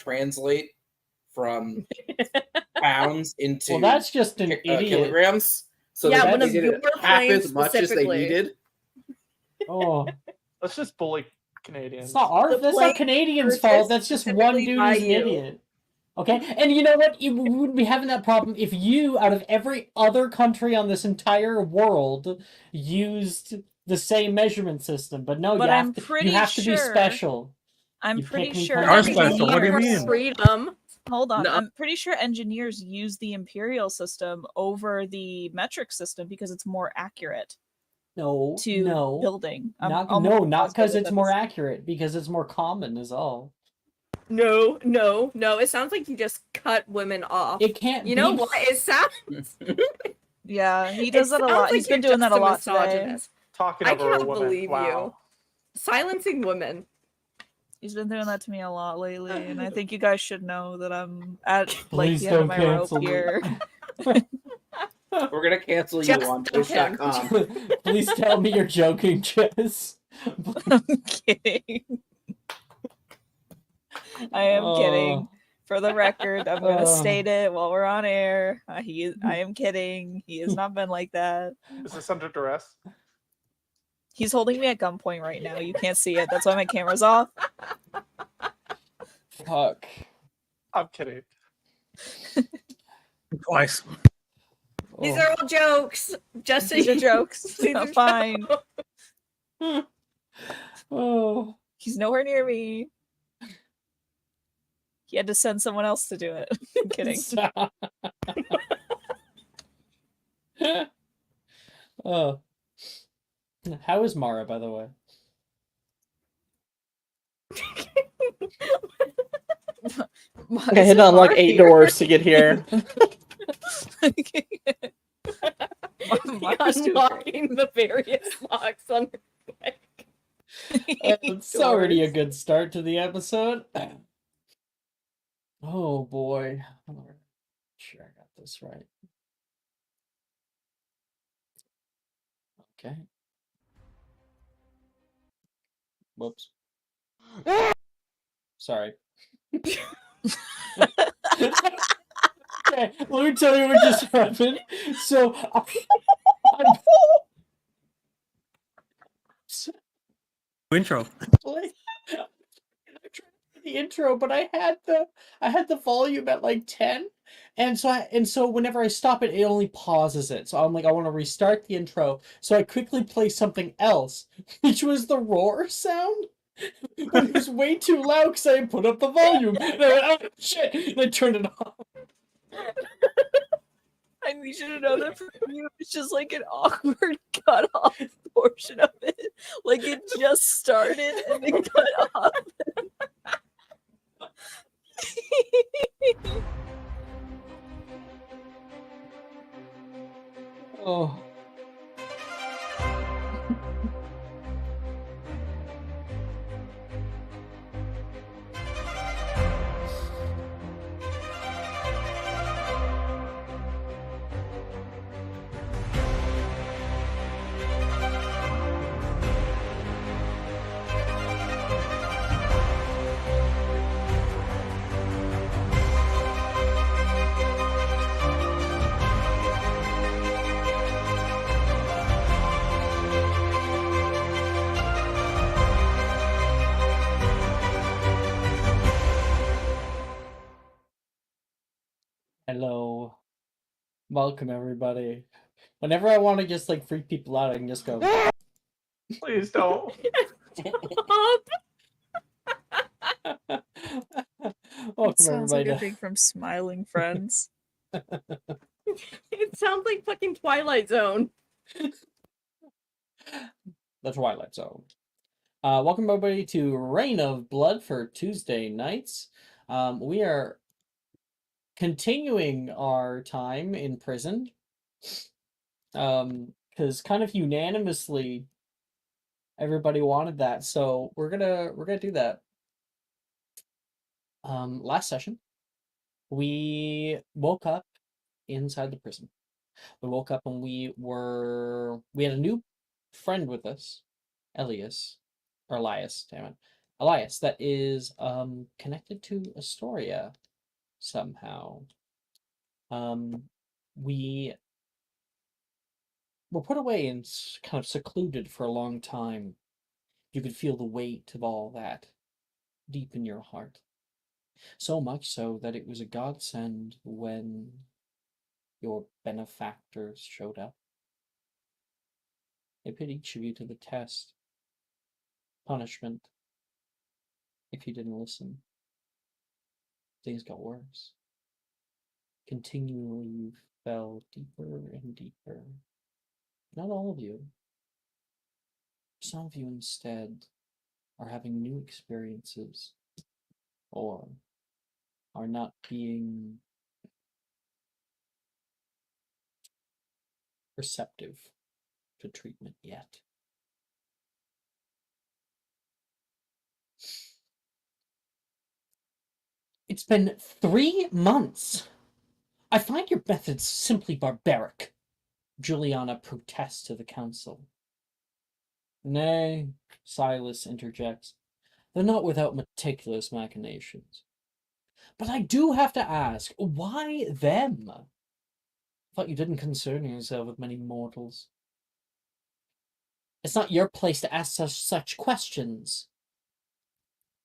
translate from pounds into Well, that's just an idiot. kilograms. So Yeah, they did it half as much as they needed. Oh, Let's just bully Canadians. it's not our. The That's not plane Canadians' purchased fault. That's just one specifically dude by who's an you. idiot. Okay, and you know what? We wouldn't be having that problem if you, out of every other country on this entire world, used the same measurement system. But no, But you I'm have to. pretty You have to be sure- special. I'm You pretty pick me sure. from Are the special? What do you engineers- mean? Freedom. Hold on. No. I'm pretty sure engineers use the imperial system over the metric system because it's more accurate No, to no, building. not almost because positive it's more that's- accurate. Because it's more common, is all. No. It sounds like you just cut women off. It can't. You know be... what? It sounds. Yeah, he does that a sounds lot. like He's been you're doing that a just lot today. misogynist. Talking I over a cannot woman. believe wow. you. Silencing women. He's been doing that to me a lot lately, and I think you guys should know that I'm at Please the end of don't my rope cancel me. here. We're gonna cancel you Just on him. Twitch.com. Please tell me you're joking, Jess. I'm kidding. I am kidding. For the record, I'm gonna state it while we're on air. I am kidding. He has not been like that. Is this under duress? He's holding me at gunpoint right now. You can't see it. That's why my camera's off. Fuck. I'm kidding. Twice. These are all jokes. Just so These are you- jokes. These are I'm fine. Oh. He's nowhere near me. He had to send someone else to do it. I'm kidding. Stop. Oh. How is Mara, by the way? I hit on like 8 doors to get here. Unlocking the various locks on your leg. It's already a good start to the episode. Oh boy. I'm not sure I got this right. Okay. Whoops. Sorry. Okay, let me tell you what just happened. So, Intro. I tried to do the intro, but I had the volume at like 10, and so whenever I stop it, it only pauses it. So I'm like, I want to restart the intro. So I quickly play something else, which was the roar sound. But it was way too loud because I had put up the volume. And I went, oh shit! And I turned it off. I need you to know that for you, it's just like an awkward cut off portion of it. Like it just started and then cut off. Oh. Hello. Welcome, everybody. Whenever I want to just like freak people out, I can just go. Please don't. Welcome, Sounds like everybody. a thing from Smiling Friends. It sounds like fucking Twilight Zone. The Twilight Zone. Welcome, everybody, to Reign of Blood for Tuesday nights. We are continuing our time in prison. Because kind of unanimously, everybody wanted that, so we're gonna do that. Last session, we woke up inside the prison. We woke up and we had a new friend with us, Elias, damn it. Elias, that is connected to Astoria somehow. We were put away and kind of secluded for a long time. You could feel the weight of all that deep in your heart. So much so that it was a godsend when your benefactors showed up. They put each of you to the test. Punishment. If you didn't listen. Things got worse. Continually you fell deeper and deeper. Not all of you. Some of you instead are having new experiences or are not being receptive to treatment yet. It's been 3 months. I find your methods simply barbaric. Juliana protests to the council. Nay, Silas interjects. They're not without meticulous machinations. But I do have to ask, why them? Thought you didn't concern yourself with many mortals. It's not your place to ask such questions.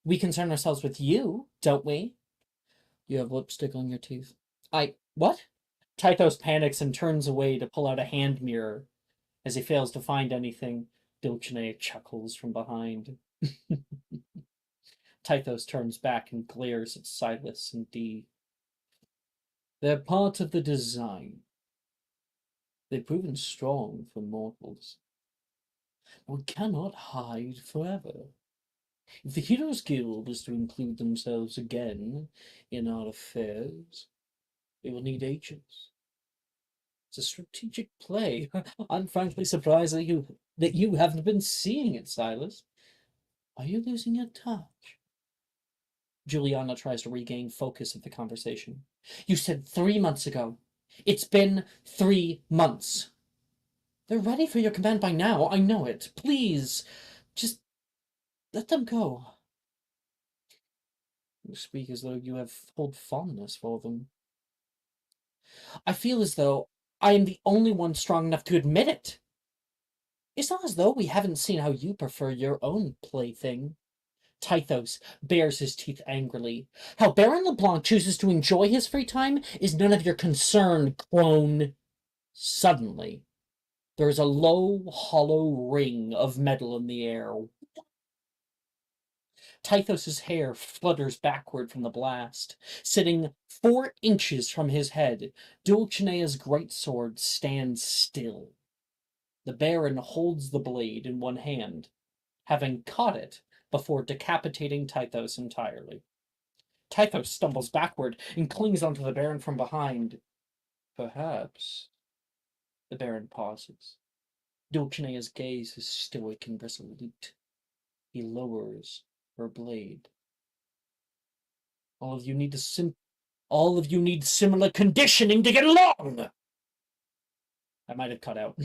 We concern ourselves with you, don't we? You have lipstick on your teeth. What? Tythos panics and turns away to pull out a hand mirror. As he fails to find anything, Dulcinea chuckles from behind. Tythos turns back and glares at Silas and Dee. They're part of the design. They've proven strong for mortals. We cannot hide forever. If the Heroes Guild is to include themselves again in our affairs, they will need agents. It's a strategic play. I'm frankly surprised that you haven't been seeing it, Silas. Are you losing your touch? Juliana tries to regain focus of the conversation. You said 3 months ago. It's been 3 months. They're ready for your command by now. I know it. Please, just let them go. You speak as though you have old fondness for them. I feel as though I am the only one strong enough to admit it. It's not as though we haven't seen how you prefer your own plaything. Tythos bares his teeth angrily. How Baron LeBlanc chooses to enjoy his free time is none of your concern, crone. Suddenly, there is a low, hollow ring of metal in the air. Tythos's hair flutters backward from the blast. Sitting 4 inches from his head, Dulcinea's greatsword stands still. The Baron holds the blade in one hand, having caught it before decapitating Tythos entirely. Tythos stumbles backward and clings onto the Baron from behind. Perhaps. The Baron pauses. Dulcinea's gaze is stoic and resolute. He lowers her blade. All of you need similar conditioning to get along. I might have cut out.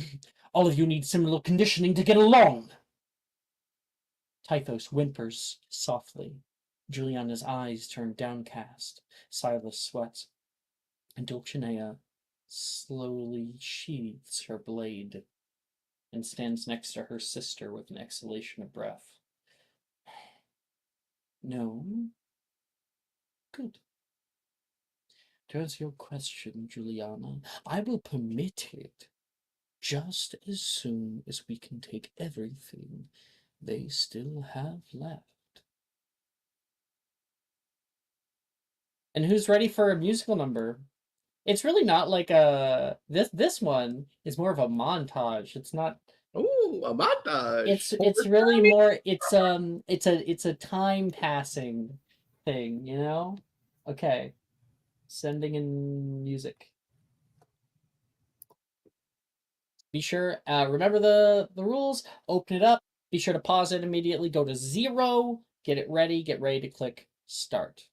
All of you need similar conditioning to get along. Tythos whimpers softly. Juliana's eyes turn downcast. Silas sweats. And Dulcinea slowly sheathes her blade and stands next to her sister with an exhalation of breath. No? Good. To answer your question, Juliana, I will permit it just as soon as we can take everything they still have left. And who's ready for a musical number? It's really not like a this one is more of a montage. It's not. Ooh, a montage. It's really more. It's a time passing thing, you know. Okay, sending in music. Be sure, remember the rules. Open it up. Be sure to pause it immediately. Go to 0. Get it ready. Get ready to click start.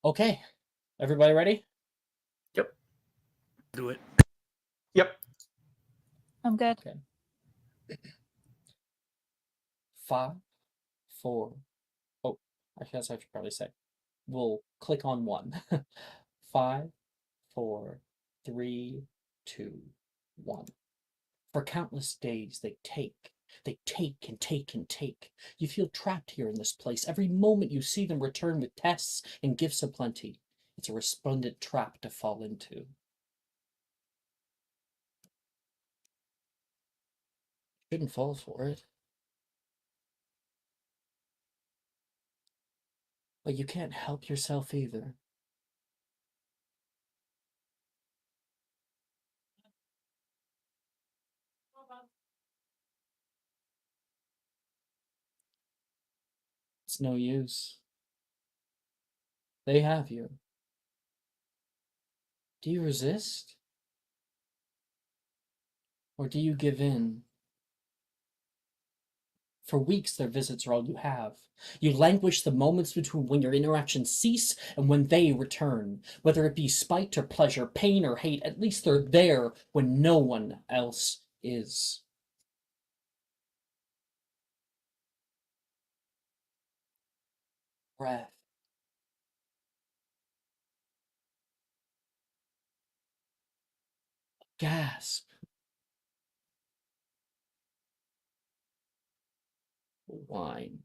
Okay. Everybody ready? Do it. Yep. I'm good. Okay. 5, 4. Oh, I guess I should probably say. We'll click on 1. 5, 4, 3, 2, 1. For countless days they take and take and take. You feel trapped here in this place. Every moment you see them return with tests and gifts aplenty. It's a resplendent trap to fall into. Shouldn't fall for it. But you can't help yourself either. It's no use. They have you. Do you resist? Or do you give in? For weeks, their visits are all you have. You languish the moments between when your interactions cease and when they return. Whether it be spite or pleasure, pain or hate, at least they're there when no one else is. Breath. Gasp. Whine.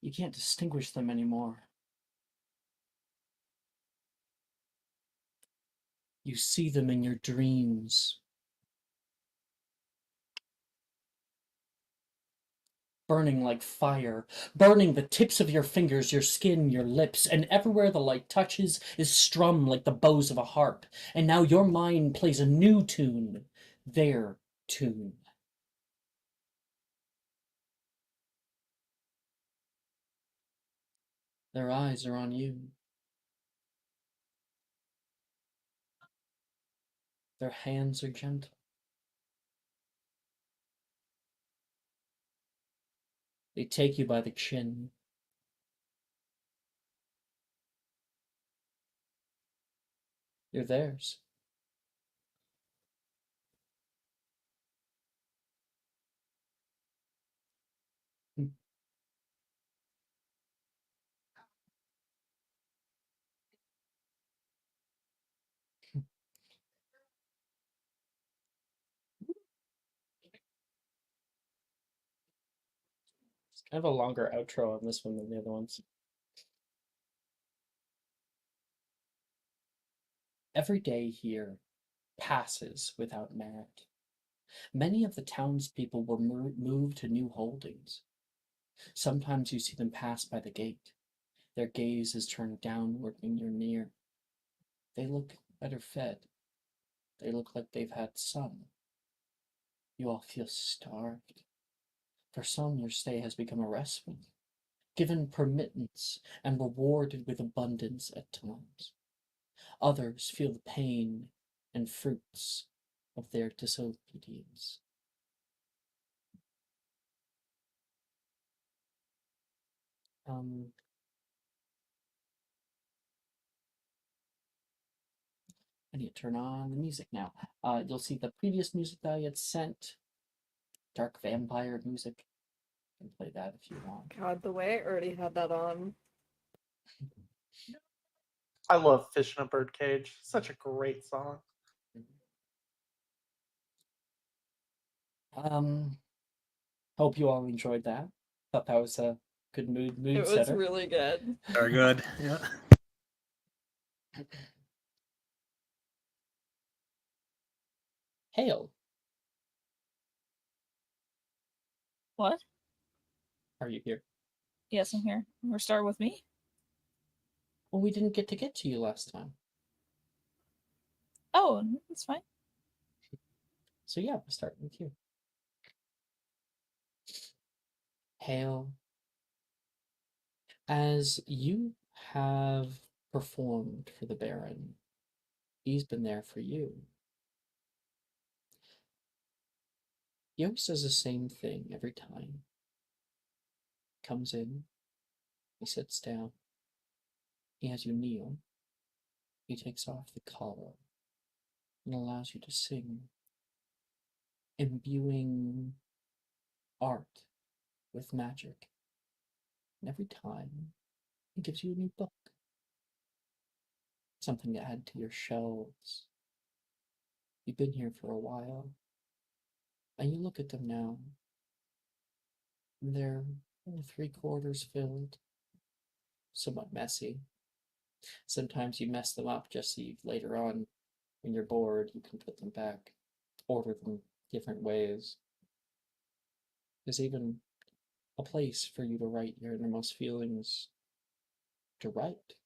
You can't distinguish them anymore. You see them in your dreams. Burning like fire, burning the tips of your fingers, your skin, your lips, and everywhere the light touches is strummed like the bows of a harp. And now your mind plays a new tune, their tune. Their eyes are on you. Their hands are gentle. They take you by the chin. You're theirs. It's kind of a longer outro on this one than the other ones. Every day here passes without merit. Many of the townspeople were moved to new holdings. Sometimes you see them pass by the gate. Their gaze is turned downward when you're near. They look better fed. They look like they've had sun. You all feel starved. For some, your stay has become a respite, given permittance and rewarded with abundance at times. Others feel the pain and fruits of their disobedience. I need to turn on the music now. You'll see the previous music that I had sent. Dark vampire music. You can play that if you want. God, the way I already had that on. I love Fish in a Birdcage. Such a great song. Hope you all enjoyed that. Thought that was a good mood It was setter. really good. Very good. Yeah. Hail, What? are you here? Yes, I'm here. We're starting with me. Well, we didn't get to you last time. Oh, that's fine. So yeah, we're starting with you. Hail, as you have performed for the Baron, he's been there for you. He always does the same thing every time. comes in. He sits down. He has you kneel. He takes off the collar and allows you to sing, imbuing art with magic. And every time, he gives you a new book. Something to add to your shelves. You've been here for a while, and you look at them now. And they're 3/4 filled, somewhat messy. Sometimes you mess them up just so you later on, when you're bored, you can put them back, order them different ways. There's even a place for you to write your innermost feelings. To write.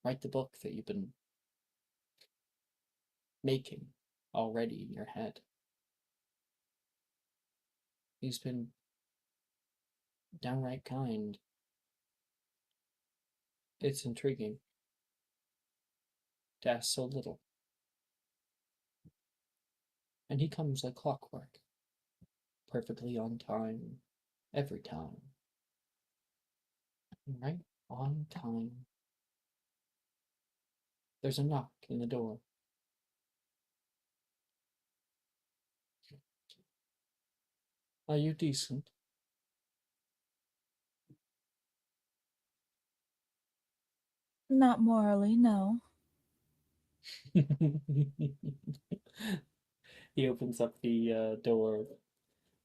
Write the book that you've been making already in your head. He's been downright kind. It's intriguing to ask so little. And he comes like clockwork, perfectly on time, every time. Right on time. There's a knock in the door. Are you decent? Not morally, no. He opens up the door.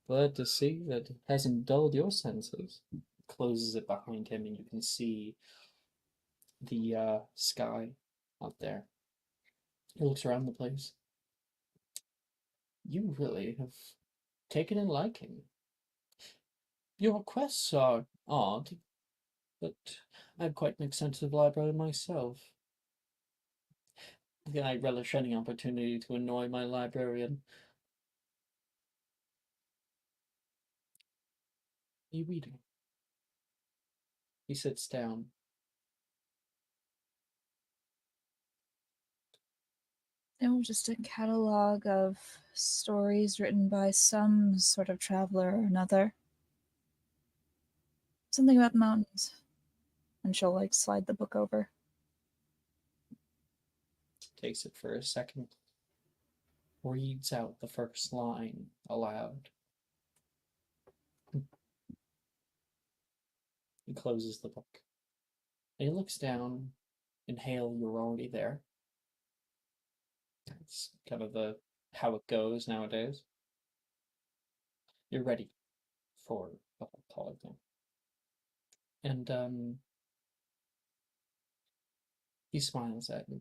Glad to see that it hasn't dulled your senses. Closes it behind him, and you can see the sky out there. He looks around the place. You really have taken a liking. Your quests are odd, but I have quite an extensive library myself. I relish any opportunity to annoy my librarian. Are you reading? He sits down. It was just a catalog of stories written by some sort of traveler or another. Something about mountains. And she'll like slide the book over. Takes it for a second. Reads out the first line aloud. He closes the book. And he looks down. Inhale, you're already there. That's kind of how it goes nowadays. You're ready for the whole college thing. And he smiles at you.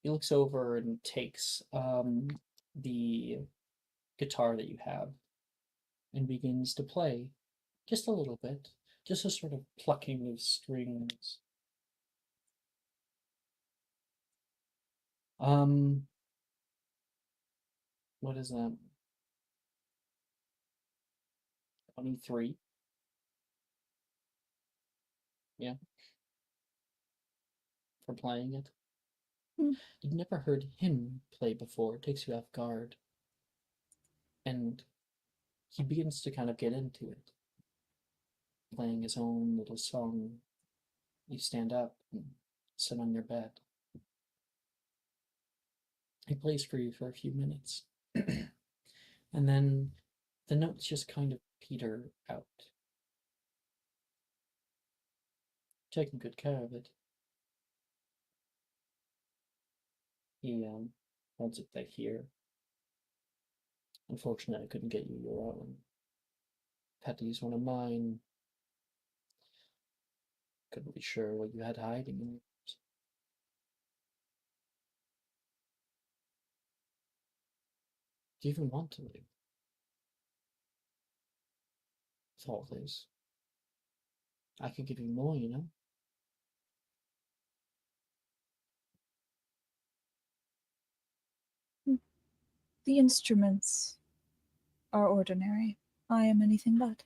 He looks over and takes the guitar that you have and begins to play just a little bit, just a sort of plucking of strings. What is that? 23. Yeah. For playing it. Hmm. You've never heard him play before. It takes you off guard. And he begins to kind of get into it. Playing his own little song. You stand up and sit on your bed. He plays for you for a few minutes. And then the notes just kind of peter out. Taking good care of it. He holds it back here. Unfortunately, I couldn't get you your own. Had to use one of mine. Couldn't be sure what you had hiding in yours. Do you even want to leave? Thought this. I could give you more, you know? The instruments are ordinary. I am anything but.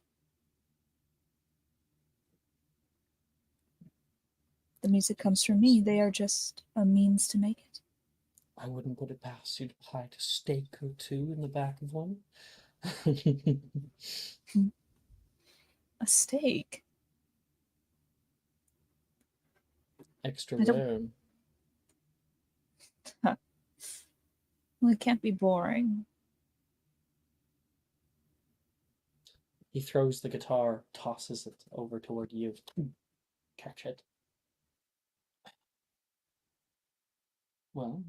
The music comes from me. They are just a means to make it. I wouldn't put it past you to hide a stake or two in the back of one. A steak. Extra I don't- rare. Well, it can't be boring. He throws the guitar, tosses it over toward you. Catch it. Well,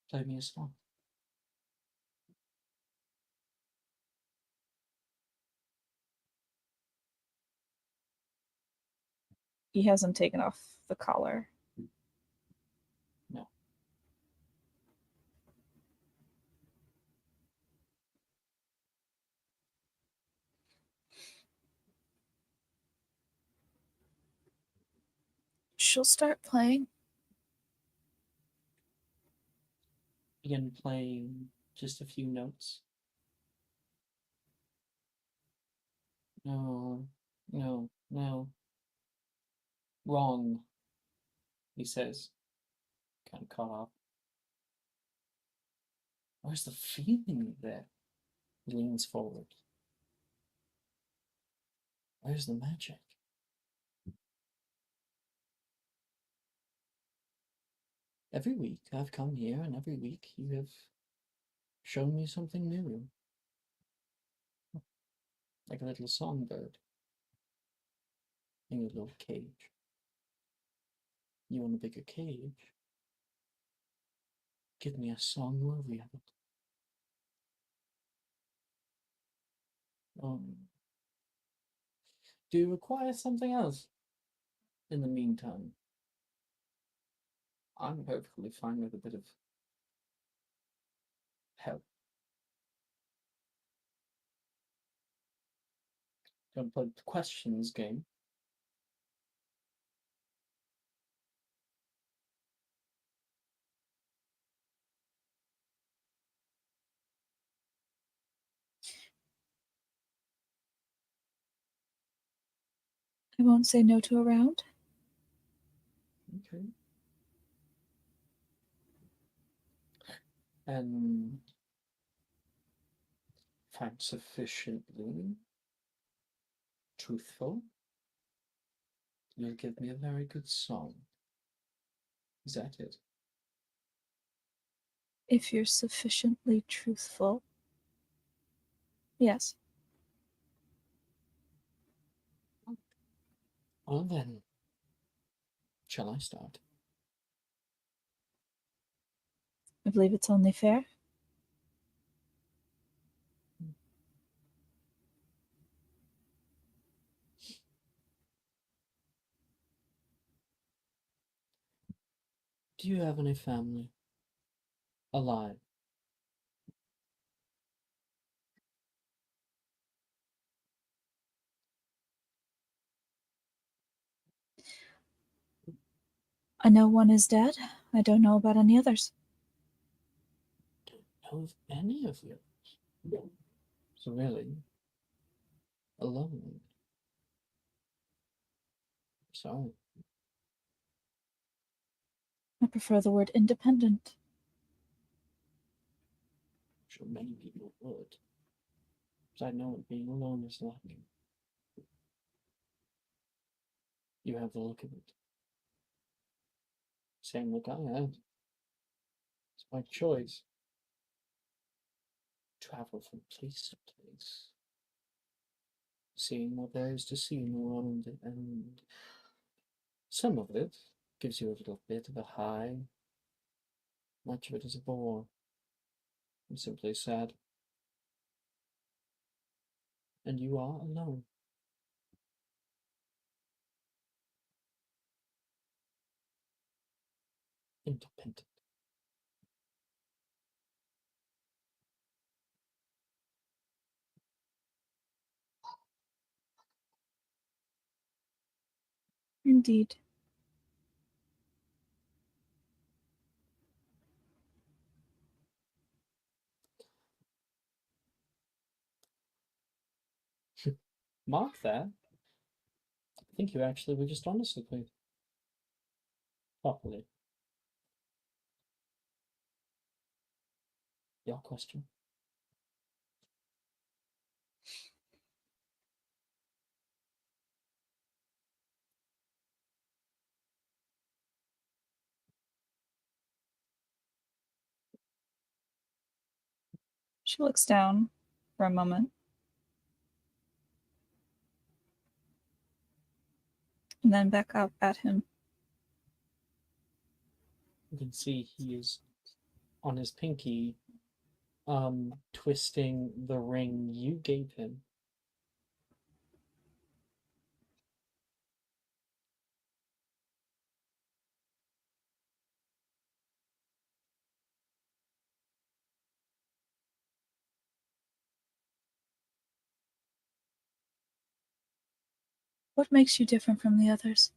play me a song. He hasn't taken off the collar. No. She'll start playing. Begin playing just a few notes. No, no, no. Wrong, he says, kind of caught off. Where's the feeling there? He leans forward. Where's the magic? Every week I've come here, and every week you have shown me something new. Like a little songbird in a little cage. You want a bigger cage? Give me a song worthy of it. Do you require something else? In the meantime, I'm perfectly fine with a bit of help. Don't play the questions game. I won't say no to a round. Okay. And if I'm sufficiently truthful, you'll give me a very good song. Is that it? If you're sufficiently truthful. Yes. Well then, shall I start? I believe it's only fair. Do you have any family alive? I know one is dead. I don't know about any others. Don't know of any of you. So really, alone. Sorry. I prefer the word independent. I'm sure many people would. Because I know what being alone is like. You have the look of it. Same look I had. It's my choice. Travel from place to place. Seeing what there is to see in the world, and some of it gives you a little bit of a high. Much of it is a bore. I'm simply sad. And you are alone. Independent. Indeed. Mark that. I think you actually were just honest with me. Properly. Your question. She looks down for a moment. And then back up at him. You can see he is on his pinky, twisting the ring you gave him. What makes you different from the others?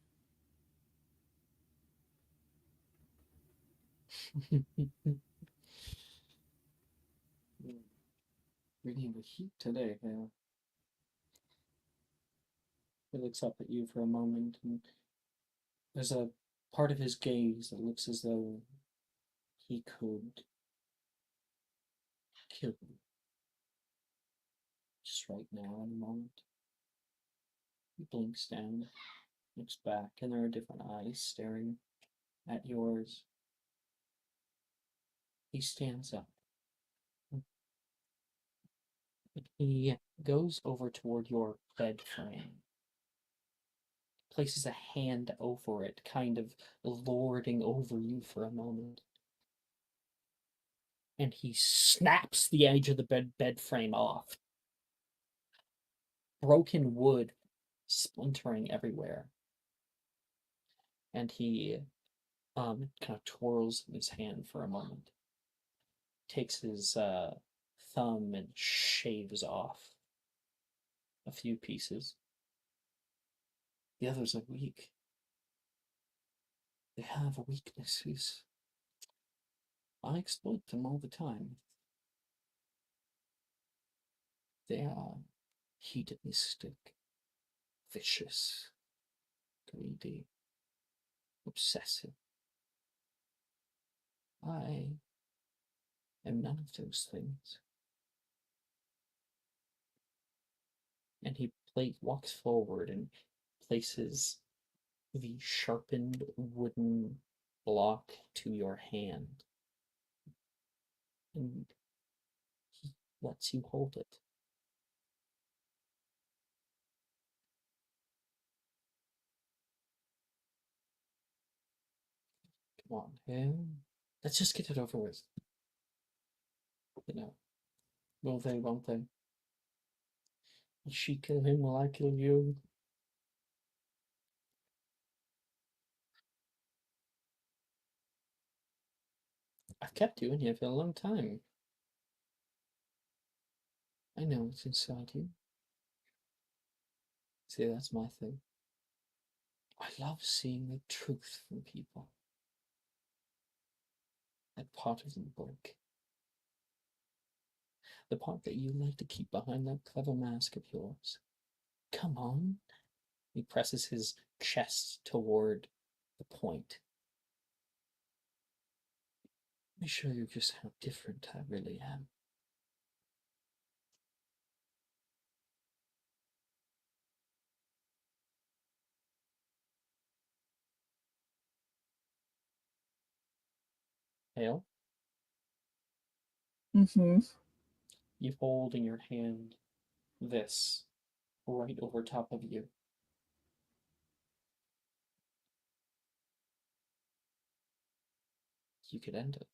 Bringing the heat today, yeah. He looks up at you for a moment, and there's a part of his gaze that looks as though he could kill you. Just right now, in a moment. He blinks down, looks back, and there are different eyes staring at yours. He stands up. He goes over toward your bed frame, places a hand over it, kind of lording over you for a moment. And he snaps the edge of the bed frame off. Broken wood splintering everywhere. And he kind of twirls in his hand for a moment. Takes his thumb and shaves off a few pieces. The others are weak. They have weaknesses. I exploit them all the time. They are hedonistic, vicious, greedy, obsessive. I am none of those things. And he walks forward and places the sharpened wooden block to your hand. And he lets you hold it. Come on, him. Let's just get it over with. You know, will they, won't they? Will she kill him? Will I kill you? I've kept you in here for a long time. I know what's inside you. See, that's my thing. I love seeing the truth from people. That part of them break. The part that you like to keep behind that clever mask of yours. Come on. He presses his chest toward the point. Let me show you just how different I really am. Hale, Mm-hmm. you hold in your hand this right over top of you. You could end it.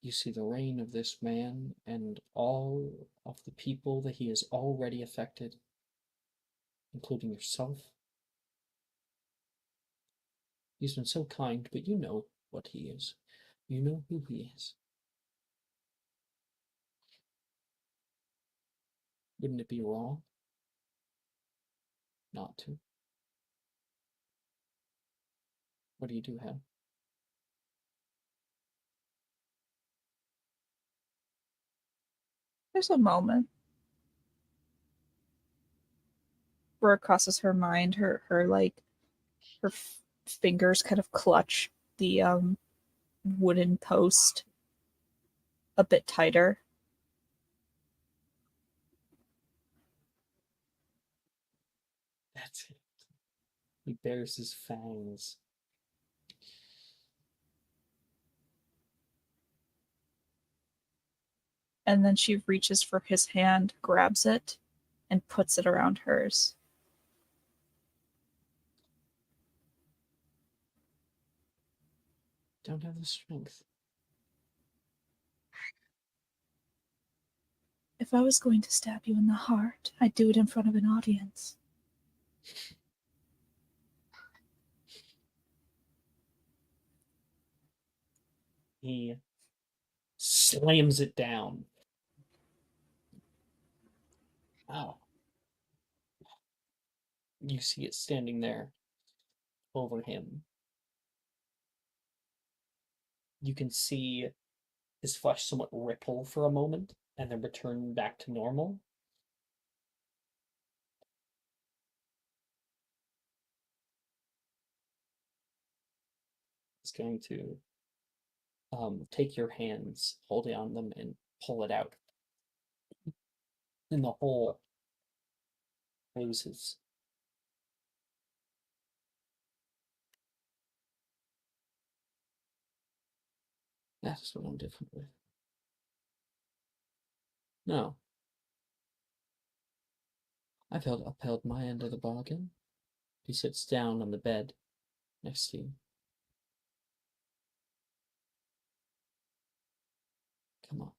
You see the reign of this man and all of the people that he has already affected, including yourself. He's been so kind, but you know what he is. You know who he is. Wouldn't it be wrong not to? What do you do, Hal? There's a moment where it crosses her mind, her fingers kind of clutch the wooden post, a bit tighter. That's it. He bares his fangs. And then she reaches for his hand, grabs it, and puts it around hers. Don't have the strength. If I was going to stab you in the heart, I'd do it in front of an audience. He slams it down. Wow. You see it standing there over him. You can see his flesh somewhat ripple for a moment and then return back to normal. He's going to take your hands, hold it on them, and pull it out. And the hole closes. That's what I'm different with. No. I've upheld my end of the bargain. He sits down on the bed next to you. Come on.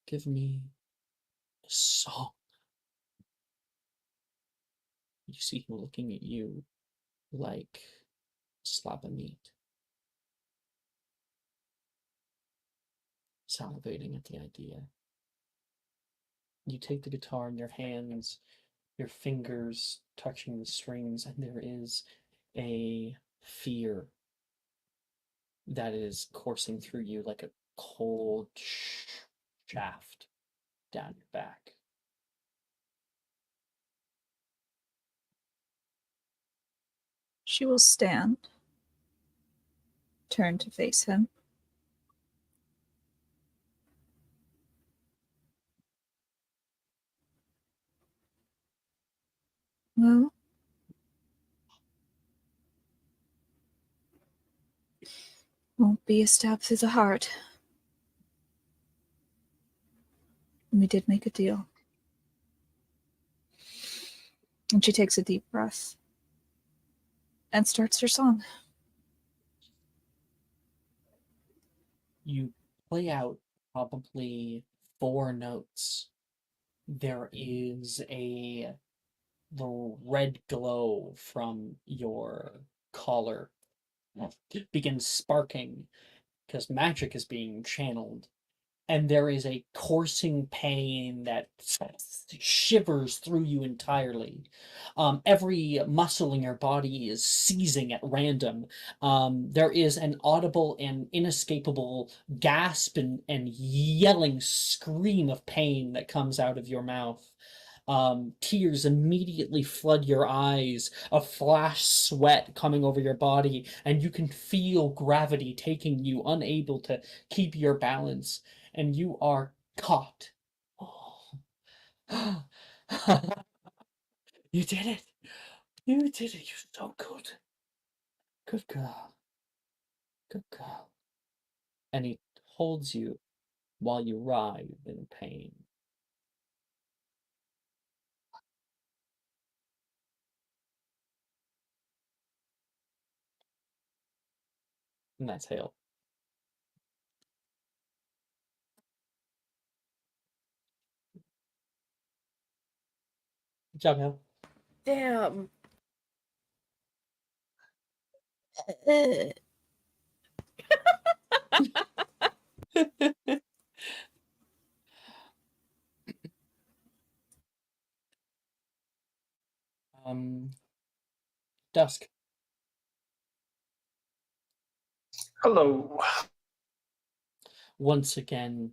Give me a song. You see him looking at you like a slab of meat. Salivating at the idea. You take the guitar in your hands, your fingers touching the strings, and there is a fear that is coursing through you like a cold shaft down your back. She will stand, turn to face him. Well, won't be a stab through the heart. We did make a deal. And she takes a deep breath and starts her song. You play out probably 4 notes. There is the red glow from your collar begins sparking because magic is being channeled, and there is a coursing pain that shivers through you entirely. Every muscle in your body is seizing at random. There is an audible and inescapable gasp and yelling scream of pain that comes out of your mouth. Tears immediately flood your eyes, a flash sweat coming over your body, and you can feel gravity taking you, unable to keep your balance, and you are caught. Oh. You did it! You did it! You're so good. Good girl. Good girl. And he holds you while you writhe in pain. And that's Hale. Good job, Hale. Damn. Dusk. Hello. Once again,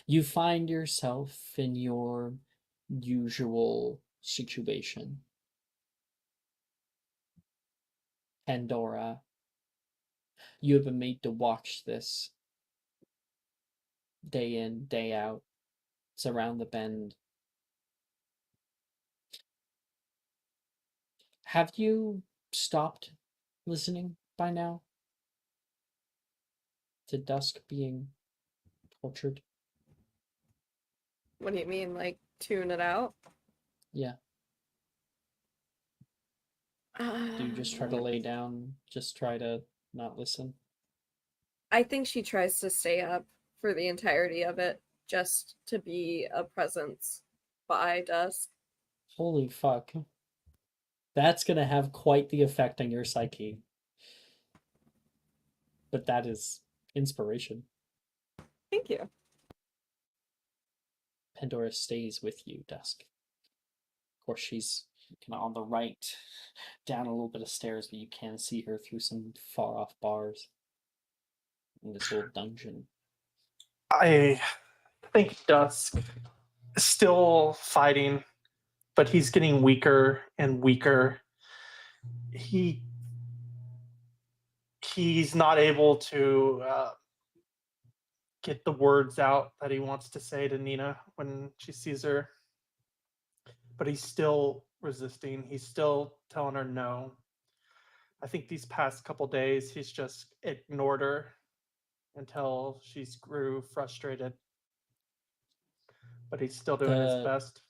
you find yourself in your usual situation. Pandora, you have been made to watch this day in, day out. It's around the bend. Have you stopped listening by now to Dusk being tortured? What do you mean, like tune it out? Yeah. Do you just try to lay down? Just try to not listen? I think she tries to stay up for the entirety of it, just to be a presence by dusk. Holy fuck. That's gonna have quite the effect on your psyche. But that is inspiration. Thank you. Pandora stays with you, Dusk. Of course, she's kind of on the right, down a little bit of stairs, but you can see her through some far off bars in this little dungeon. I think Dusk is still fighting, but he's getting weaker and weaker. He's not able to get the words out that he wants to say to Nina when she sees her. But he's still resisting. He's still telling her no. I think these past couple days he's just ignored her until she's grew frustrated. But he's still doing his best.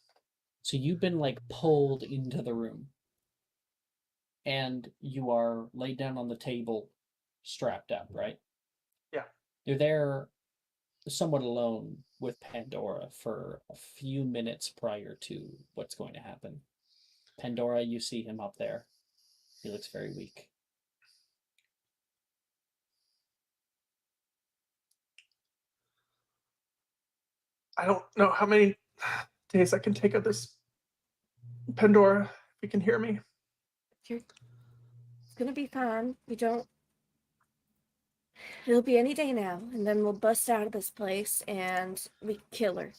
So you've been like pulled into the room. And you are laid down on the table, strapped up, right? Yeah. You're there somewhat alone with Pandora for a few minutes prior to what's going to happen. Pandora, you see him up there. He looks very weak. I don't know how many days I can take of this. Pandora, if you can hear me. It's gonna be fine. It'll be any day now, and then we'll bust out of this place and we kill her.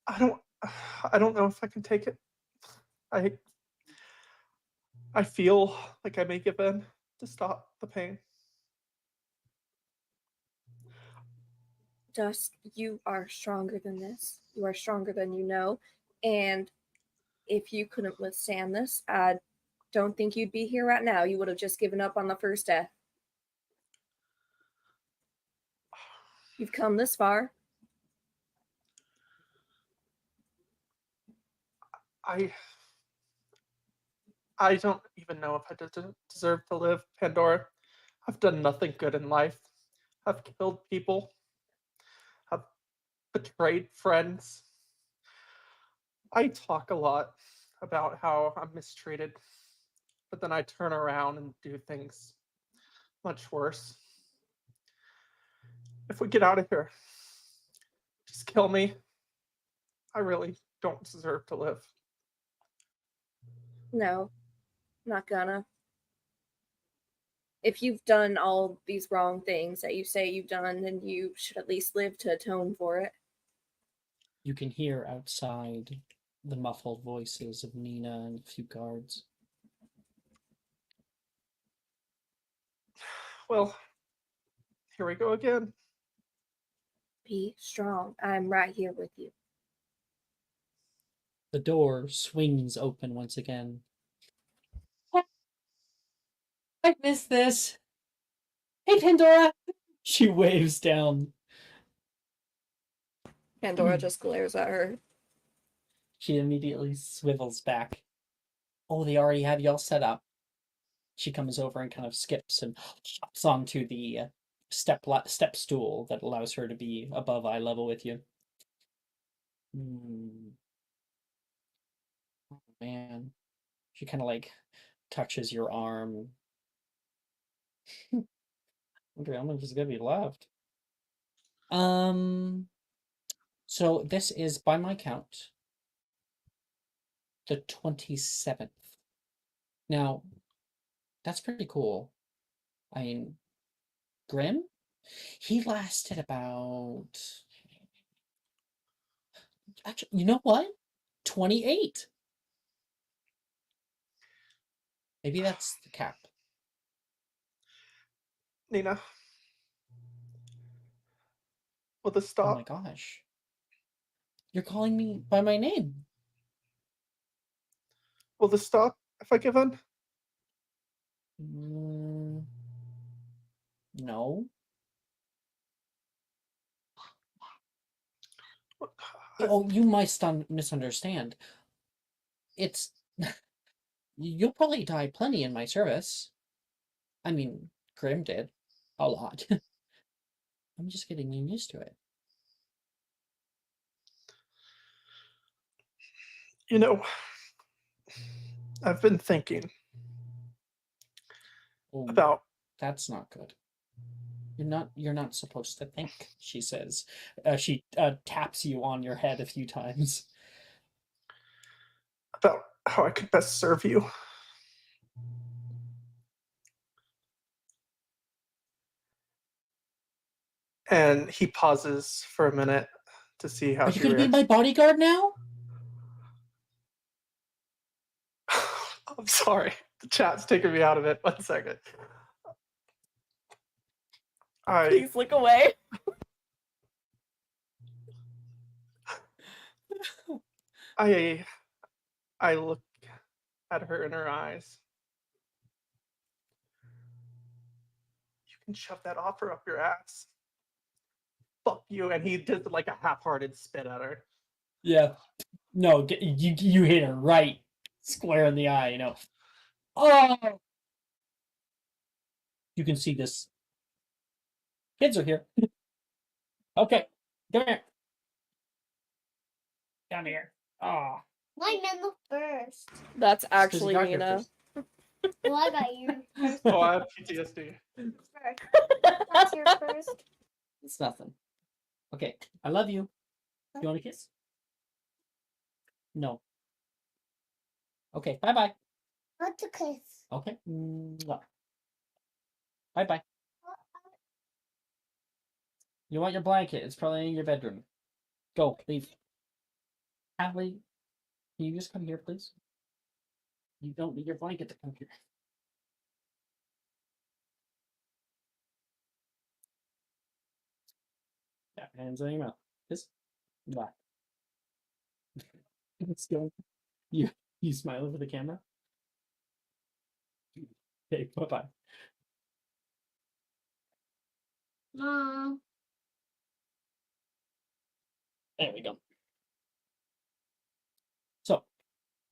I don't know if I can take it. I feel like I may give in to stop the pain. Dusk, you are stronger than this. You are stronger than you know. And if you couldn't withstand this, I don't think you'd be here right now. You would have just given up on the first death. You've come this far. I don't even know if I deserve to live, Pandora. I've done nothing good in life. I've killed people. I've betrayed friends. I talk a lot about how I'm mistreated, but then I turn around and do things much worse. If we get out of here, just kill me. I really don't deserve to live. No, not gonna. If you've done all these wrong things that you say you've done, then you should at least live to atone for it. You can hear outside the muffled voices of Nina and a few guards. Well, here we go again. Be strong. I'm right here with you. The door swings open once again. I missed this. Hey, Pandora! She waves down. Pandora just glares at her. She immediately swivels back. Oh, they already have y'all set up. She comes over and kind of skips and hops onto the step stool that allows her to be above eye level with you. Oh, man. She kind of like touches your arm. I wonder how much is gonna be left. So this is, by my count, the 27th. Now, that's pretty cool. I mean, Grim? He lasted about... Actually, you know what? 28. Maybe that's the cap. Nina, Will this Oh stop? my gosh. You're calling me by my name. Will this stop if I give in? No. I've- Oh, you might misunderstand. It's you'll probably die plenty in my service. I mean, Grim did a lot. I'm just getting used to it. You know, I've been thinking Oh, about that's not good. You're not supposed to think, she says. She taps you on your head a few times. how I could best serve you. And he pauses for a minute to see how Are you she gonna be reacts. my bodyguard now? I'm sorry. The chat's taking me out of it. 1 second. Please look away. I look at her in her eyes. You can shove that offer up your ass. Fuck you. And he did like a half-hearted spit at her. Yeah. No, you hit her right square in the eye, you know. Oh! You can see this. Kids are here. Okay. Come here. Down here. Oh. My number first. That's Because you actually got here Nina. first. Well, I got you first. Oh, I have PTSD. That's your first. It's nothing. Okay. I love you. You want a kiss? No. Okay. Bye-bye. Not to kiss. Okay. Bye-bye. You want your blanket? It's probably in your bedroom. Go, leave. Hadley, can you just come here, please? You don't need your blanket to come here. Yeah, hands on your mouth. This. Bye. Let's go. You smile over the camera. Okay, bye-bye. Mom. There we go. So,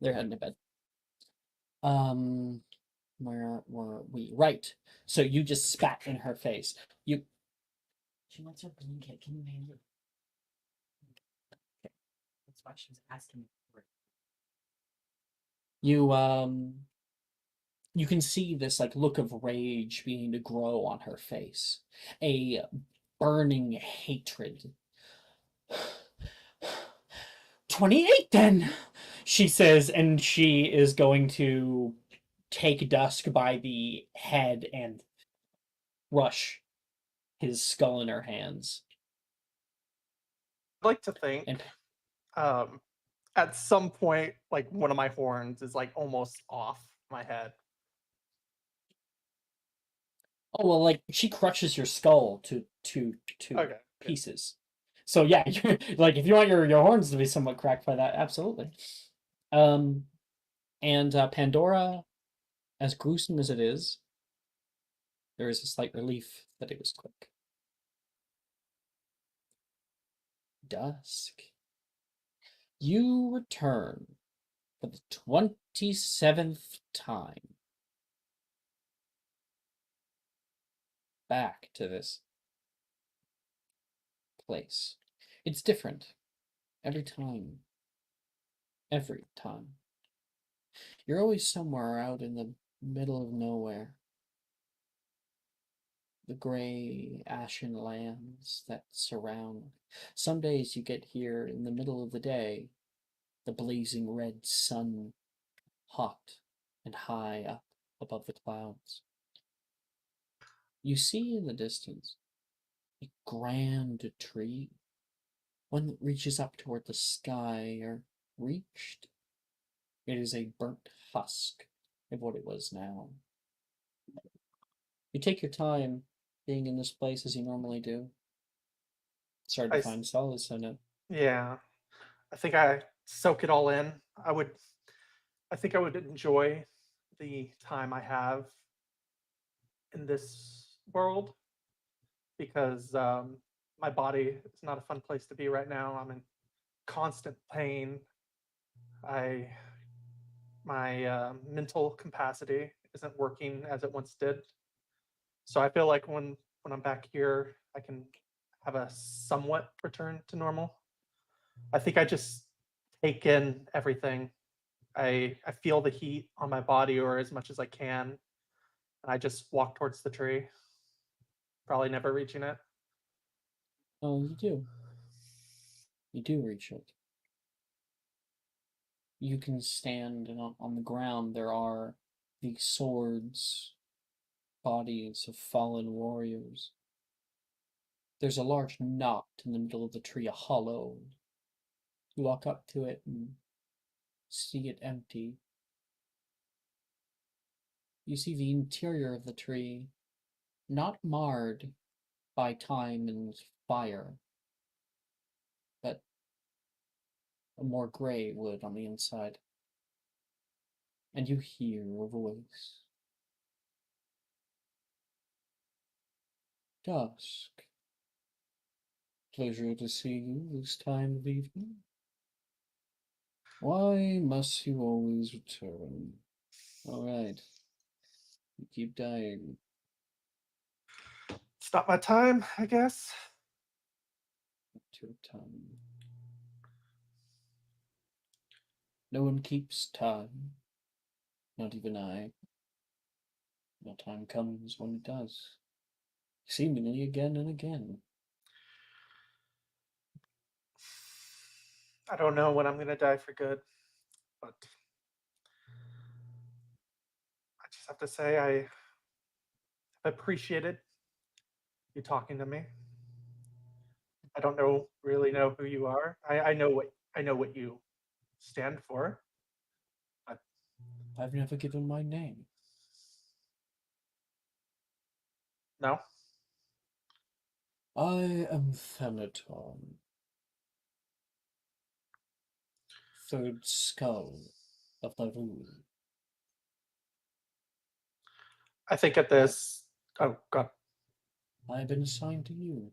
they're heading to bed. Where were we? Right. So you just spat in her face. She wants her blanket. Can you hand it? Okay. That's why she was asking for it. You can see this like look of rage beginning to grow on her face. A burning hatred. 28 then, she says, and she is going to take Dusk by the head and crush his skull in her hands. I'd like to think And at some point, like one of my horns is like almost off my head. oh well, like she crushes your skull to Okay. pieces. So yeah, you're, like if you want your horns to be somewhat cracked by that, absolutely. And Pandora, as gruesome as it is, there is a slight relief that it was quick. Dusk. You return for the 27th time back to this place. It's different every time. Every time. You're always somewhere out in the middle of nowhere. The gray, ashen lands that surround. Some days you get here in the middle of the day, the blazing red sun, hot and high up above the clouds. You see in the distance a grand tree, one that reaches up toward the sky or reached. It is a burnt husk of what it was now. You take your time being in this place as you normally do. It's hard I to s- find solace in it. Yeah, I think I soak it all in. I think I would enjoy the time I have in this world because my body is not a fun place to be right now. I'm in constant pain. I my mental capacity isn't working as it once did. So I feel like when I'm back here, I can have a somewhat return to normal. I think I just take in everything. I feel the heat on my body or as much as I can, and I just walk towards the tree, probably never reaching it. Oh, you do. You do reach it. You can stand, and on the ground there are the swords, bodies of fallen warriors. There's a large knot in the middle of the tree, a hollow. You walk up to it and see it empty. You see the interior of the tree, not marred by time and fire, but a more gray wood on the inside. And you hear a voice. Dusk. Pleasure to see you this time of evening. Why must you always return? All right. You keep dying. It's not my time, I guess. Not your time. No one keeps time. Not even I. The time comes when it does. Seemingly again and again. I don't know when I'm gonna die for good, but I just have to say I appreciated you talking to me. I don't really know who you are. I know what you stand for. But I've never given my name. no, I am Thanaton. Third skull of the rune. I think at this. Oh God, I have been assigned to you.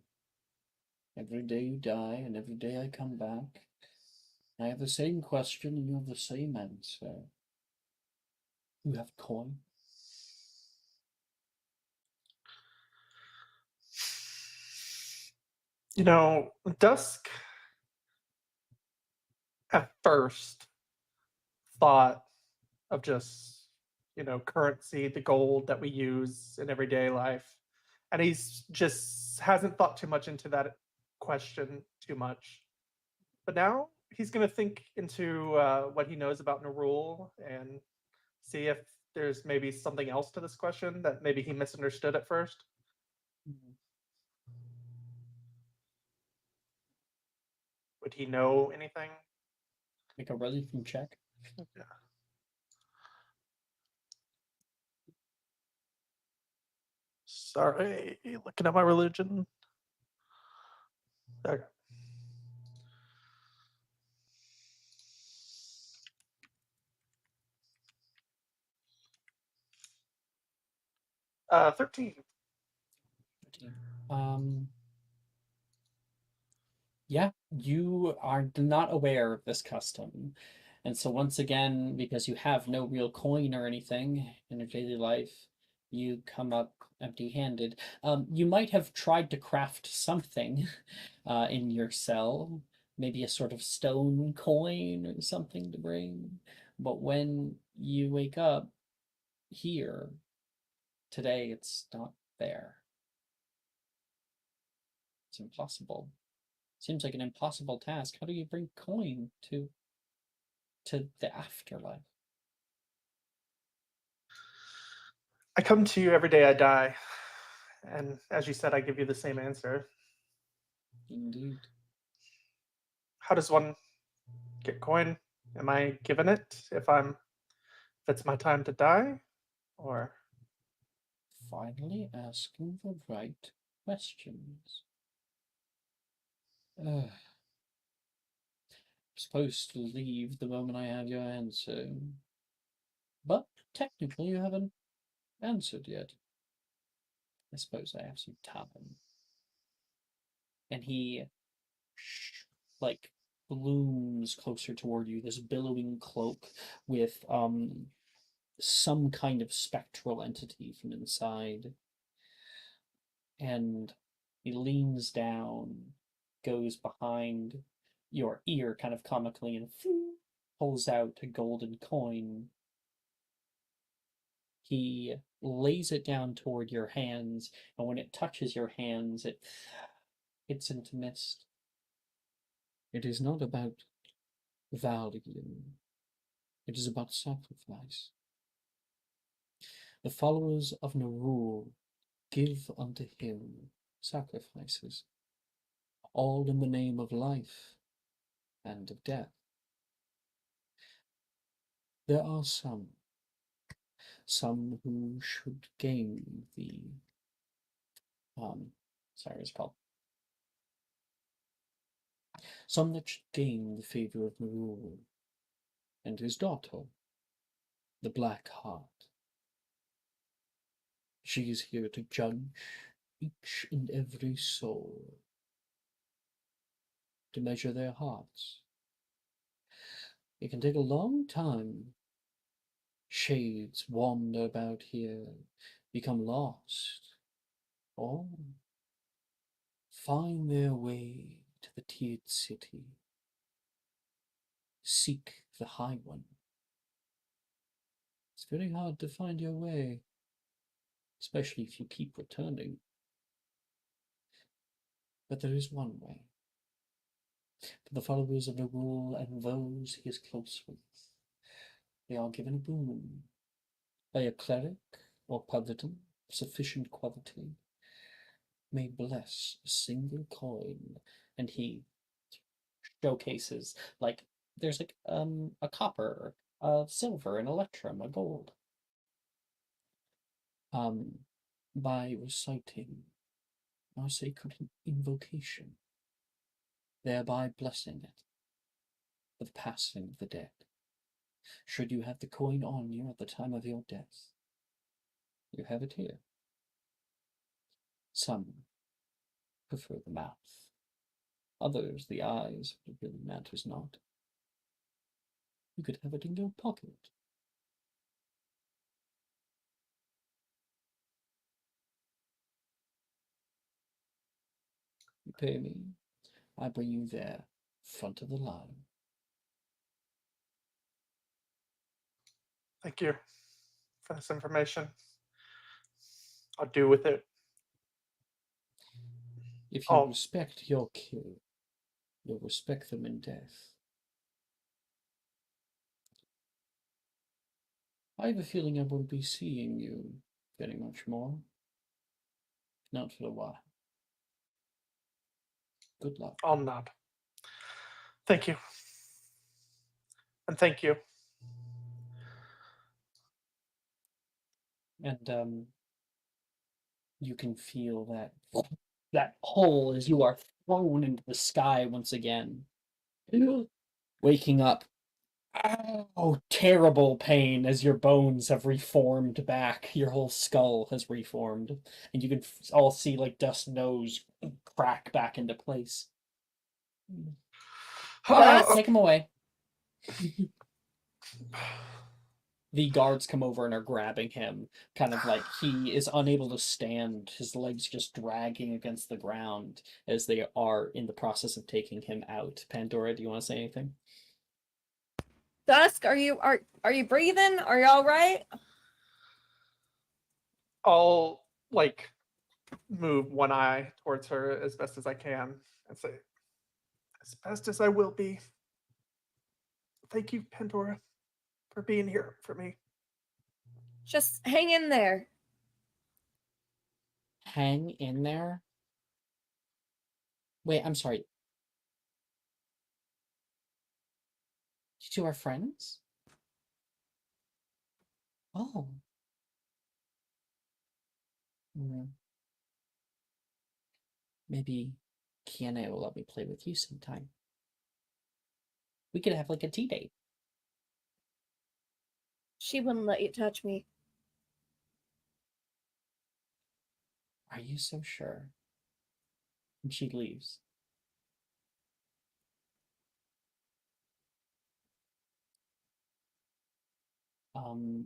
Every day you die, and every day I come back. I have the same question, and you have the same answer. You have coin. you know, Dusk at first thought of just currency, the gold that we use in everyday life, and he's just hasn't thought too much into that question too much. But now he's going to think into what he knows about Nerul and see if there's maybe something else to this question that maybe he misunderstood at first. Would he know anything? Make a religion check. Yeah. Sorry, looking at my religion. Okay. 13. Yeah, you are not aware of this custom. And so once again, because you have no real coin or anything in your daily life, you come up empty-handed. You might have tried to craft something in your cell, maybe a sort of stone coin or something to bring. But when you wake up here today, it's not there. It's impossible. Seems like an impossible task. How do you bring coin to the afterlife? I come to you every day I die, and as you said, I give you the same answer. Indeed. How does one get coin? Am I given it if it's my time to die, or Finally asking the right questions. Supposed to leave the moment I have your answer. But technically you haven't answered yet. I suppose I have some time. And he like blooms closer toward you, this billowing cloak with some kind of spectral entity from inside. And he leans down, goes behind your ear kind of comically, and pulls out a golden coin. He lays it down toward your hands, and when it touches your hands, it hits into mist. It is not about value. It is about sacrifice. The followers of Nerul give unto him sacrifices, all in the name of life and of death. There are some who should gain the sorry, it's called. Some that should gain the favor of Nerul and his daughter, the Black Heart. She is here to judge each and every soul, to measure their hearts. It can take a long time. Shades wander about here, become lost, or find their way to the tiered city. Seek the High One. It's very hard to find your way, especially if you keep returning. But there is one way. For the followers of Nerul and those he is close with, they are given a boon by a cleric or paladin of sufficient quality may bless a single coin. And he showcases, like, there's like a copper, a silver, an electrum, a gold. By reciting our sacred invocation, thereby blessing it for the passing of the dead. Should you have the coin on you at the time of your death, you have it here. Some prefer the mouth, others the eyes, but it really matters not. You could have it in your pocket. You pay me, I bring you there, front of the line. Thank you for this information. I'll do with it. If you respect your kin, you'll respect them in death. I have a feeling I won't be seeing you very much more. Not for a while. Good luck. I'll nod. Thank you. And thank you. And you can feel that pull as you are thrown into the sky once again. Waking up. Oh, terrible pain as your bones have reformed back. Your whole skull has reformed. And you can all see like Dust's nose crack back into place. Take him away. The guards come over and are grabbing him, kind of like he is unable to stand, his legs just dragging against the ground as they are in the process of taking him out. Pandora, do you want to say anything? Dusk, are you breathing? Are you all right? I'll like move one eye towards her as best as I can and say, as best as I will be. Thank you, Pandora, for being here for me. Just hang in there. Hang in there? Wait, I'm sorry. You two are friends? Oh. Maybe Kiana will let me play with you sometime. We could have like a tea date. She wouldn't let you touch me. Are you so sure? And she leaves. All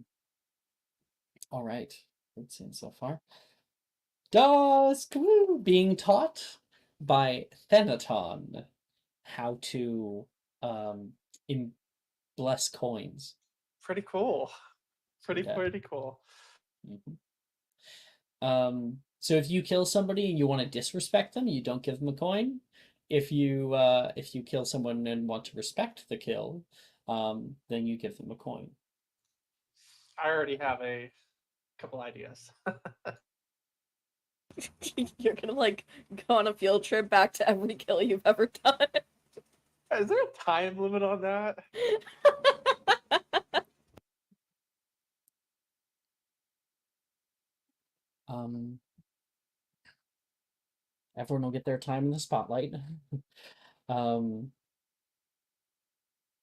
right. Let's see so far. Dusk, woo, being taught by Thenaton how to bless coins. Pretty cool. Pretty Yeah. pretty cool. So if you kill somebody and you want to disrespect them, you don't give them a coin. If you kill someone and want to respect the kill, then you give them a coin. I already have a couple ideas. You're gonna like go on a field trip back to every kill you've ever done. Is there a time limit on that? Everyone will get their time in the spotlight.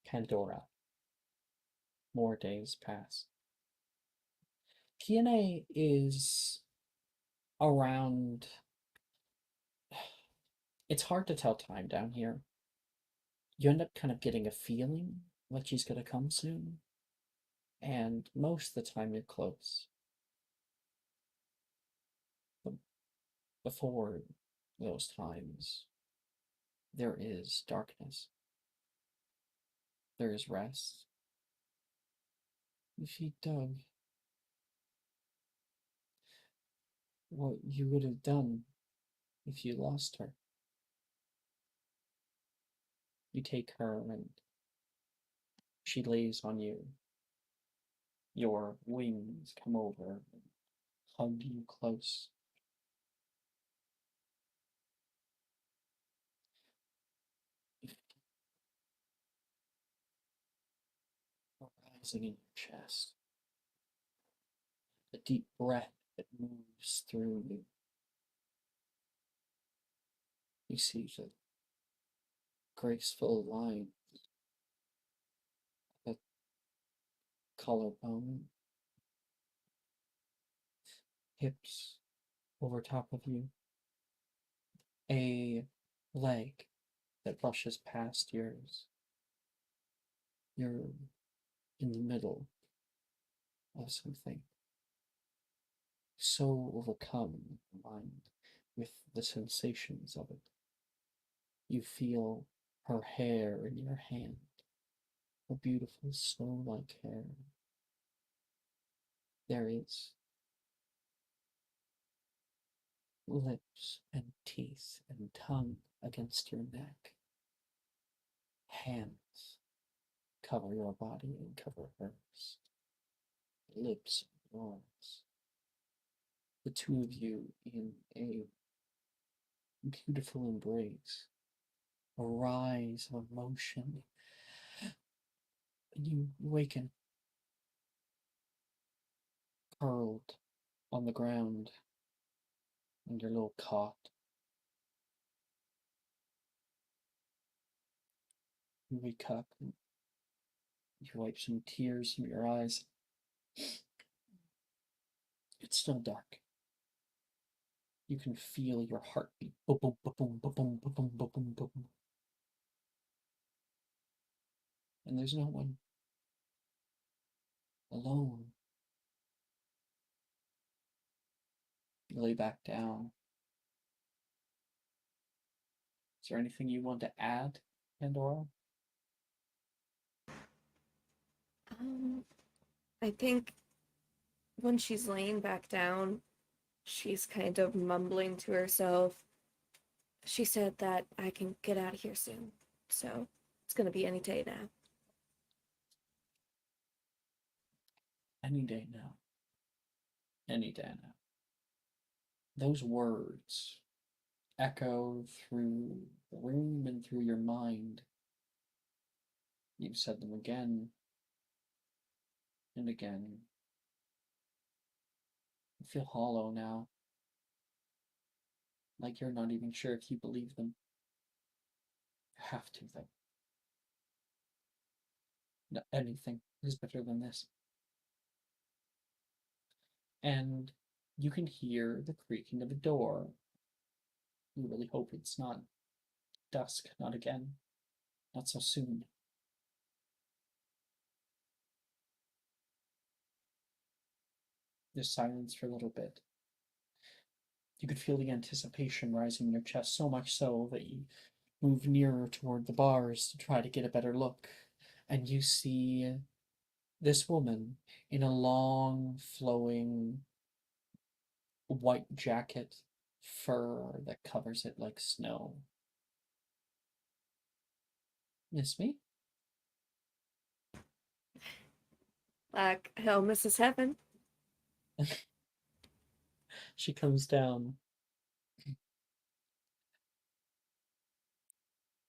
Pandora. More days pass. Kiana is around. It's hard to tell time down here. You end up kind of getting a feeling like she's gonna come soon, and most of the time you're close. But before those times, there is darkness. There is rest. If you dug, what you would have done if you lost her. You take her and she lays on you. Your wings come over and hug you close. Rising in your chest. A deep breath that moves through you. You see the graceful line, the collarbone, hips over top of you, a leg that brushes past yours. You're in the middle of something, so overcome in your mind with the sensations of it. You feel her hair in your hand, her beautiful snow-like hair. There is lips and teeth and tongue against your neck. Hands cover your body and cover hers. Lips and arms. The two of you in a beautiful embrace. A rise of emotion. And you awaken, curled on the ground in your little cot. You wake up and you wipe some tears from your eyes. It's still dark. You can feel your heartbeat. Boom, boom, boom, boom, boom, boom, boom, boom, boom, boom. And there's no one. Alone. You lay back down. Is there anything you want to add, Pandora? I think when she's laying back down, she's kind of mumbling to herself. She said that I can get out of here soon, so it's gonna be any day now. Any day now. Any day now. Those words echo through the room and through your mind. You've said them again and again. You feel hollow now. Like you're not even sure if you believe them. have to, though. No, anything is better than this. And you can hear the creaking of a door. You really hope it's not dusk, not again, not so soon. There's silence for a little bit. You could feel the anticipation rising in your chest, so much so that you move nearer toward the bars to try to get a better look. And you see this woman in a long, flowing white jacket, fur that covers it like snow. Miss me? Like, hell, Mrs. Heaven. She comes down.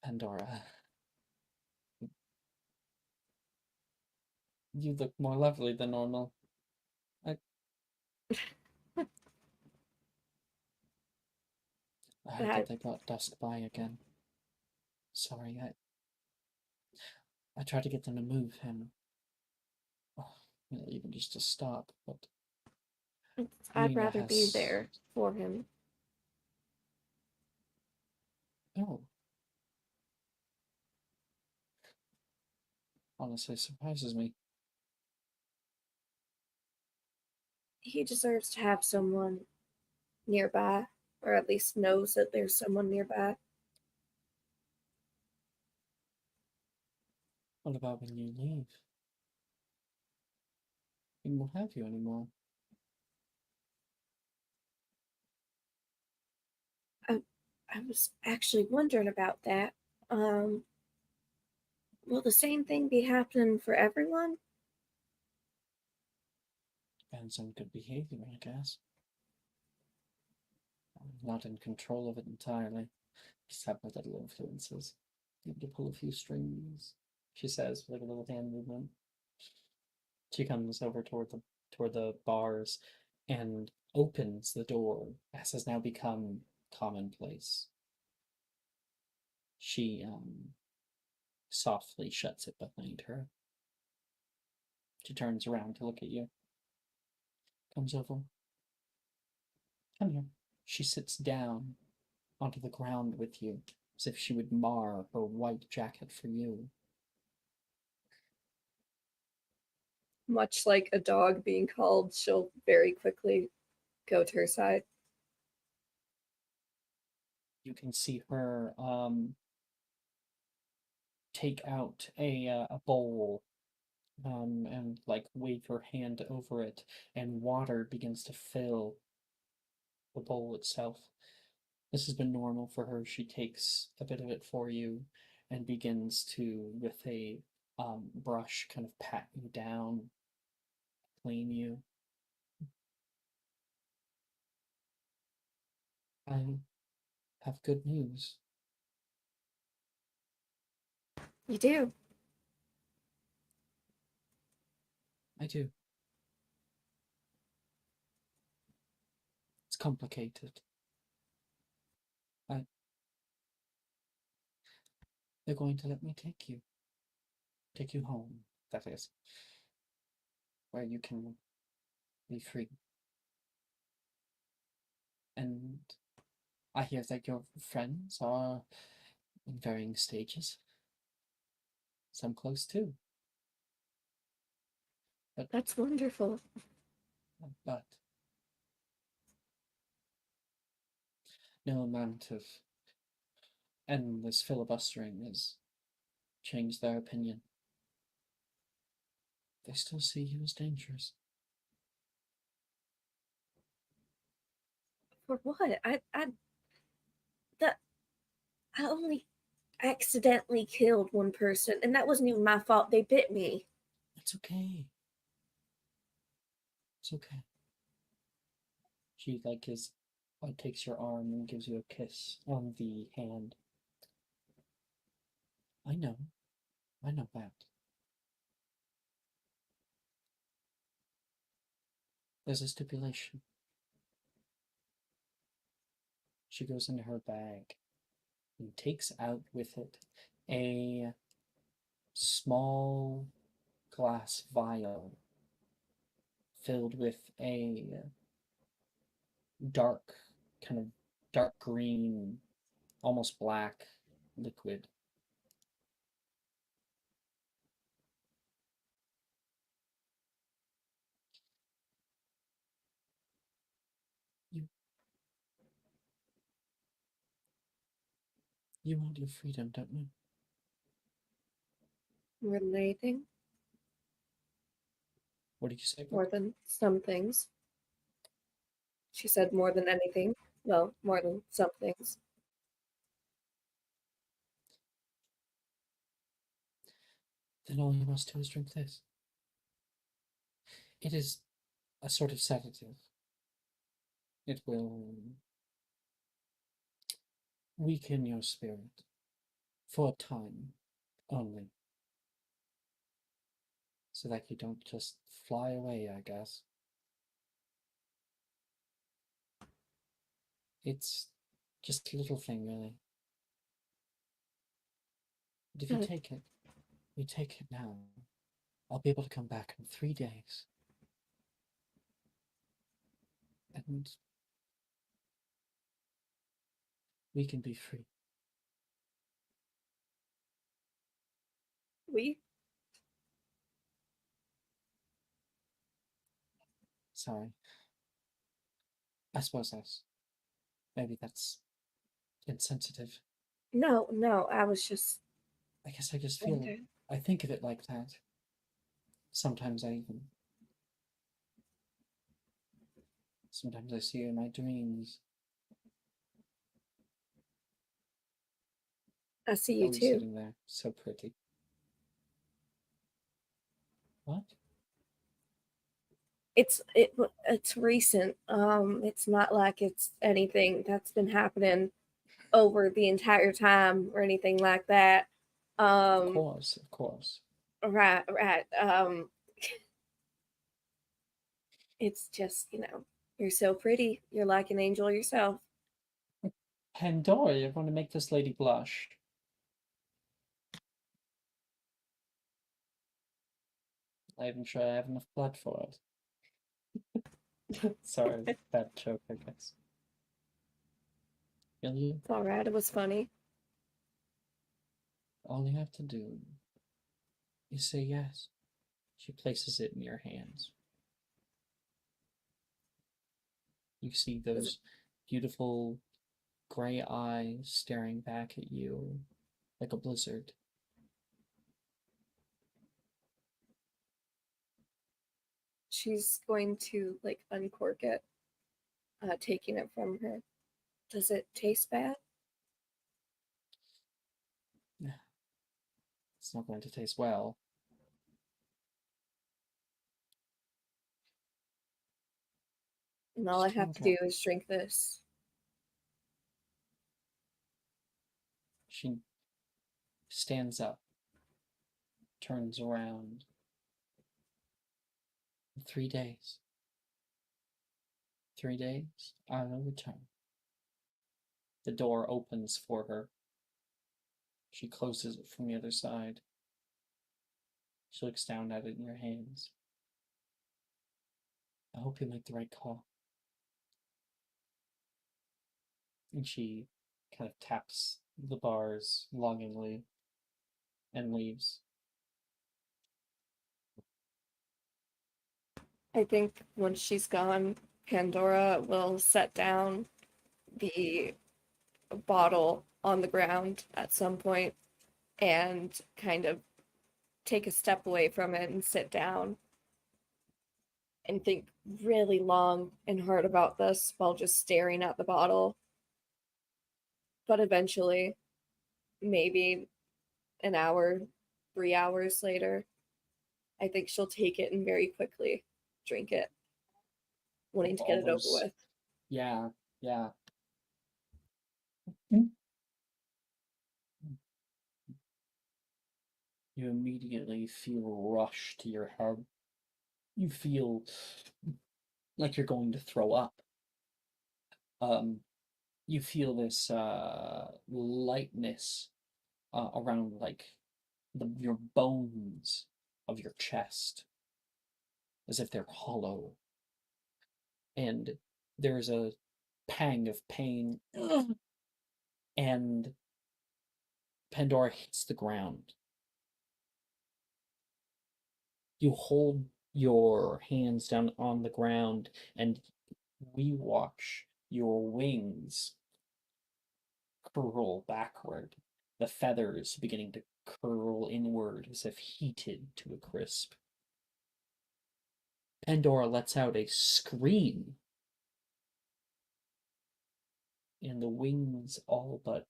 Pandora. You look more lovely than normal. I heard that they brought Dusk by again. Sorry, I tried to get them to move him. Oh, well, even just to stop, but I'd Lena rather be has... there for him. Oh. Honestly, surprises me. He deserves to have someone nearby, or at least knows that there's someone nearby. What about when you leave? We won't have you anymore. I was actually wondering about that. Will the same thing be happening for everyone? Depends on good behavior, I guess. I'm not in control of it entirely. Just have my little influences. Need to pull a few strings, she says with like a little hand movement. She comes over toward the bars and opens the door, as has now become commonplace. She softly shuts it behind her. She turns around to look at you. Comes over. Come here. She sits down onto the ground with you, as if she would mar her white jacket for you. Much like a dog being called, she'll very quickly go to her side. You can see her take out a bowl and like wave her hand over it, and water begins to fill the bowl itself. This has been normal for her. She takes a bit of it for you and begins to, with a brush, kind of pat you down, clean you. I have good news. You do? I do. It's complicated. They're going to let me take you. Take you home, that is. Where you can be free. And I hear that your friends are in varying stages. Some close too. That's wonderful. But no amount of endless filibustering has changed their opinion. They still see you as dangerous. For what? That I only accidentally killed one person, and that wasn't even my fault. They bit me. It's okay. It's okay. She takes your arm and gives you a kiss on the hand. I know that. There's a stipulation. She goes into her bag and takes out with it a small glass vial filled with a dark, kind of dark green, almost black liquid. You, you want your freedom, don't you? More than anything, What did you say? more than some things. She said more than anything. Well, more than some things. Then all you must do is drink this. It is a sort of sedative. It will weaken your spirit for a time only, so that you don't just fly away, I guess. It's just a little thing, really. But if you take it now, I'll be able to come back in 3 days. And we can be free. We? Sorry. I suppose maybe that's insensitive. No, no, I was just. I guess I just feel Okay. I think of it like that. Sometimes I see you in my dreams. I see you Always too. sitting there, so pretty. What? It's recent. It's not like it's anything that's been happening over the entire time or anything like that. Of course, of course. Right, right. It's just, you're so pretty. You're like an angel yourself. Pandora, you're going to make this lady blush. I'm even sure I have enough blood for it. Sorry, bad joke, I guess. Really? It's all right. It was funny. All you have to do is say yes. She places it in your hands. You see those beautiful gray eyes staring back at you like a blizzard. She's going to like uncork it, taking it from her. Does it taste bad? It's not going to taste well. And all I Just have to drink do it. is drink this. She stands up, turns around. In 3 days. 3 days, I will return. The door opens for her. She closes it from the other side. She looks down at it in your hands. I hope you make the right call. And she kind of taps the bars longingly and leaves. I think once she's gone, Pandora will set down the bottle on the ground at some point and kind of take a step away from it and sit down and think really long and hard about this while just staring at the bottle. But eventually, maybe an hour, 3 hours later, I think she'll take it and very quickly drink it, wanting to get it over with. Yeah, yeah. You immediately feel rush to your head. You feel like you're going to throw up. you feel this lightness around like your bones of your chest, as if they're hollow, and there's a pang of pain, and Pandora hits the ground. You hold your hands down on the ground, and we watch your wings curl backward, the feathers beginning to curl inward as if heated to a crisp. Pandora lets out a scream, and the wings all but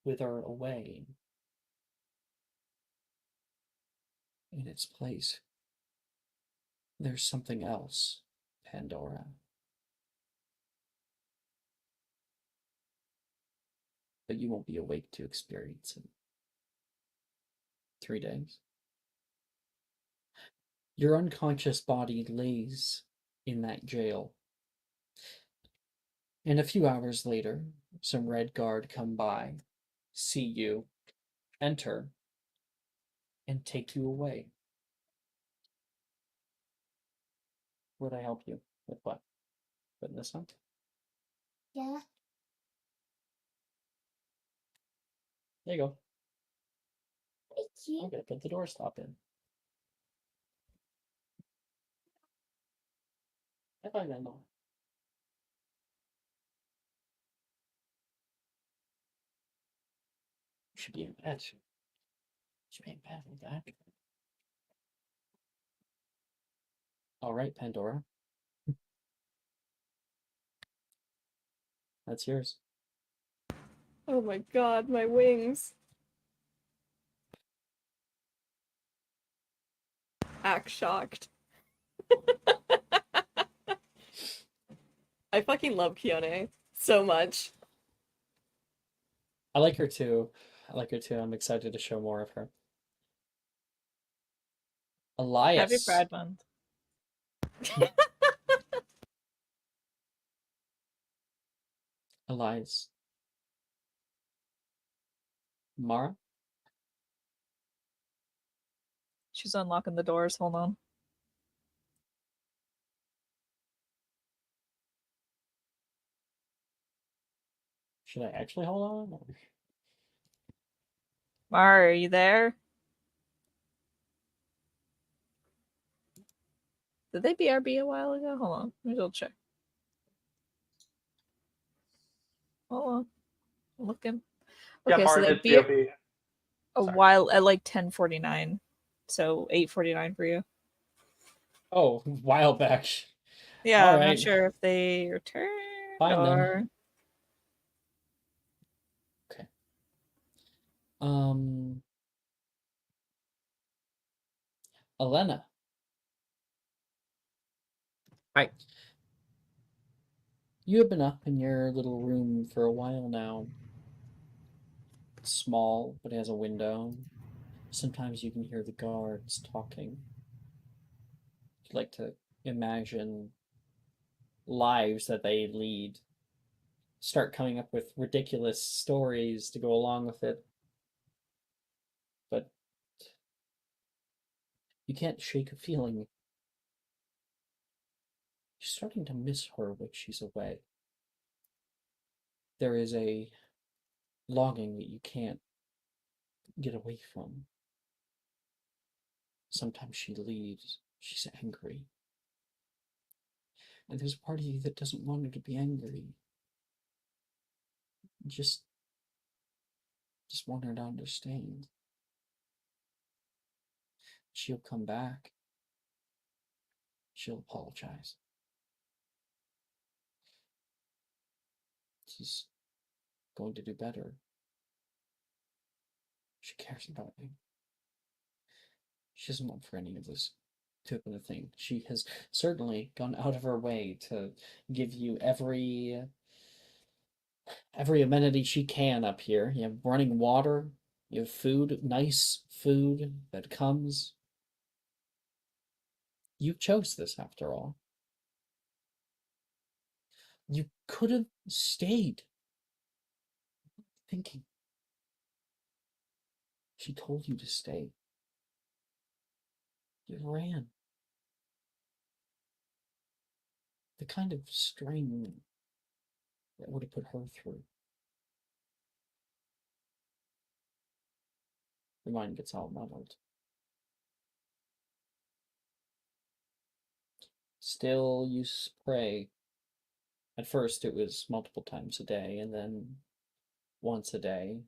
wither away. In its place, there's something else, Pandora. But you won't be awake to experience it. 3 days. Your unconscious body lays in that jail. And a few hours later, some Red Guard come by, see you, enter, and take you away. Would I help you with what? Putting this on? Yeah. There you go. Thank you. I'm gonna put the doorstop in. I find that annoying. Should be in bed. Should be in bed with that. All right, Pandora. That's yours. Oh my god, my wings. Act shocked. I fucking love Kione so much. I like her too. I'm excited to show more of her. Elias. Happy Pride Month. Elias. Mara? She's unlocking the doors. Hold on. Should I actually hold on? Or... Mara, are you there? Did they BRB a while ago? Hold on. Let me double check. Hold on. I'm looking. Yeah, Okay, so Mara they did beer BOB. a Sorry. while at like 10:49. So 8:49 for you. Oh, while back. Yeah, All I'm right. not sure if they returned Fine, then. or Okay. Elena. Hi. You have been up in your little room for a while now. It's small, but it has a window. Sometimes you can hear the guards talking. You'd like to imagine lives that they lead. Start coming up with ridiculous stories to go along with it. But you can't shake a feeling. You're starting to miss her when she's away. There is a longing that you can't get away from. Sometimes she leaves. She's angry. And there's a part of you that doesn't want her to be angry. Just want her to understand. She'll come back. She'll apologize. She's going to do better. She cares about you. She doesn't want for any of this to happen a thing. She has certainly gone out of her way to give you every amenity she can up here. You have running water, you have food, nice food that comes. You chose this after all. You could have stayed. Thinking. She told you to stay. You ran. The kind of strain that would have put her through. Your mind gets all muddled. Still, you pray. At first, it was multiple times a day, and then once a day.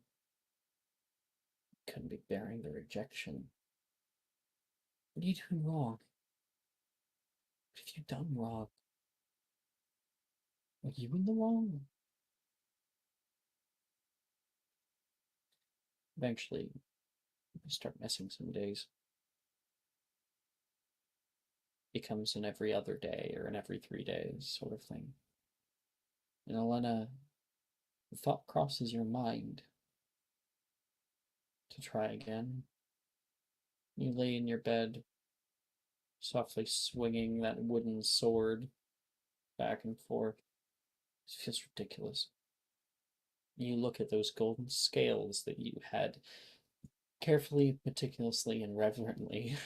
Couldn't be bearing the rejection. What are you doing wrong? What have you done wrong? Are you in the wrong? Eventually, you start missing some days. It comes in every other day or in every 3 days, sort of thing. And Elena, the thought crosses your mind to try again. You lay in your bed, softly swinging that wooden sword back and forth. It feels ridiculous. You look at those golden scales that you had carefully, meticulously, and reverently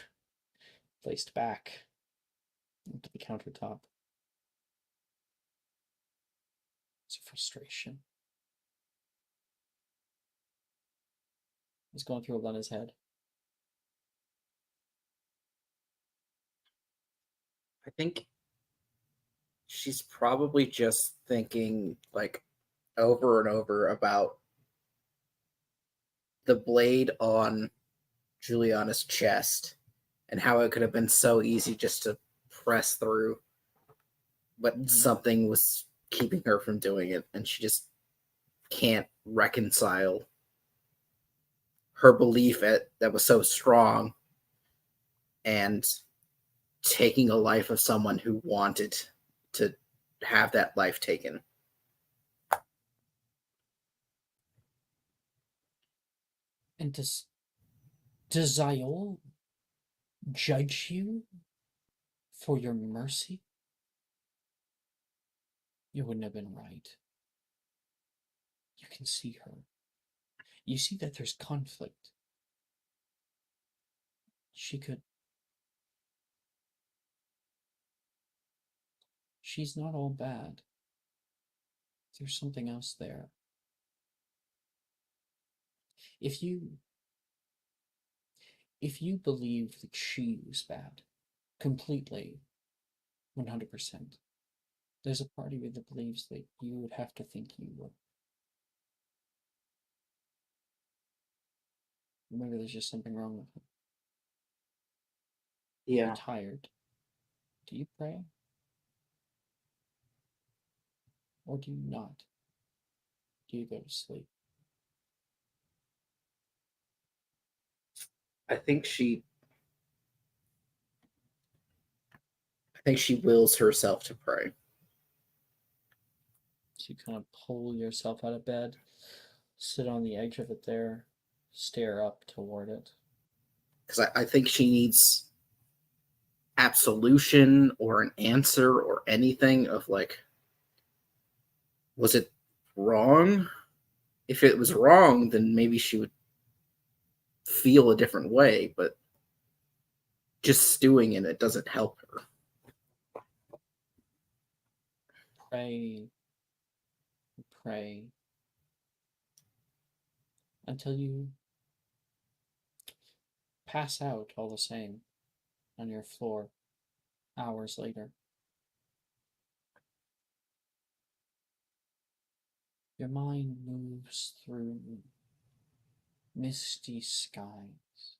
placed back into the countertop. It's a frustration. It's going through Elena's head. I think she's probably just thinking like over and over about the blade on Juliana's chest and how it could have been so easy just to press through, but something was keeping her from doing it, and she just can't reconcile her belief that was so strong and taking a life of someone who wanted to have that life taken. And does Zayol judge you for your mercy? You wouldn't have been right. You can see her. You see that there's conflict. She could. She's not all bad. There's something else there. If you believe that she was bad, completely, 100%, there's a part of you that believes that you would have to think you were. Maybe there's just something wrong with her. Yeah. You're tired. Do you pray? Or do you not? Do you go to sleep? I think she wills herself to pray. So you kind of pull yourself out of bed, sit on the edge of it there, stare up toward it. Because I think she needs absolution or an answer or anything of like, was it wrong? If it was wrong, then maybe she would feel a different way, but just stewing in it doesn't help her. Pray, pray, until you pass out all the same on your floor hours later. Your mind moves through misty skies.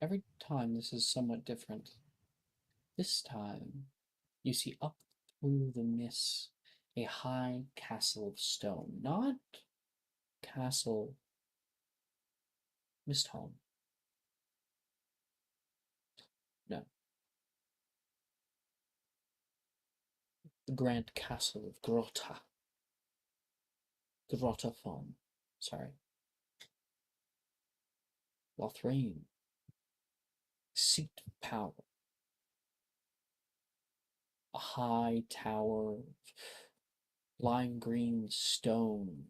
Every time this is somewhat different. This time you see up through the mist a high castle of stone, not castle Misthome. No. The grand castle of Grottaphone. Sorry. Lothrane. Seat of power. a high tower of lime green stone,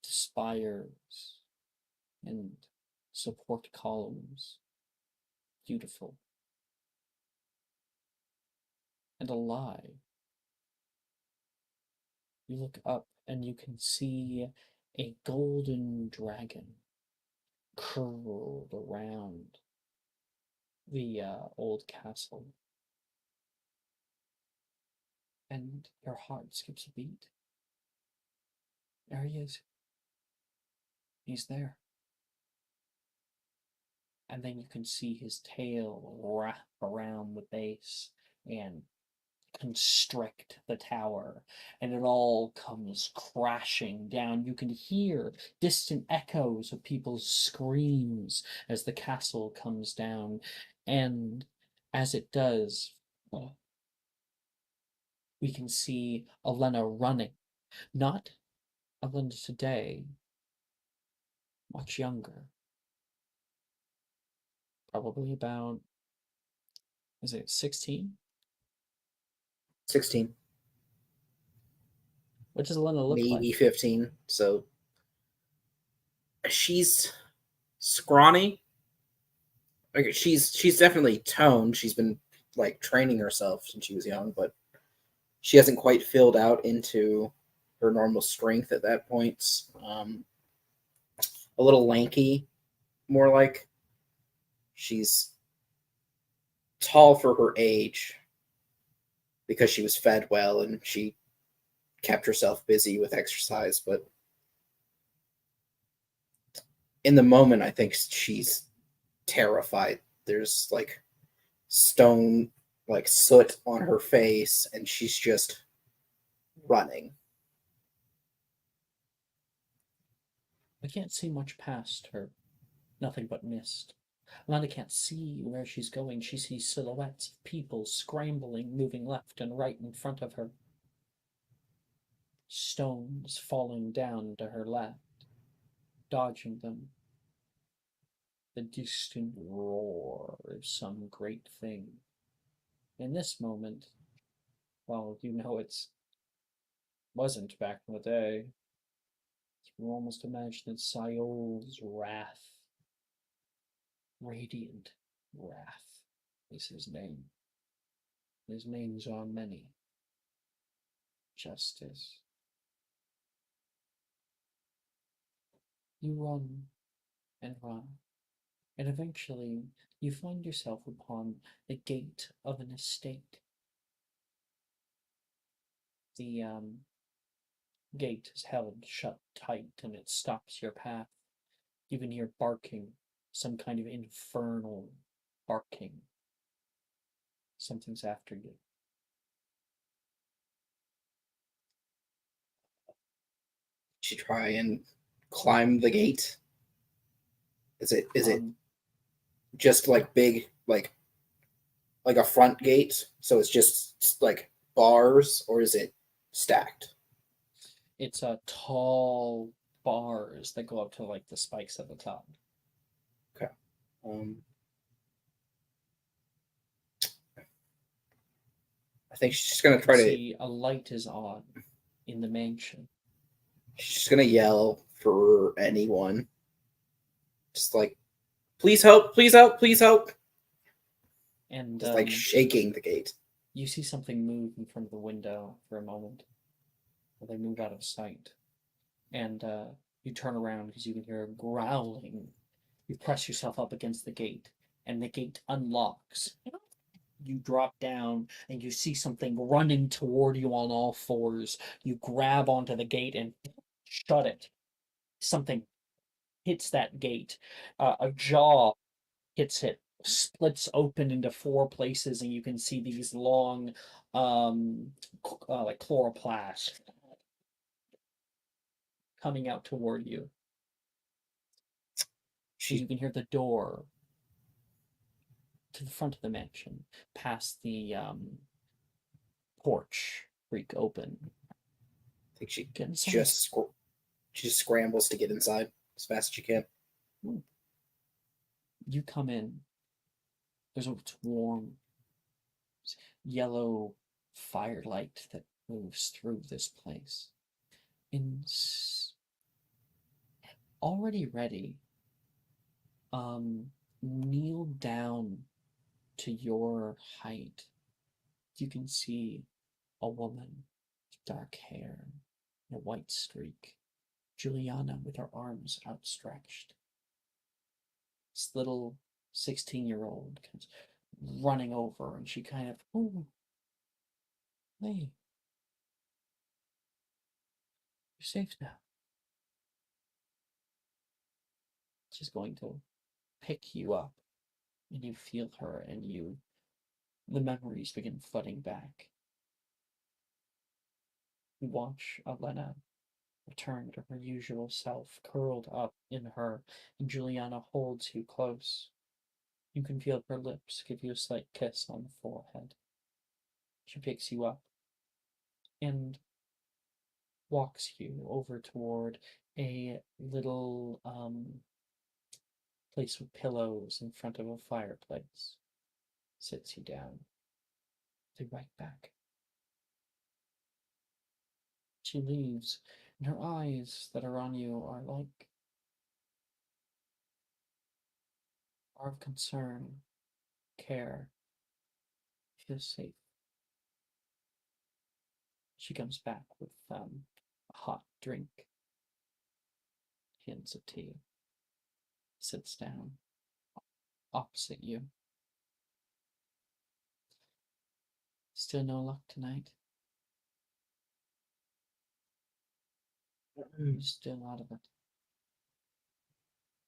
spires and support columns. Beautiful. And alive. You look up and you can see a golden dragon curled around the old castle. And your heart skips a beat. There he is. He's there. And then you can see his tail wrap around the base and constrict the tower, and it all comes crashing down. You can hear distant echoes of people's screams as the castle comes down, and as it does, we can see Elena running. Not Elena today, much younger. Probably about, is it 16? 16, What does Elena look maybe like? 15. So she's scrawny. Like she's definitely toned. She's been like training herself since she was young, but she hasn't quite filled out into her normal strength at that point. A little lanky, more like. She's tall for her age because she was fed well and she kept herself busy with exercise, but in the moment I think she's terrified. There's like stone like soot on her face and she's just running. I can't see much past her. Nothing but mist. Elena can't see where she's going. She sees silhouettes of people scrambling, moving left and right in front of her. Stones falling down to her left, dodging them. The distant roar of some great thing. In this moment, well, you know wasn't back in the day. You almost imagine it's Sayol's wrath. Radiant wrath is his name. His names are many. Justice. You run and run, and eventually you find yourself upon the gate of an estate. The gate is held shut tight and it stops your path. You can hear barking, some kind of infernal barking. Something's after you. She try and climb the gate. Is it just like big like a front gate, so it's just like bars, or is it stacked? It's a tall bars that go up to like the spikes at the top. Okay. I think she's just gonna try to. See, a light is on in the mansion. She's just gonna yell for anyone, just like, "Please help! Please help! Please help!" And just like shaking the gate. You see something move in front of the window for a moment. They move out of sight. And you turn around because you can hear growling. You press yourself up against the gate, and the gate unlocks. You drop down, and you see something running toward you on all fours. You grab onto the gate and shut it. Something hits that gate. A jaw hits it, splits open into four places, and you can see these long, like chloroplast coming out toward you. You can hear the door to the front of the mansion, past the porch creak open. I think she Get inside. she just scrambles to get inside as fast as she can. You come in. It's warm. yellow firelight that moves through this place. Already ready, kneel down to your height. You can see a woman with dark hair and a white streak. Juliana with her arms outstretched. This little 16-year-old comes running over and she kind of, oh, hey, you're safe now. She's going to pick you up and you feel her and the memories begin flooding back. You watch Elena return to her usual self, curled up in her, and Juliana holds you close. You can feel her lips give you a slight kiss on the forehead. She picks you up and walks you over toward a little place with pillows in front of a fireplace. Sits you down. They right back. She leaves, and her eyes that are on you are of concern, care. Feel safe. She comes back with a hot drink, hands it to you, sits down opposite you. Still no luck tonight? You're still out of it.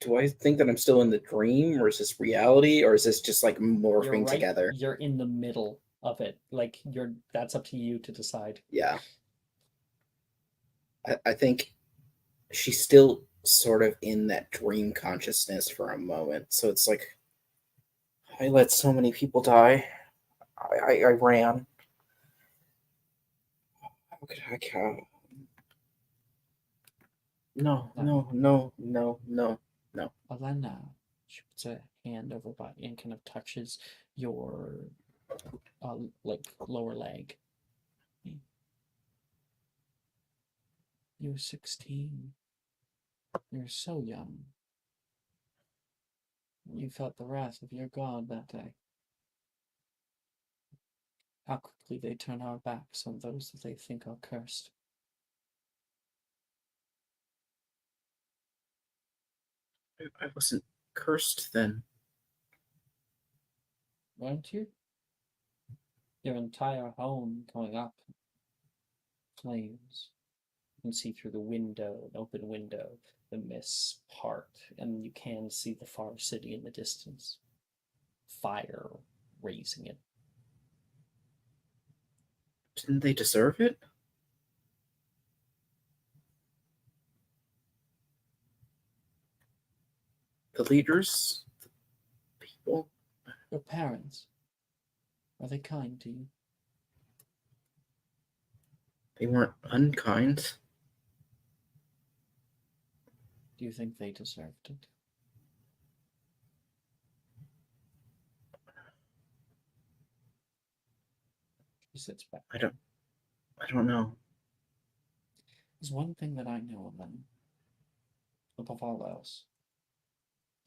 Do I think that I'm still in the dream, or is this reality, or is this just like morphing together? You're in the middle of it. Like that's up to you to decide. Yeah. I think she's still sort of in that dream consciousness for a moment. So it's like, I let so many people die. I ran. How could I count? No. Elena, she puts a hand over by and kind of touches your lower leg. You're 16. You're so young. You felt the wrath of your god that day. How quickly they turn our backs on those that they think are cursed. I wasn't cursed then. Weren't you? Your entire home going up. Flames. You can see through the window, an open window, the mists part, and you can see the far city in the distance. Fire raising it. Didn't they deserve it? The leaders? The people? Your parents, are they kind to you? They weren't unkind. Do you think they deserved it? She sits back. I don't know. There's one thing that I know of them, above all else,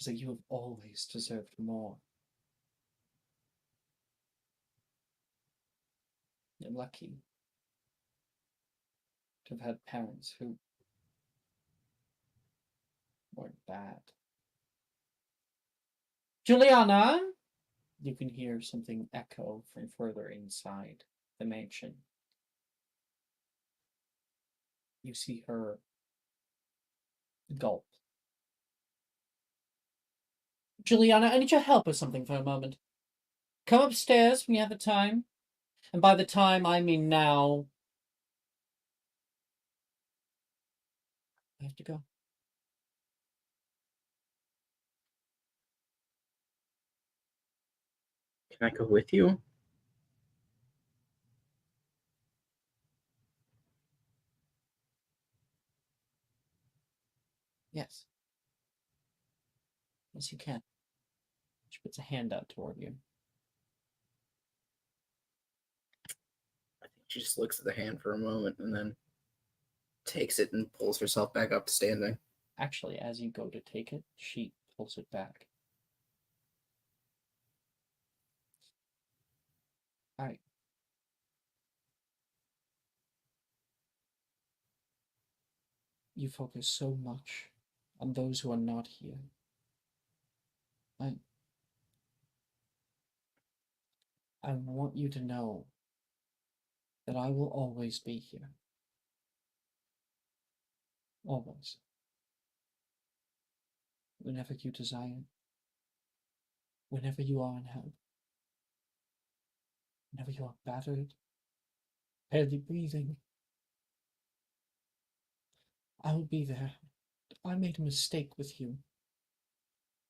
is that you have always deserved more. You're lucky to have had parents who weren't bad. Juliana! You can hear something echo from further inside the mansion. You see her gulp. Juliana, I need your help with something for a moment. Come upstairs when you have the time. And by the time, I mean now. I have to go. Can I go with you? Yes. Yes, you can. She puts a hand out toward you. She just looks at the hand for a moment and then takes it and pulls herself back up to standing. Actually, as you go to take it, she pulls it back. Alright. You focus so much on those who are not here. I want you to know that I will always be here. Always. Whenever you desire. Whenever you are in help. Whenever you are battered, barely breathing. I will be there. I made a mistake with you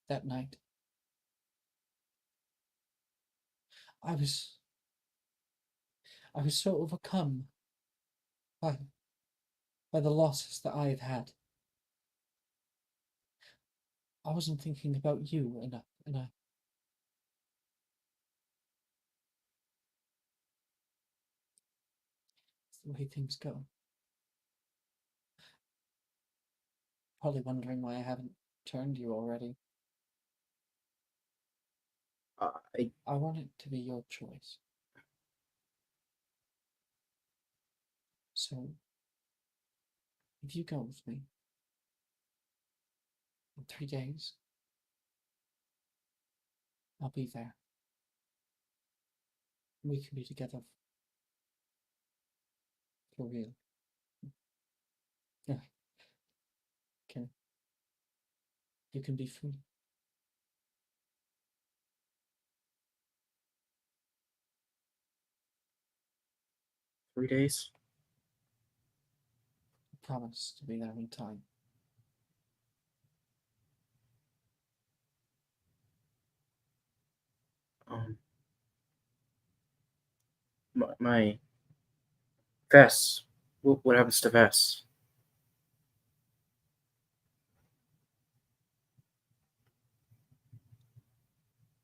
that night. I was so overcome by the losses that I have had. I wasn't thinking about you enough, and it's the way things go. Probably wondering why I haven't turned you already. I want it to be your choice. So, if you go with me in 3 days, I'll be there. We can be together for real. Yeah. You can be free. 3 days? I promise to be there in time. My Vess. What happens to Vess?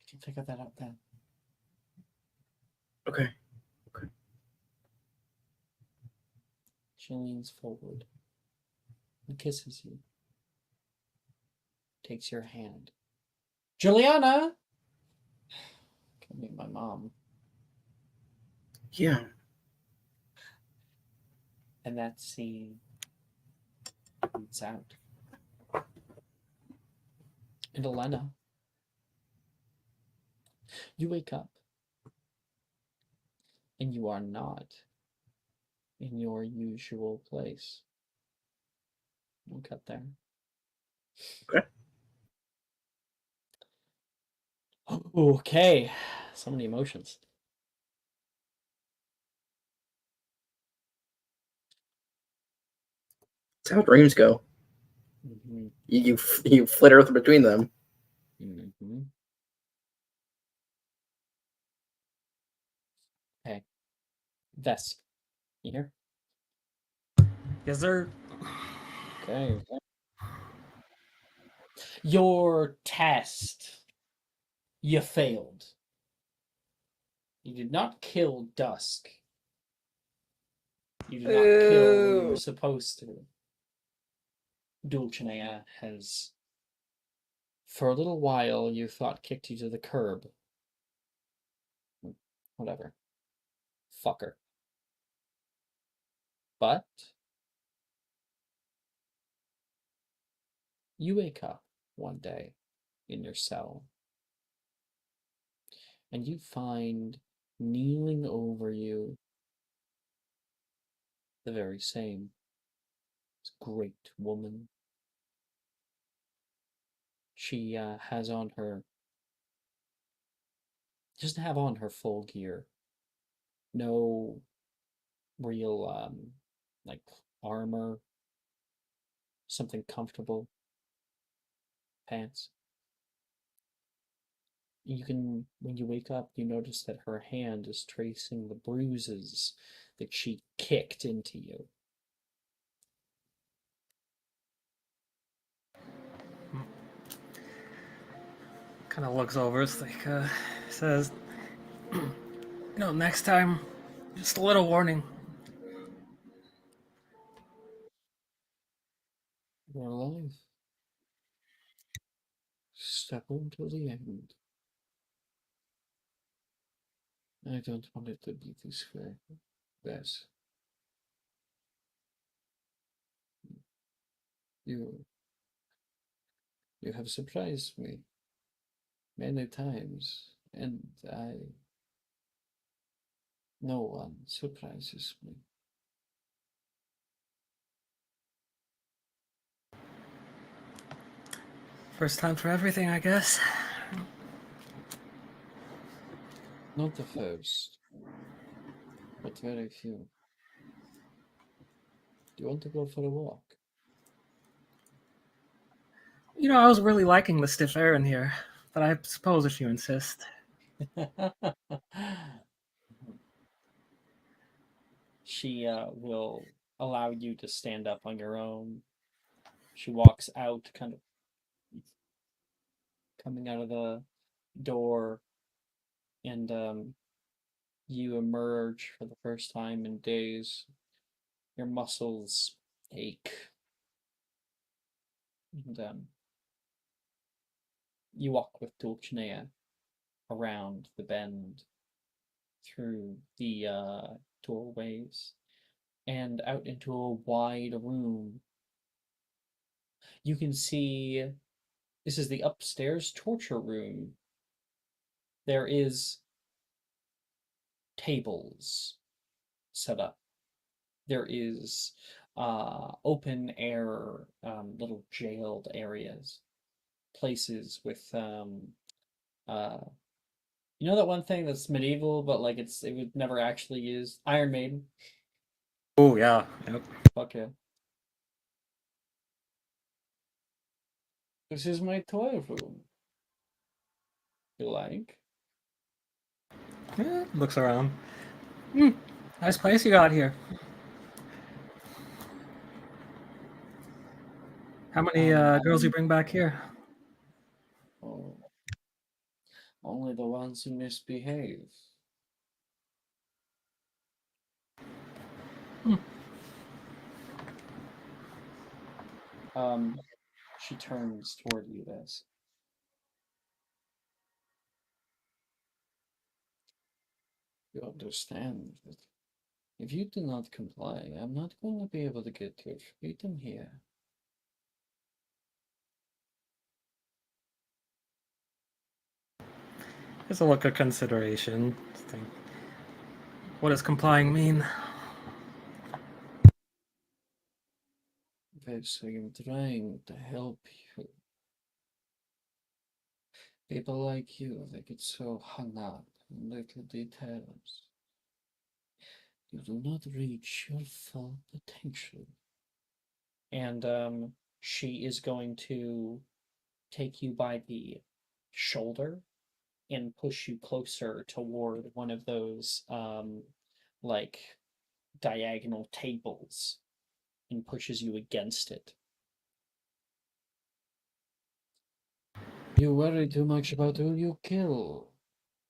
You can figure that out then. Okay. She leans forward and kisses you. Takes your hand. Juliana! Can meet my mom. Yeah. And that scene leads out. And Elena, you wake up. And you are not in your usual place. We'll cut there. Okay. Okay. So many emotions. That's how dreams go. Mm-hmm. You flitter between them. Mm-hmm. Okay. Vess, you here? Yes, sir. Okay. Your test. You failed. You did not kill Dusk. You did not kill when you were supposed to. Dulcinea has, for a little while, you thought kicked you to the curb. Whatever. Fucker. But you wake up one day in your cell and you find kneeling over you the very same great woman. She has on her, doesn't have on her full gear. No real like armor, something comfortable, pants. You can, when you wake up, you notice that her hand is tracing the bruises that she kicked into you. Kind of looks over. It's like, says, next time Just a little warning. You're alive. Step on to the end. I don't want it to be this way. Bess. You have surprised me many times, and no one surprises me. First time for everything, I guess. Not the first, but very few. Do you want to go for a walk? You know, I was really liking the stiff air in here, but I suppose if you insist. She will allow you to stand up on your own. She walks out, kind of coming out of the door, and you emerge for the first time in days. Your muscles ache, and you walk with Dulcinea around the bend, through the doorways, and out into a wide room. You can see this is the upstairs torture room. There is tables set up. There is open air little jailed areas, places with you know that one thing that's medieval but like it was never actually used? Iron Maiden. Oh yeah. Yep. Fuck yeah. This is my toy room. You like? Yeah, looks around. Nice place you got here. How many girls you bring back here? Oh, only the ones who misbehave. She turns toward you, this. You understand that if you do not comply, I'm not going to be able to get your freedom here. It's a look of consideration. Think, what does complying mean? Yes, I'm trying to help you. People like you, they get so hung up on little details. You do not reach your full potential. And she is going to take you by the shoulder and push you closer toward one of those like diagonal tables and pushes you against it. You worry too much about who you kill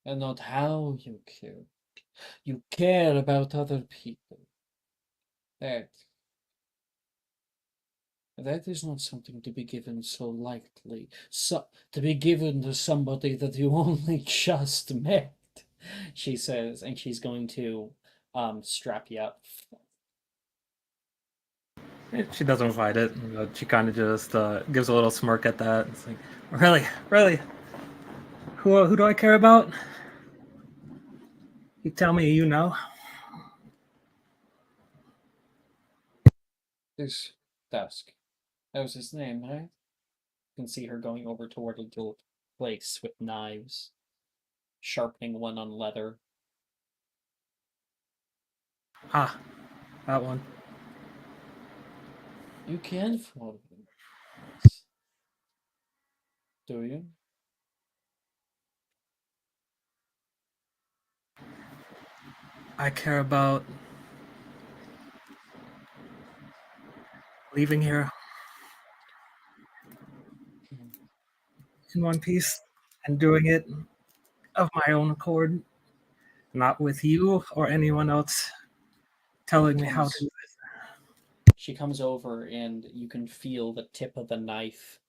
and not how you kill. You care about other people. That is not something to be given so lightly. So to be given to somebody that you only just met, she says, and she's going to strap you up. She doesn't fight it. But she kind of just gives a little smirk at that. It's like, really, really, who do I care about? You tell me, you know. This Dusk. That was his name, right? You can see her going over toward a little place with knives, sharpening one on leather. Ah, that one. You can follow him. Do you? I care about leaving here in one piece and doing it of my own accord Not with you or anyone else telling me how to do it. She comes over and you can feel the tip of the knife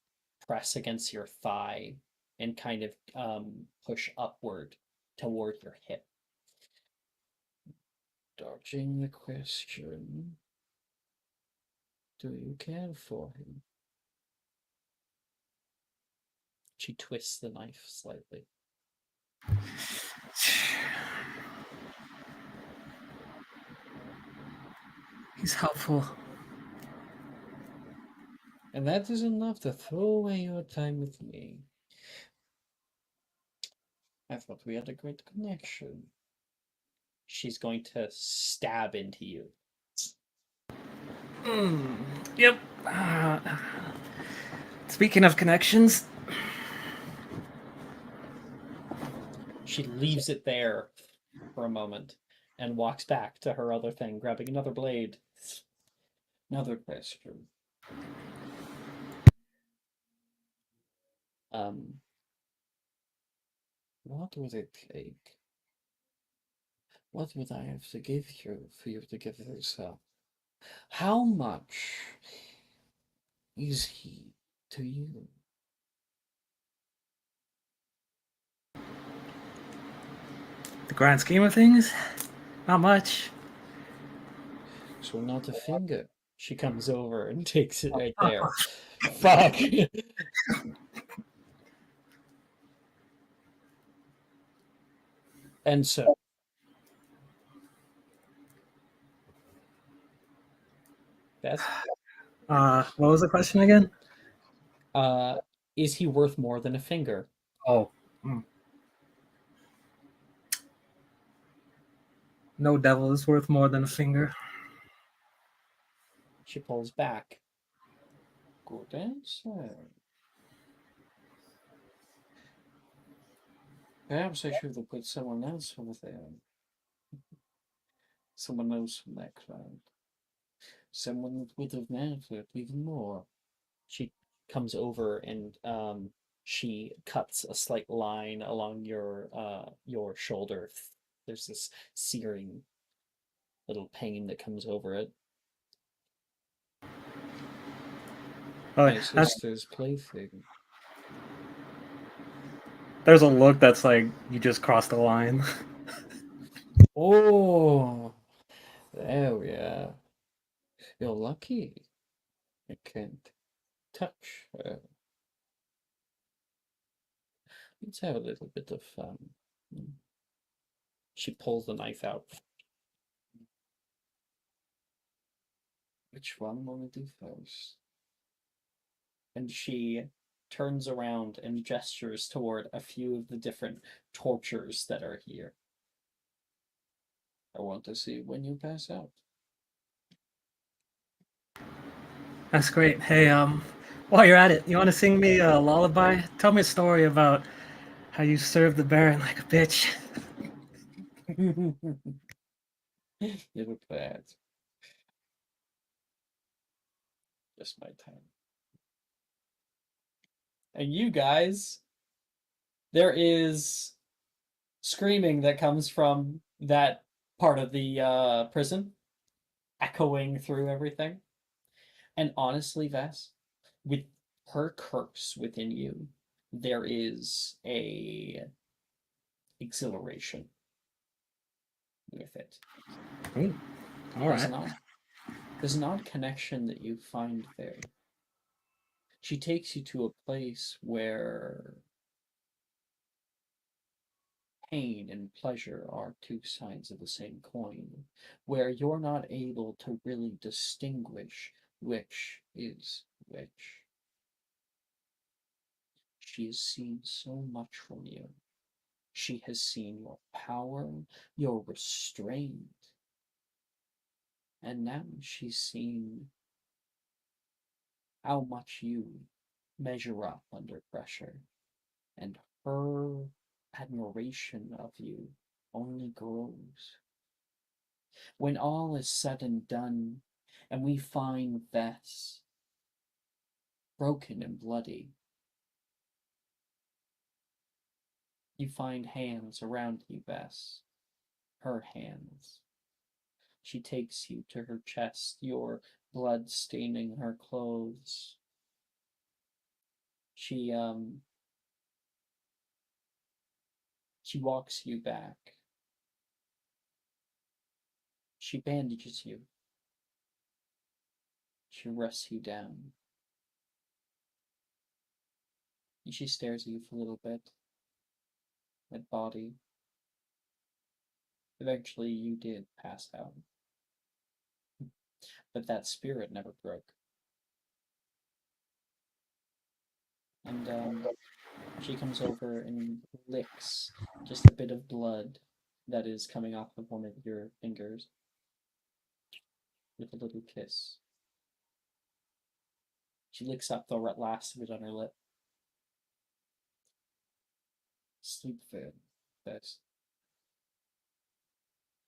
press against your thigh and kind of push upward toward your hip. Dodging the question. Do you care for him? She twists the knife slightly. He's helpful. And that is enough to throw away your time with me. I thought we had a great connection. She's going to stab into you. Yep. Speaking of connections, She leaves it there for a moment and walks back to her other thing, grabbing another blade. Another question. What would it take? What would I have to give you for you to give yourself? How much is he to you? the grand scheme of things, not much. So not a finger. She comes over and takes it right there. Fuck. And so that's What was the question again? is he worth more than a finger? Oh. No devil is worth more than a finger. She pulls back. Good answer. Perhaps I should have put someone else over there. Someone else from that crowd. Someone that would have mattered even more. She comes over and she cuts a slight line along your shoulder. There's this searing little pain that comes over it. Oh, My sister's plaything. there's a look that's like you just crossed the line. Oh, there we are. You're lucky. I can't touch her. Let's have a little bit of fun. She pulls the knife out. Which one will we do first? And she turns around and gestures toward a few of the different tortures that are here. I want to see when you pass out. That's great. Hey, while you're at it, you want to sing me a lullaby? Tell me a story about how you served the Baron like a bitch. You look bad. Just my time. And you guys, there is screaming that comes from that part of the prison, echoing through everything. And honestly, Vess, with her curse within you, there is a exhilaration with it. Ooh, all right. There's an odd connection that you find there. She takes you to a place where pain and pleasure are two sides of the same coin, where you're not able to really distinguish which is which. She has seen so much from you. She has seen your power, your restraint, and now she's seen how much you measure up under pressure, and her admiration of you only grows. When all is said and done, and we find Vess broken and bloody, you find hands around you, Vess, her hands. She takes you to her chest, your blood staining her clothes. She walks you back. She bandages you. She rests you down. And she stares at you for a little bit. That body. Eventually you did pass out. But that spirit never broke. And she comes over and licks just a bit of blood that is coming off of one of your fingers with a little kiss. She licks up the last of it on her lip. Sleep then, best.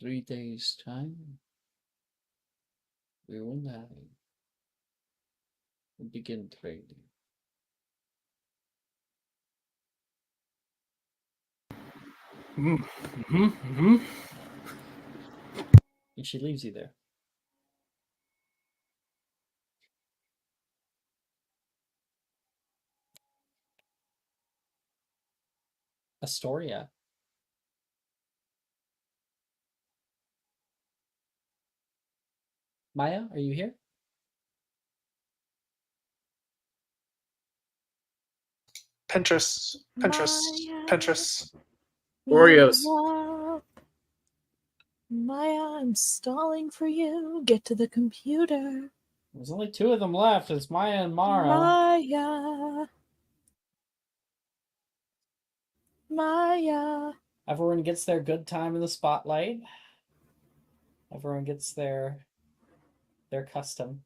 3 days' time, we will lie and begin trading. And she leaves you there. Astoria. Maya, are you here? Pinterest. Pinterest. Oreos. Maya, I'm stalling for you. Get to the computer. There's only 2 of them left. It's Maya and Mara. Maya. Everyone gets their good time in the spotlight. Everyone gets their custom.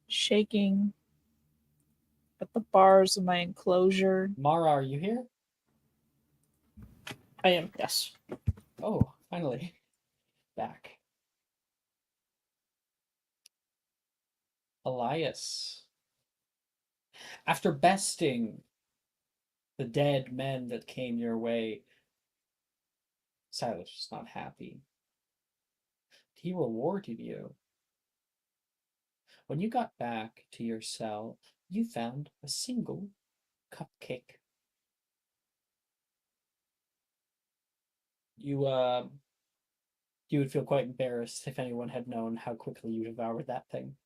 Shaking at the bars of my enclosure. Mara, are you here? I am, yes. Oh, finally. Back. Elias. After besting the dead men that came your way, Silas was not happy. He rewarded you. When you got back to your cell, you found a single cupcake. You would feel quite embarrassed if anyone had known how quickly you devoured that thing.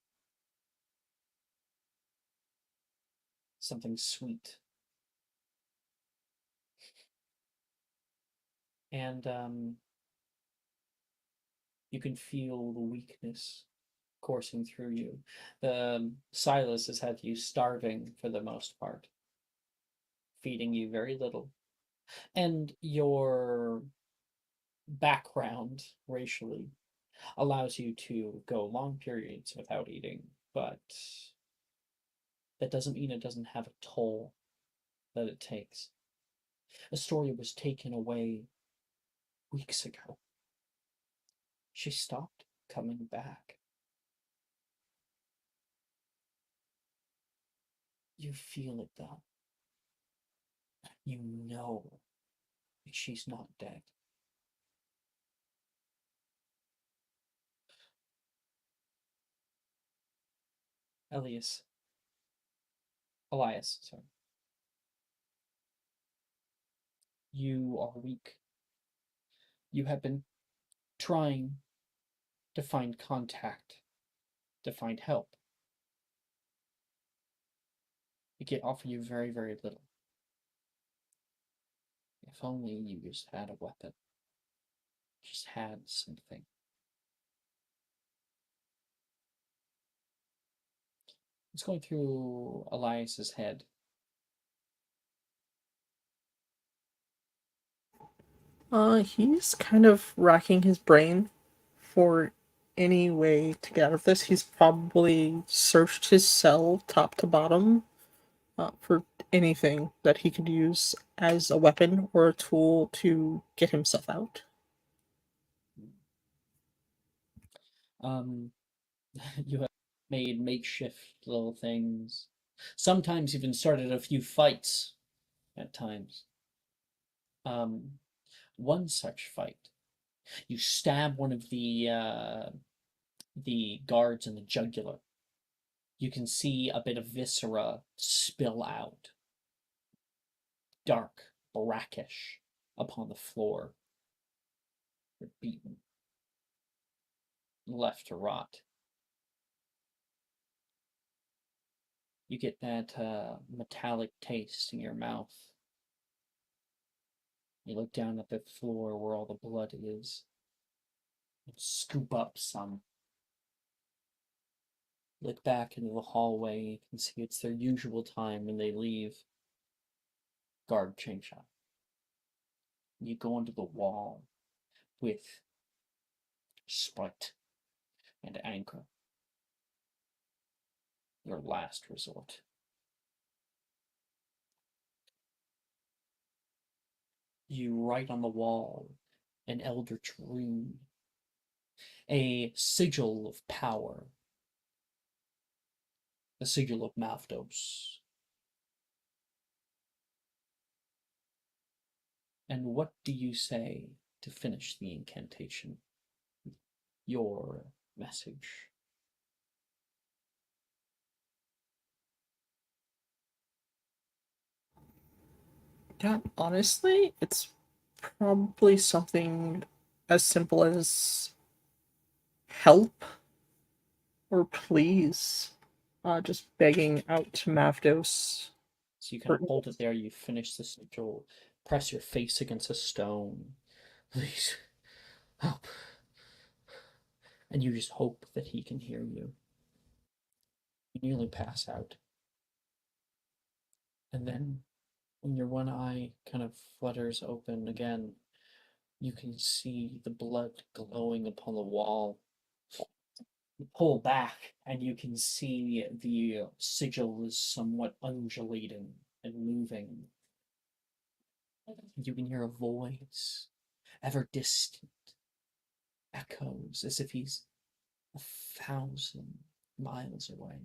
Something sweet. And you can feel the weakness coursing through you. Silas has had you starving for the most part, feeding you very little. And your background racially allows you to go long periods without eating, but that doesn't mean it doesn't have a toll that it takes. Astoria was taken away weeks ago. She stopped coming back. You feel it though. You know that she's not dead. Elias, sorry. You are weak. You have been trying to find contact, to find help. It can offer you very, very little. If only you just had a weapon. Just had something. What's going through Elias's head? He's kind of racking his brain for any way to get out of this. He's probably searched his cell top to bottom for anything that he could use as a weapon or a tool to get himself out. You have made makeshift little things. Sometimes even started a few fights at times. one such fight, you stab one of the guards in the jugular. You can see a bit of viscera spill out, dark, brackish, upon the floor. You're beaten, left to rot. You get that metallic taste in your mouth. You look down at the floor where all the blood is. You scoop up some. Look back into the hallway. You can see it's their usual time when they leave. Guard change up. You go into the wall with Sprite and Anchor. Your last resort. You write on the wall an eldritch rune, a sigil of power, the sigil of Malfdos. And what do you say to finish the incantation? Your message. Yeah, honestly, it's probably something as simple as help or please. Just begging out to Mavdos. So you kind of hold it there, you finish the sigil, press your face against a stone. Please, help. And you just hope that he can hear you. You nearly pass out. And then, when your one eye kind of flutters open again, you can see the blood glowing upon the wall. You pull back, and you can see the sigil is somewhat undulating and moving. You can hear a voice, ever distant, echoes as if he's 1,000 miles away.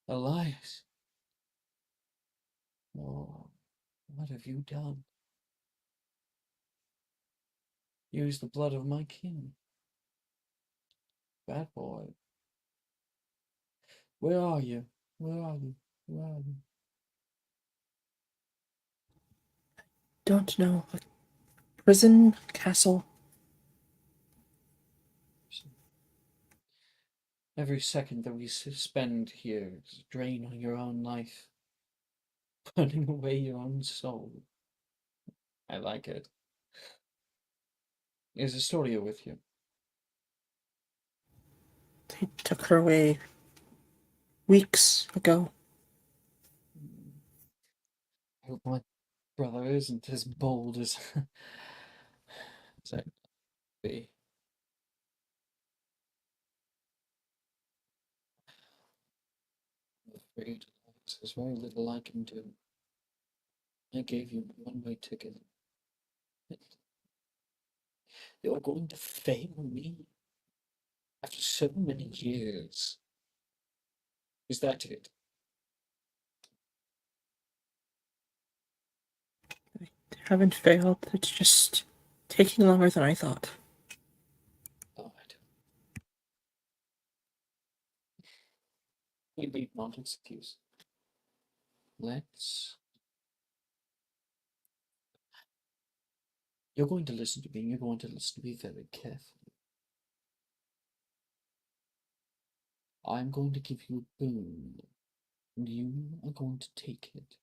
Elias, oh, what have you done? Use the blood of my king. Bad boy. Where are you? Where are you? Where are you? Don't know. A prison, castle. Every second that we spend here is a drain on your own life, burning away your own soul. I like it. Is Astoria with you? They took her away weeks ago. I hope my brother isn't as bold as I be. I'm afraid there's very little I can do. I gave you a one-way ticket. You're going to fail me after so many years. Is that it? Haven't failed. It's just taking longer than I thought. All right. We need not excuse. Let's. You're going to listen to me. You're going to listen to me very carefully. I'm going to give you a boon, and you are going to take it.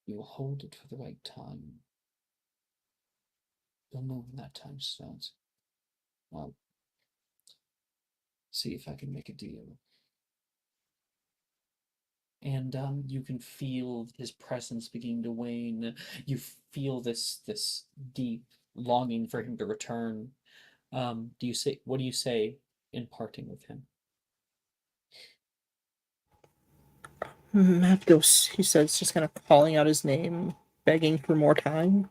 You will hold it for the right time. You'll know when that time starts. I'll see if I can make a deal. And you can feel his presence beginning to wane. You feel this deep longing for him to return. Do you say what do you say in parting with him? Mavdos, he says, just kind of calling out his name, begging for more time.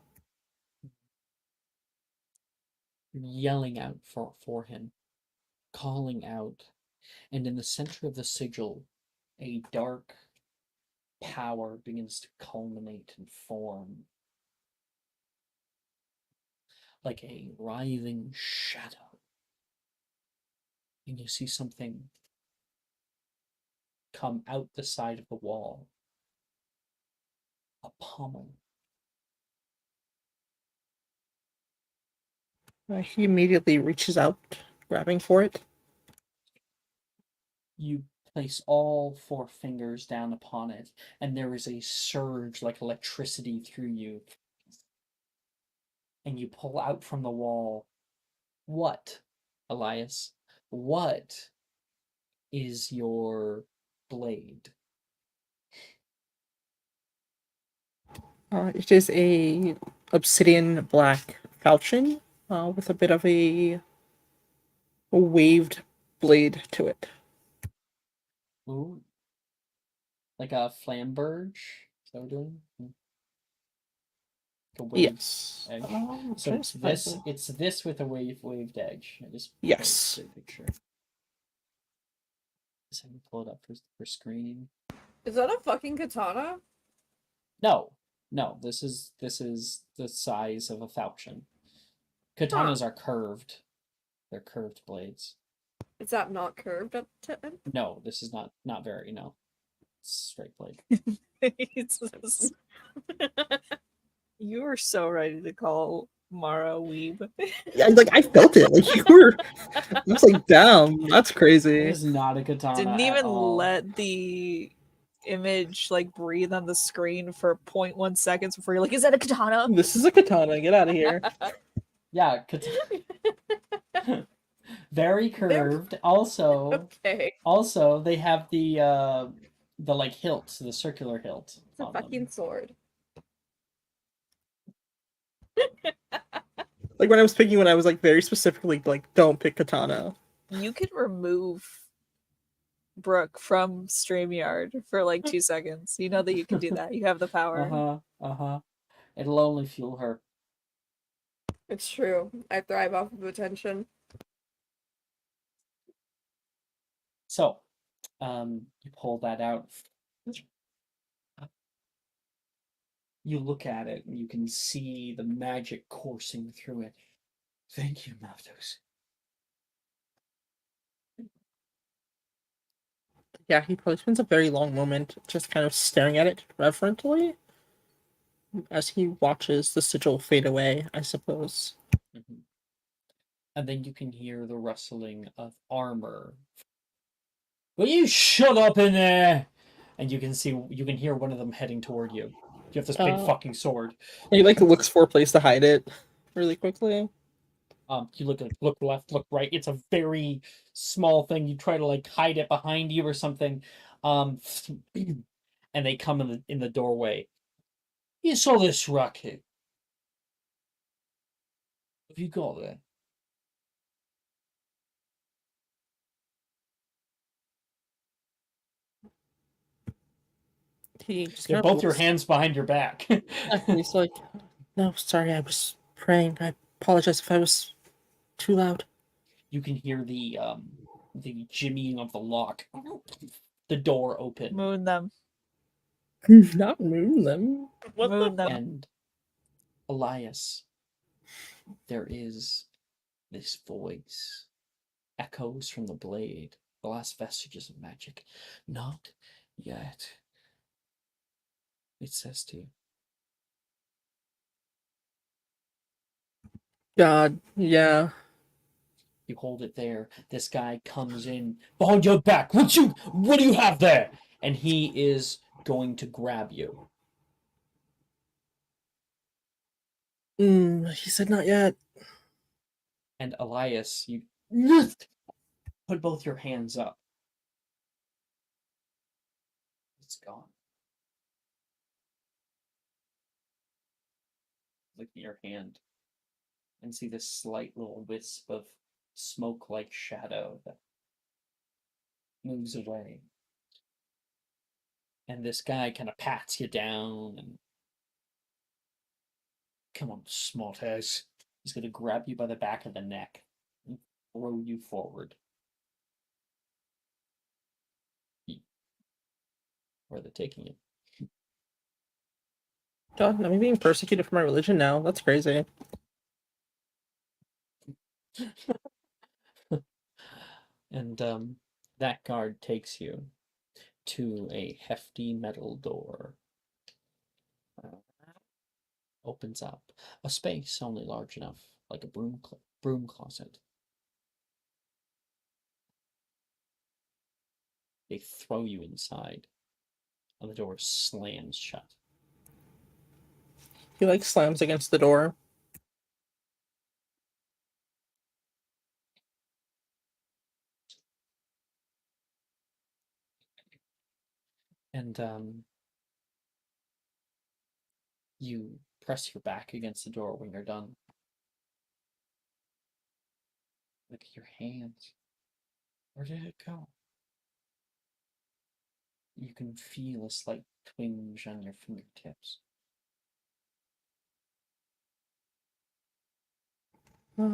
Yelling out for him, calling out, and in the center of the sigil, a dark power begins to culminate and form. like a writhing shadow. And you see something come out the side of the wall. A pommel. He immediately reaches out, grabbing for it. You place all 4 fingers down upon it, and there is a surge like electricity through you. And you pull out from the wall. What, Elias? What is your blade? It is a obsidian black falchion with a bit of a waved blade to it. Ooh. Like a flamberge? Is that what we're doing? Like a waved Yes. edge. So trying it's to find this. It's this with a waved edge. I just Yes. pulled a picture. Just have me pull it up for screening. Is that a fucking katana? No, This is the size of a falchion. Katanas are curved. They're curved blades. Is that not curved up to end? No, this is not very. No, it's straight blade. You were so ready to call Mara a weeb. Yeah, I felt it. Like you were. I was like, damn, that's crazy. It is not a katana. Didn't at even all. let the image like breathe on the screen for 0.1 seconds before you're like, is that a katana? This is a katana. Get out of here. Yeah, very curved. Also, Okay. also they have the like hilt, the circular hilt. It's a on them. fucking sword. Like when I was picking one, I was like very specifically like, don't pick katana. You could remove Brooke from StreamYard for like 2 seconds. You know that you can do that. You have the power. It'll only fuel her. It's true. I thrive off of attention. So, you pull that out. You look at it and you can see the magic coursing through it. Thank you, Malthus. Yeah, he probably spends a very long moment just kind of staring at it reverently as he watches the sigil fade away, I suppose. Mm-hmm. And then you can hear the rustling of armor. Will you shut up in there? And you can hear one of them heading toward you. You have this big fucking sword. He looks for a place to hide it really quickly. You look left, look right. It's a very small thing. You try to hide it behind you or something. And they come in the doorway. You saw this racket. Have you got it? He just They're both your hands behind your back. He's like, no, sorry, I was praying. I apologize if I was too loud. You can hear the jimmying of the lock. The door open. Moon them. Not moon them. Moon them. And Elias, there is this voice. Echoes from the blade. The last vestiges of magic. Not yet. It says to you. God, yeah. You hold it there. This guy comes in behind your back. What do you have there? And he is going to grab you. He said not yet. And Elias, you put both your hands up. It's gone. Look at your hand and see this slight little wisp of smoke-like shadow that moves away. And this guy kind of pats you down and, come on, smart ass. He's going to grab you by the back of the neck and throw you forward. Where they're taking you. God, am I being persecuted for my religion now? That's crazy. And that guard takes you to a hefty metal door. Opens up a space only large enough, like a broom closet. They throw you inside, and the door slams shut. He like slams against the door. And you press your back against the door when you're done. Look at your hands. Where did it go? You can feel a slight twinge on your fingertips.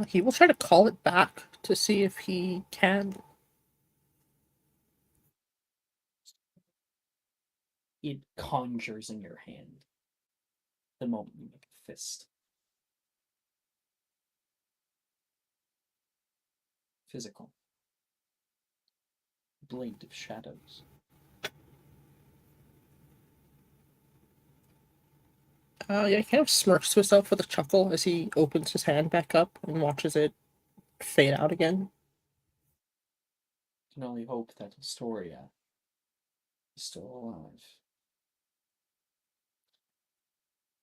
He will try to call it back to see if he can. It conjures in your hand the moment you make a fist. Physical. Blade of shadows. Yeah, he kind of smirks to himself with a chuckle as he opens his hand back up and watches it fade out again. Can only hope that Astoria is still alive.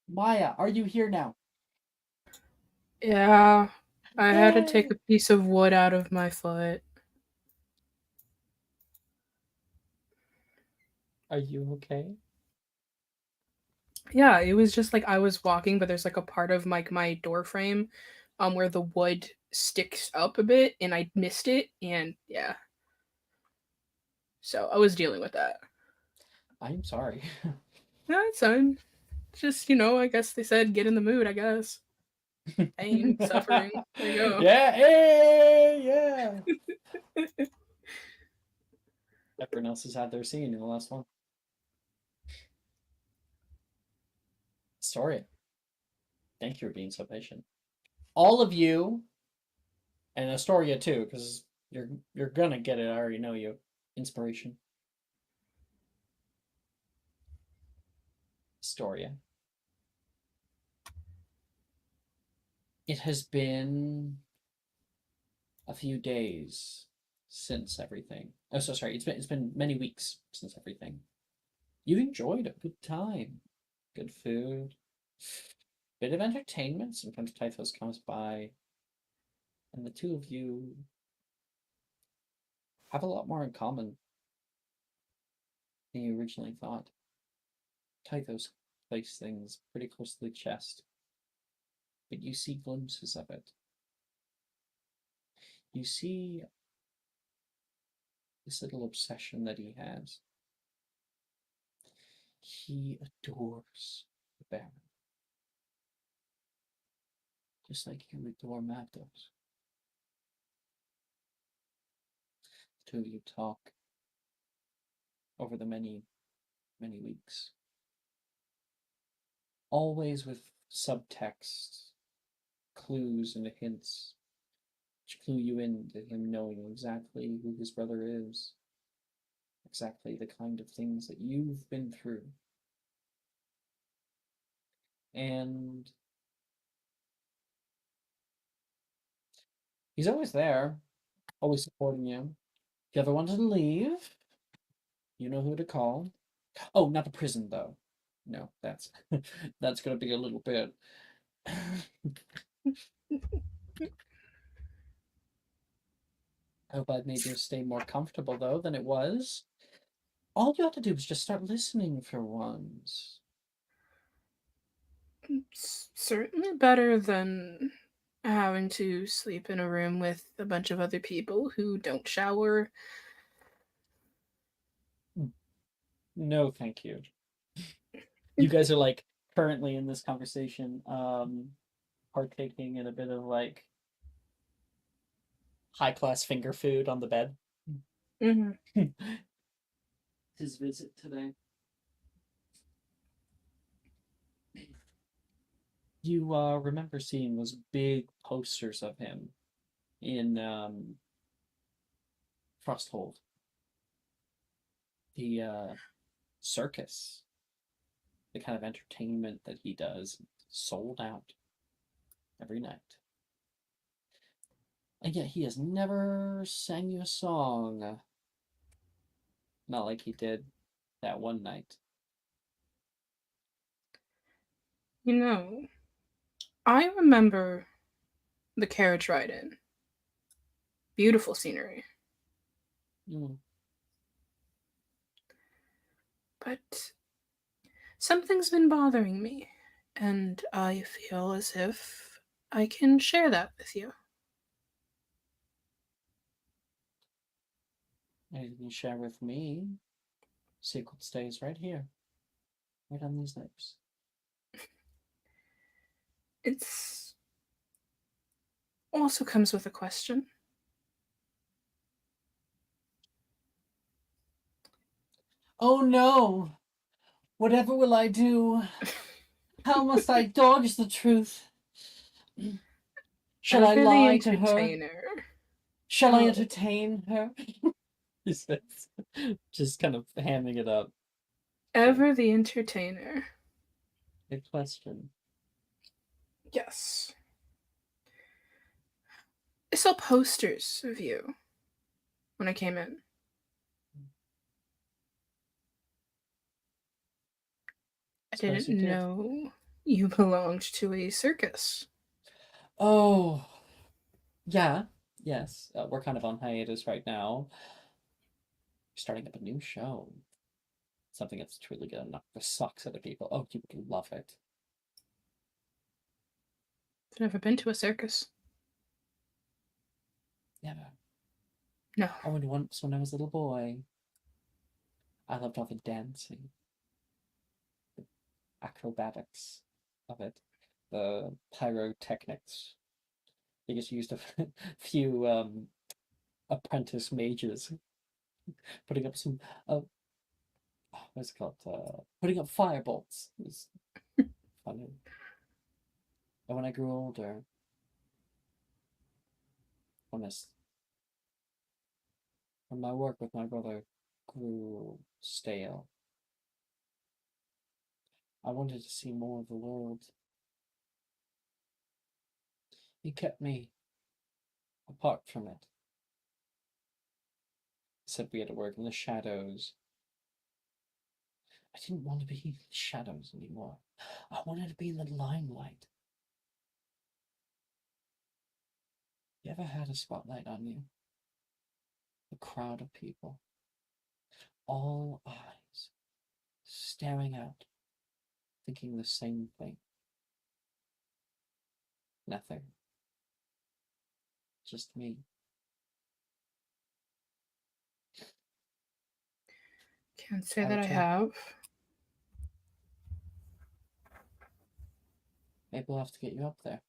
Maya, are you here now? Yeah, I had to take Yay! a piece of wood out of my foot. Are you okay? Yeah, it was just like I was walking, but there's like a part of like my door frame where the wood sticks up a bit and I missed it and yeah. So I was dealing with that. I'm sorry. No, it's fine. Just, I guess they said get in the mood, I guess. Pain, suffering. There you go. Yeah, hey, yeah. Everyone else has had their scene in the last one. Astoria, thank you for being so patient. All of you, and Astoria too, because you're gonna get it. I already know you. Inspiration. Astoria. It has been a few days since everything. Oh, so sorry. It's been many weeks since everything. You enjoyed a good time, good food, bit of entertainment. Sometimes Typhus comes by, and the two of you have a lot more in common than you originally thought. Typhus places things pretty close to the chest, but you see glimpses of it. You see this little obsession that he has. He adores the Baron, just like you adore Mapdos. The two of you talk over the many, many weeks, always with subtext, clues, and hints which clue you into him knowing exactly who his brother is, exactly the kind of things that you've been through. And he's always there, always supporting you. If you ever wanted to leave, you know who to call. Oh, not the prison though. No, that's that's gonna be a little bit. I hope I've made your stay more comfortable though than it was. All you have to do is just start listening for once. It's certainly better than having to sleep in a room with a bunch of other people who don't shower. No, thank you. You guys are like currently in this conversation, partaking in a bit of like high class finger food on the bed. Mm-hmm. His visit today. You remember seeing those big posters of him in Frosthold. The circus, the kind of entertainment that he does, sold out every night. And yet he has never sang you a song. Not like he did that one night. You know, I remember the carriage ride in. Beautiful scenery. Mm. But something's been bothering me, and I feel as if I can share that with you. And you can share with me. Secret stays right here. Right on these lips. It's also comes with a question. Oh no! Whatever will I do? How must I dodge the truth? Shall I Ever the lie to her? entertainer. Shall I Oh. entertain her? He says, just kind of hamming it up. Ever the entertainer. Good question. Yes. I saw posters of you when I came in. I Suppose didn't you did. know you belonged to a circus. Oh, yeah, yes. We're kind of on hiatus right now. Starting up a new show. Something that's truly gonna knock the socks out of people. Oh, you would love it. I've never been to a circus. Never. No. I went once when I was a little boy. I loved all the dancing, the acrobatics of it, the pyrotechnics. They just used a few apprentice mages putting up some what's it called? Putting up firebolts. It was funny. And when I grew older, when my work with my brother grew stale, I wanted to see more of the world. He kept me apart from it. He said we had to work in the shadows. I didn't want to be in the shadows anymore. I wanted to be in the limelight. You ever had a spotlight on you? A crowd of people, all eyes, staring out, thinking the same thing. Nothing. Just me. Can't say I that would I take- have. Maybe we'll have to get you up there.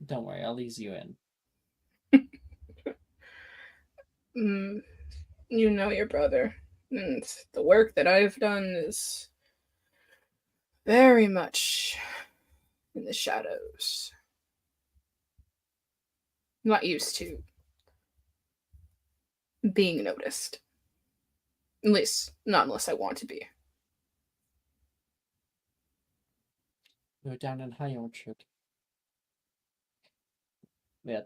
Don't worry, I'll ease you in. You know your brother. And the work that I've done is very much in the shadows. I'm not used to being noticed. At least, not unless I want to be. We were down in High Orchard. We had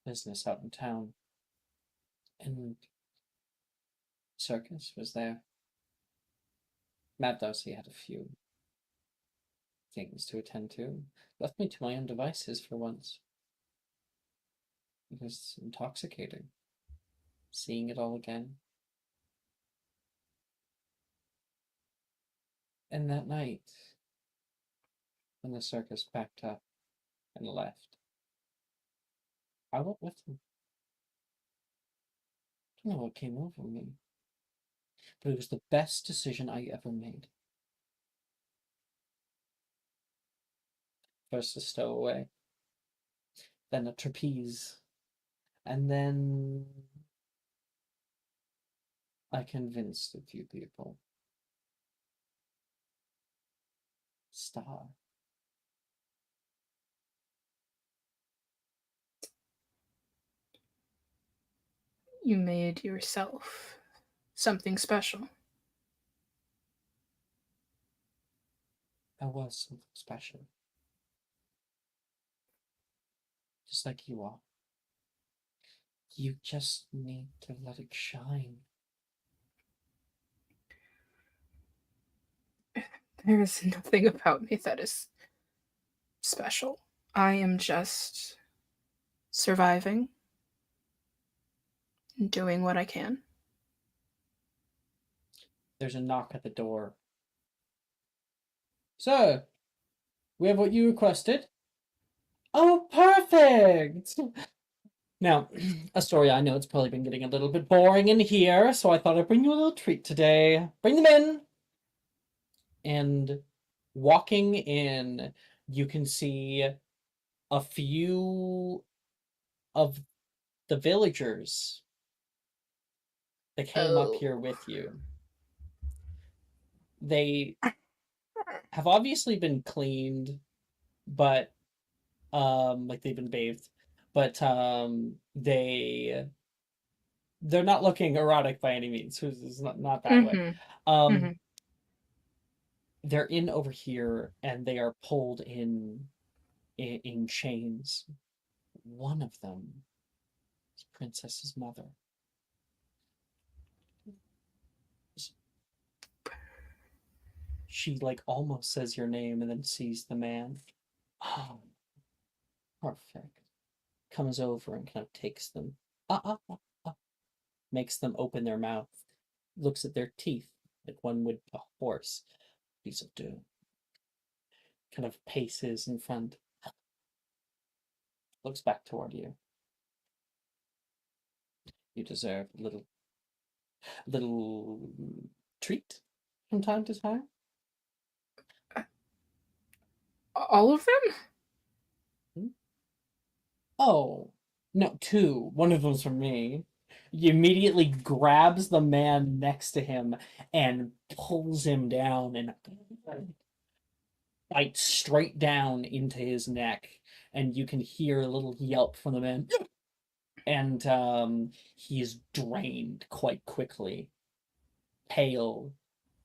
business out in town. And circus was there. Matt Darcy had a few things to attend to. Left me to my own devices for once. It was intoxicating. Seeing it all again. And that night, when the circus packed up and left, I went with them. I don't know what came over me, but it was the best decision I ever made. First a stowaway, then a trapeze, and then I convinced a few people. Star. You made yourself something special. I was something special. Just like you are. You just need to let it shine. There is nothing about me that is special. I am just surviving and doing what I can. There's a knock at the door. Sir, we have what you requested. Oh, perfect! Now, Astoria, I know it's probably been getting a little bit boring in here, so I thought I'd bring you a little treat today. Bring them in! And walking in, you can see a few of the villagers that came up here with you. They have obviously been cleaned, but like they've been bathed, but they're not looking erotic by any means. It's not that way. They're in over here and they are pulled in chains. One of them is Princess's mother. She like almost says your name and then sees the man. Oh, perfect. Comes over and kind of takes them. Makes them open their mouth. Looks at their teeth like one would a horse. Piece of doom. Kind of paces in front. Looks back toward you. You deserve a little treat from time to time. All of them? Oh, no, two. One of them's from me. He immediately grabs the man next to him and pulls him down and bites straight down into his neck. And you can hear a little yelp from the man. And he is drained quite quickly. Pale,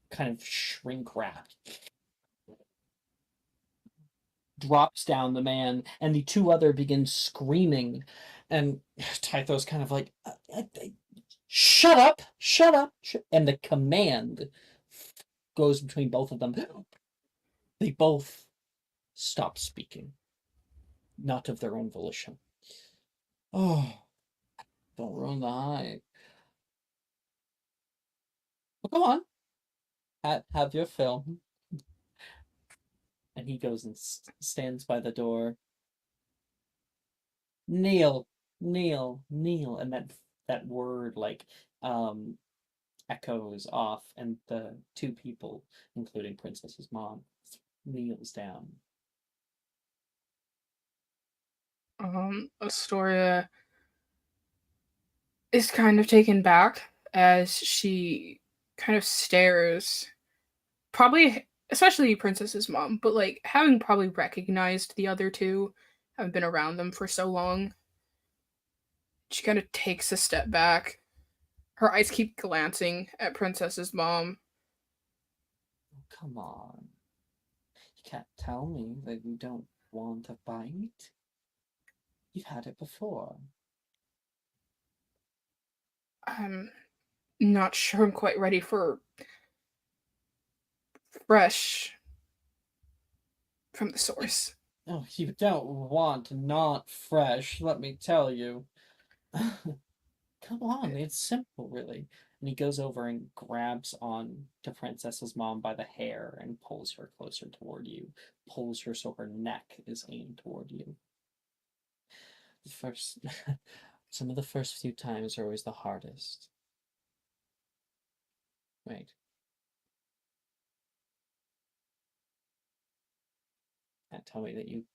kind of shrink wrapped. Drops down the man, and the two other begin screaming. And Tytho's kind of like, shut up, shut up. And the command goes between both of them. They both stop speaking, not of their own volition. Oh, don't ruin the hype. Well, come on, have your fill. And he goes and stands by the door. Kneel, kneel, kneel, and that word like echoes off, and the two people, including Princess's mom, kneels down. Astoria is kind of taken back as she kind of stares, probably especially Princess's mom, but like having probably recognized the other two, having been around them for so long, she kind of takes a step back. Her eyes keep glancing at Princess's mom. Oh, come on. You can't tell me that you don't want a bite. You've had it before. I'm not sure I'm quite ready for fresh from the source. Oh, you don't want not fresh, let me tell you. Come on, it's simple, really. And he goes over and grabs on to Princess's mom by the hair and pulls her closer toward you. Pulls her so her neck is aimed toward you. Some of the first few times are always the hardest. Right. Can't tell me that you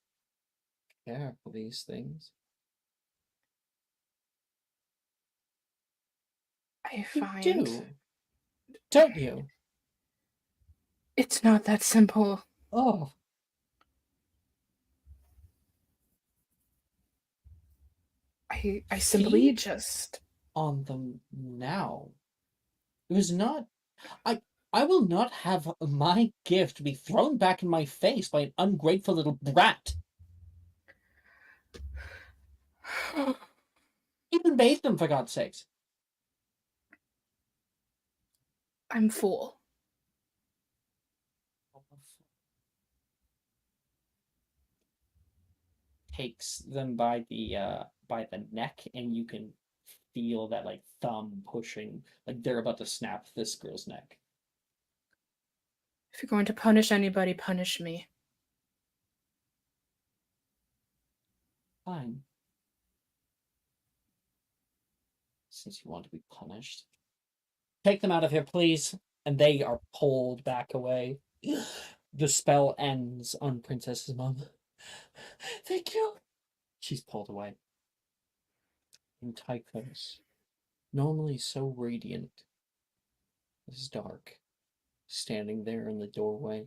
care for these things. I You find do, don't you? it's not that simple. Oh. I simply Feed? just on them now. It was not. I will not have my gift be thrown back in my face by an ungrateful little brat. Even bathe them, for God's sakes. I'm full. Takes them by the neck, and you can feel that like thumb pushing, like they're about to snap this girl's neck. If you're going to punish anybody, punish me. Fine. Since you want to be punished. Take them out of here, please. And they are pulled back away. The spell ends on Princess's mom. Thank you. She's pulled away. And Tychus, normally so radiant, is dark, standing there in the doorway.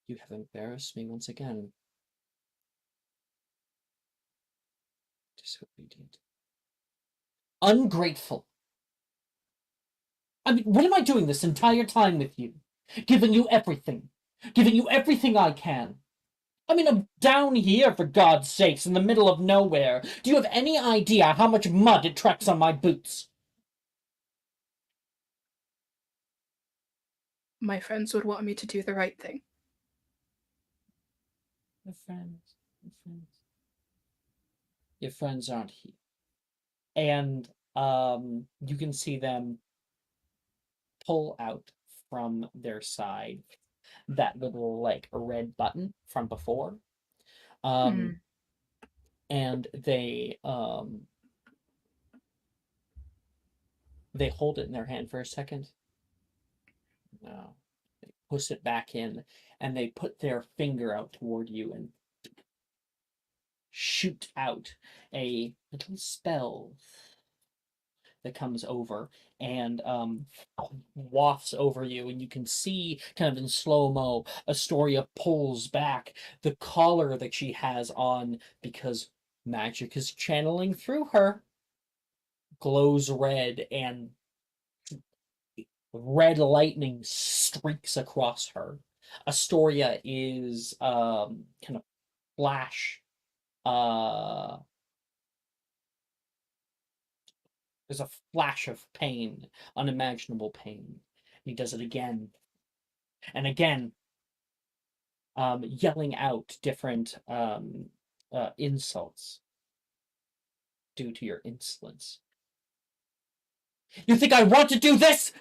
You have embarrassed me once again. Disobedient. Ungrateful. I mean, what am I doing this entire time with you? Giving you everything. Giving you everything I can. I mean, I'm down here, for God's sakes, in the middle of nowhere. Do you have any idea how much mud it tracks on my boots? My friends would want me to do the right thing. Your friends. Your friends aren't here. And you can see them pull out from their side that little like red button from before. And they hold it in their hand for a second. No. They push it back in, and they put their finger out toward you and shoot out a little spell that comes over and wafts over you, and you can see kind of in slow-mo Astoria pulls back the collar that she has on because magic is channeling through her, glows red, and red lightning streaks across her. Astoria is kind of flash there's a flash of pain, unimaginable pain. He does it again and again, yelling out different insults due to your insolence. You think I want to do this?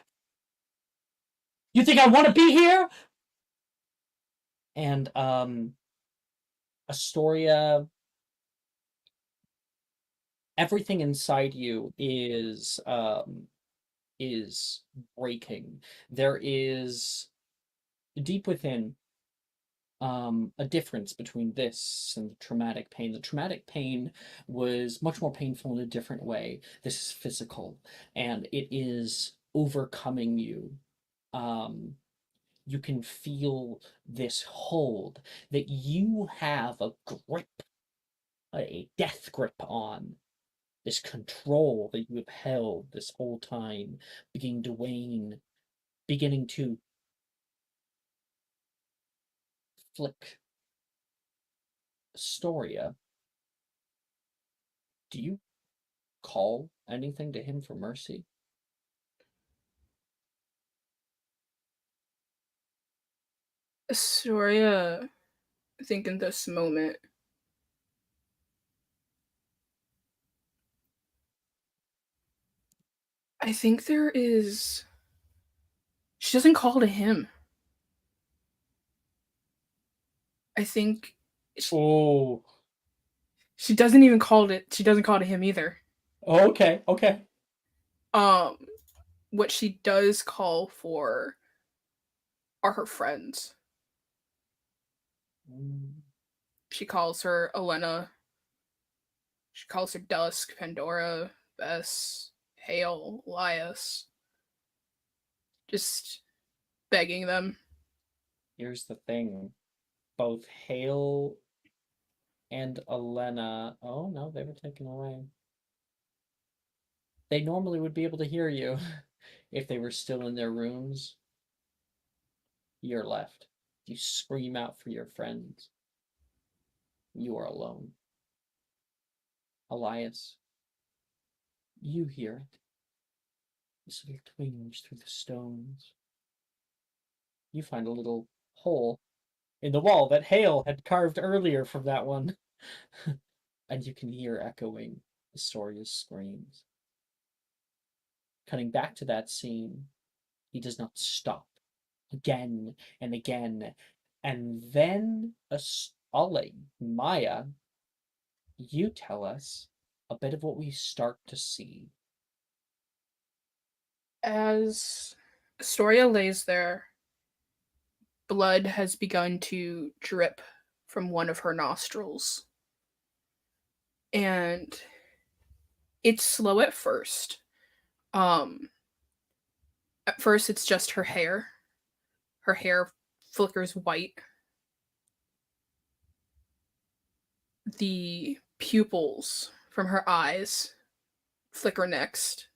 You think I want to be here? And Astoria, everything inside you is breaking. There is deep within a difference between this and the traumatic pain. The traumatic pain was much more painful in a different way. This is physical, and it is overcoming you. You can feel this hold that you have a grip, a death grip on. This control that you have held this whole time beginning to wane, beginning to flick. Astoria, do you call anything to him for mercy? Astoria, I think in this moment, I think there is. She doesn't call to him. I think. She doesn't even call it. She doesn't call to him either. Oh, okay. What she does call for are her friends. She calls her Elena. She calls her Dusk, Pandora, Bess, Hale, Elias. Just begging them. Here's the thing. Both Hale and Elena. Oh no, they were taken away. They normally would be able to hear you if they were still in their rooms. You're left. You scream out for your friends. You are alone. Elias, you hear it. This little twinge through the stones. You find a little hole in the wall that Hale had carved earlier from that one. And you can hear echoing Astoria's screams. Cutting back to that scene, he does not stop. Again and again. And then I'll let Maya, you tell us a bit of what we start to see. As Astoria lays there, blood has begun to drip from one of her nostrils. And it's slow at first. At first it's just her hair. Her hair flickers white. The pupils from her eyes flicker next.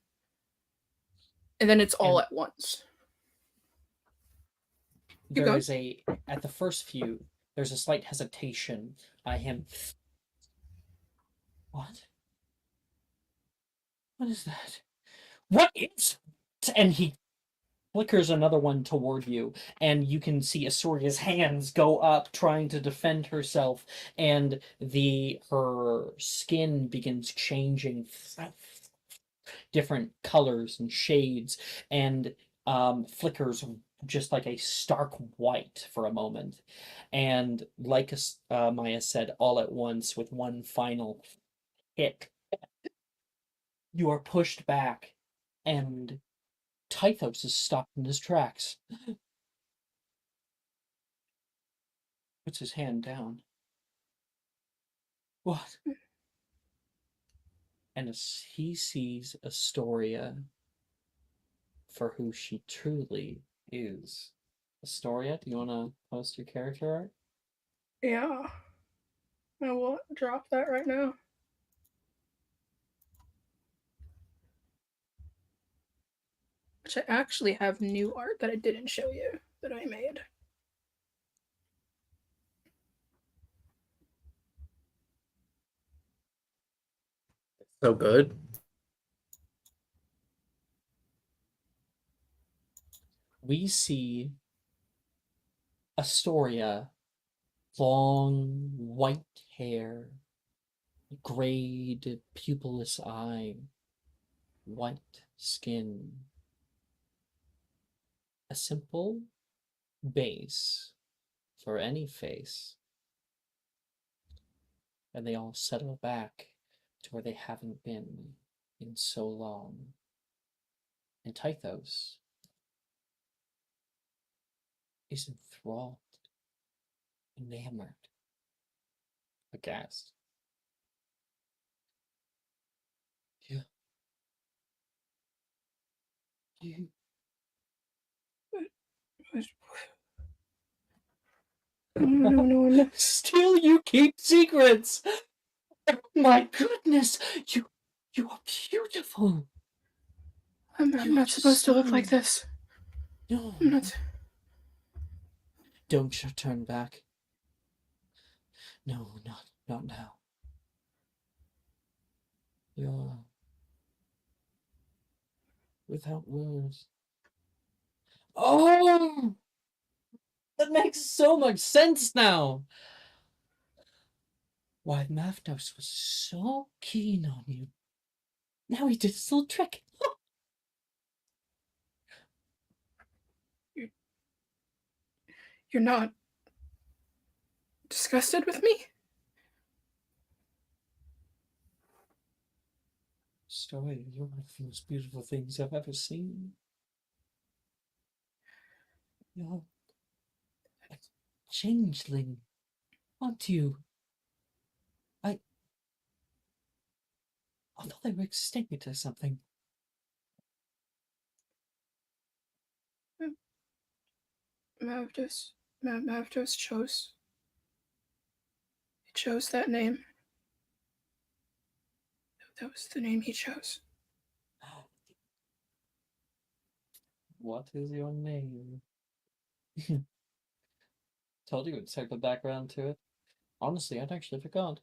And then it's all at once. There is at the first few, there's a slight hesitation by him. What? What is that? What is? And he flickers another one toward you, and you can see Astoria's hands go up, trying to defend herself, and her skin begins changing different colors and shades, and flickers just like a stark white for a moment. And like Maya said, all at once, with one final hit, you are pushed back, and Tythos is stopped in his tracks. Puts his hand down. What? And as he sees Astoria for who she truly is. Astoria, do you want to post your character art? Yeah. I will drop that right now. Which I actually have new art that I didn't show you that I made. So good. We see Astoria, long white hair, grayed pupilless eye, white skin. A simple base for any face. And they all settle back to where they haven't been in so long. And Tythos is enthralled, enamored, aghast. Yeah. You. No. Still you keep secrets! My goodness! You are beautiful! I'm not supposed to look like this. No. I'm not. Don't you turn back. No, not now. You're without words. Oh! That makes so much sense now! Why Mavnos was so keen on you. Now he did his little trick. You're not disgusted with me? Story, you're one of the most beautiful things I've ever seen. You're a changeling, aren't you? I thought they were extinct or something. Mavdos chose chose that name. That was the name he chose. What is your name? Told you it's like the background to it. Honestly, I'd actually forgot.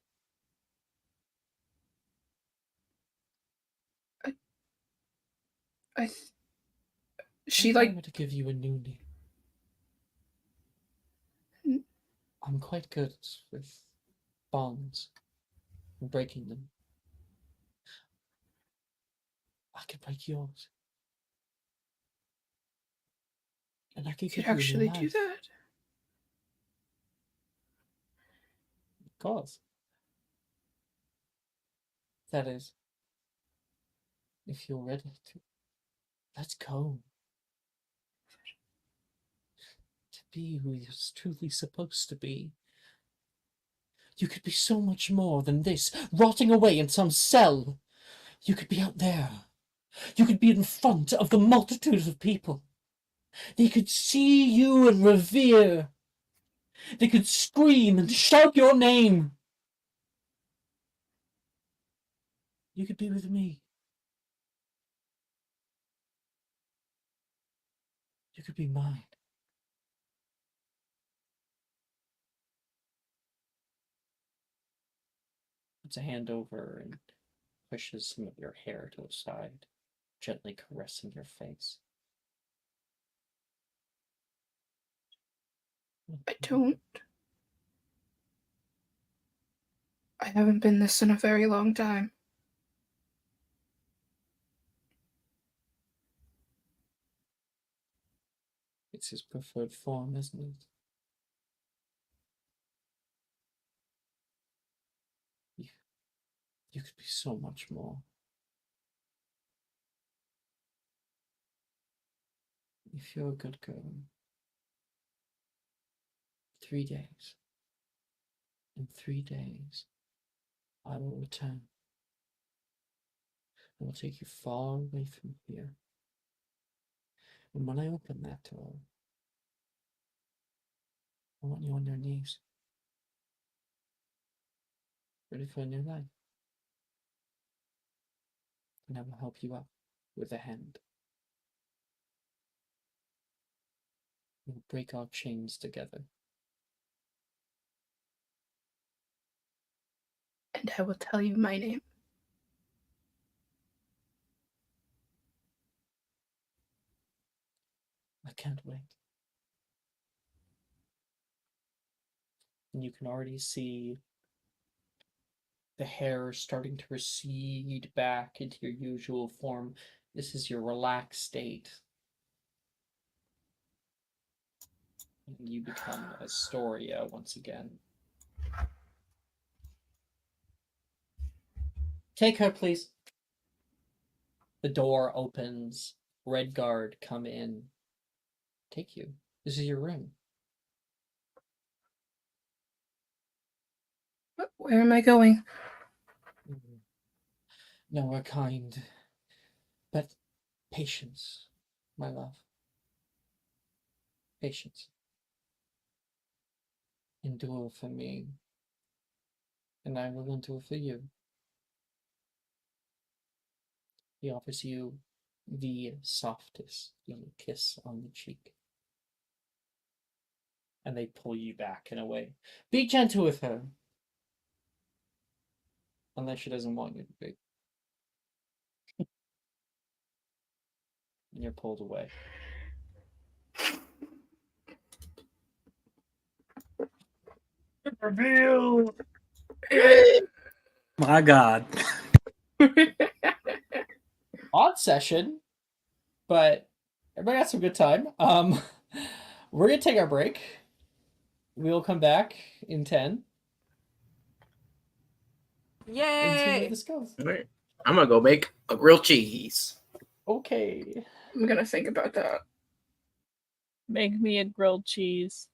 She If I like were to give you a new name, N- I'm quite good with bonds and breaking them. I could break yours, and I could could give you a new actually do life. that. Of course. That is, if you're ready to. Let's go. To be who you're truly supposed to be. You could be so much more than this, rotting away in some cell. You could be out there. You could be in front of the multitudes of people. They could see you and revere. They could scream and shout your name. You could be with me. You could be mine. Puts a hand over and pushes some of your hair to the side, gently caressing your face. I don't. I haven't been this in a very long time. It's his preferred form, isn't it? You could be so much more. If you're a good girl. 3 days. In 3 days, I will return. I will take you far away from here. And when I open that door, I want you on your knees. Ready for a new life. And I will help you up with a hand. We'll break our chains together. And I will tell you my name. I can't wait. And you can already see the hair starting to recede back into your usual form. This is your relaxed state. And you become Astoria once again. Take her, please. The door opens. Redguard come in. Take you. This is your room. Where am I going? Nowhere kind. But patience, my love. Patience. Endure for me, and I will endure for you. He offers you the softest little kiss on the cheek. And they pull you back in a way. Be gentle with her. Unless she doesn't want you to be. And you're pulled away. Reveal. My God. Odd session, but everybody had some good time. We're gonna take our break. We'll come back in 10 and see where Yay! this goes. All right. I'm gonna go make a grilled cheese. Okay. I'm gonna think about that. Make me a grilled cheese.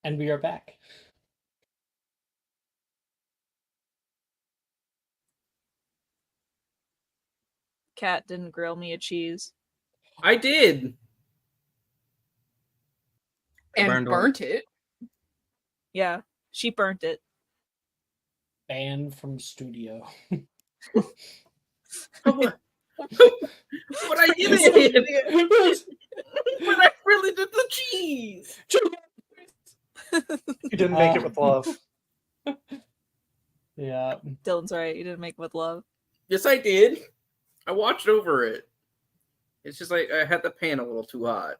And we are back. Cat didn't grill me a cheese. I did. And burnt it. Yeah, she burnt it. Banned from studio. But I did it. But I really did the cheese. You didn't make it with love. Yeah. Dylan's right. You didn't make it with love. Yes, I did. I watched over it. It's just like I had the pan a little too hot,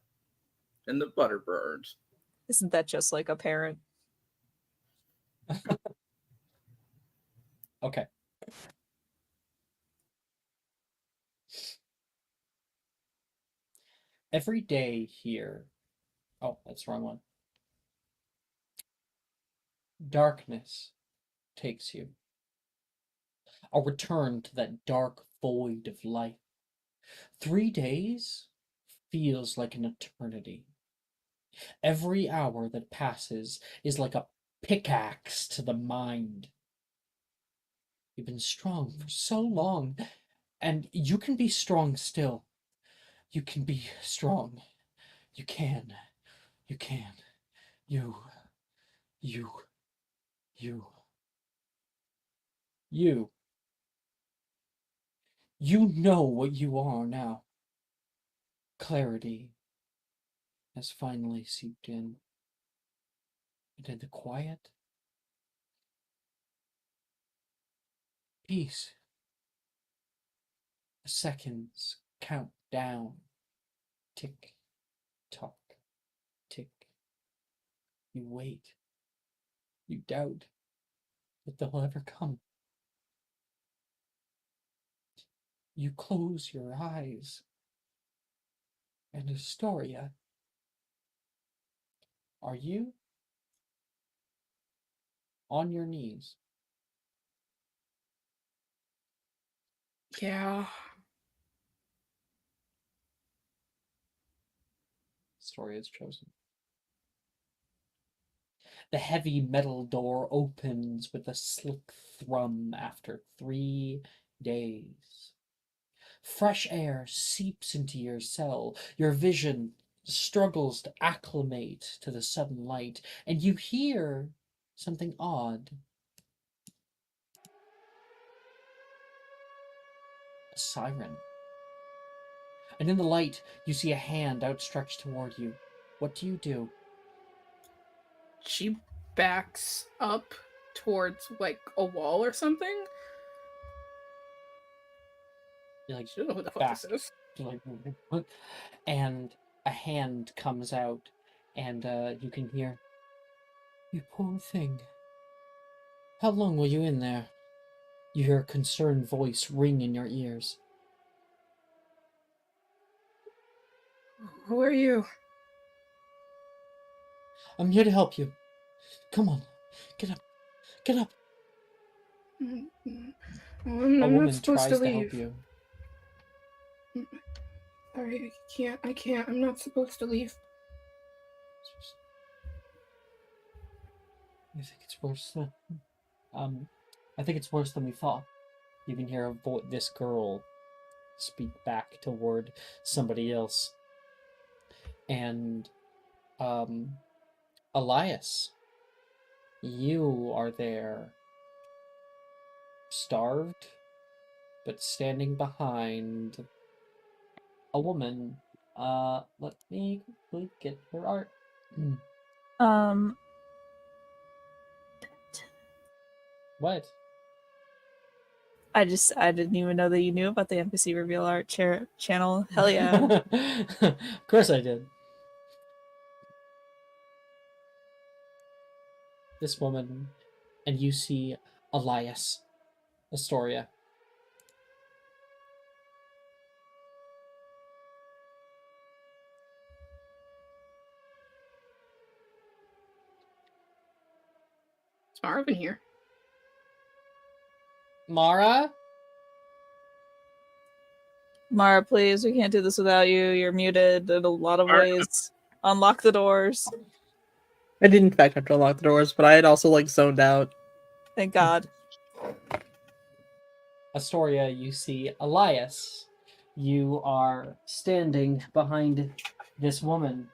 and the butter burned. Isn't that just like a parent? Okay. Every day here. Oh, that's the wrong one. Darkness takes you. A return to that dark void of life. 3 days feels like an eternity. Every hour that passes is like a pickaxe to the mind. You've been strong for so long, and you can be strong still. You can be strong. You can. You can. You. You. You. You. You know what you are now. Clarity has finally seeped in. And in the quiet, peace. The seconds count down. Tick, tock, tick. You wait. You doubt that they'll ever come. You close your eyes. And Astoria, are you on your knees? Yeah. Astoria is chosen. The heavy metal door opens with a slick thrum after 3 days. Fresh air seeps into your cell. Your vision struggles to acclimate to the sudden light, and you hear something odd. A siren. And in the light, you see a hand outstretched toward you. What do? She backs up towards like a wall or something. You're like, I don't know who the fuck back. this is. You're like, what? And a hand comes out, and you can hear, "You poor thing. How long were you in there?" You hear a concerned voice ring in your ears. Who are you? "I'm here to help you. Come on, get up, get up." I'm A not woman supposed tries to to help leave. you. Sorry, I can't. I'm not supposed to leave. I think it's worse than, I think it's worse than we thought. You can hear this girl speak back toward somebody else. And, Elias, you are there, starved, but standing behind a woman. Let me quickly get her art. What? I didn't even know that you knew about the NPC Reveal Art channel. Hell yeah. Of course I did. This woman, and you see Elias, Astoria. Is Marvin here? Mara? Mara, please, we can't do this without you. You're muted in a lot of ways. Unlock the doors. I did in fact have to unlock the doors, but I had also like zoned out. Thank God. Astoria, you see Elias. You are standing behind this woman.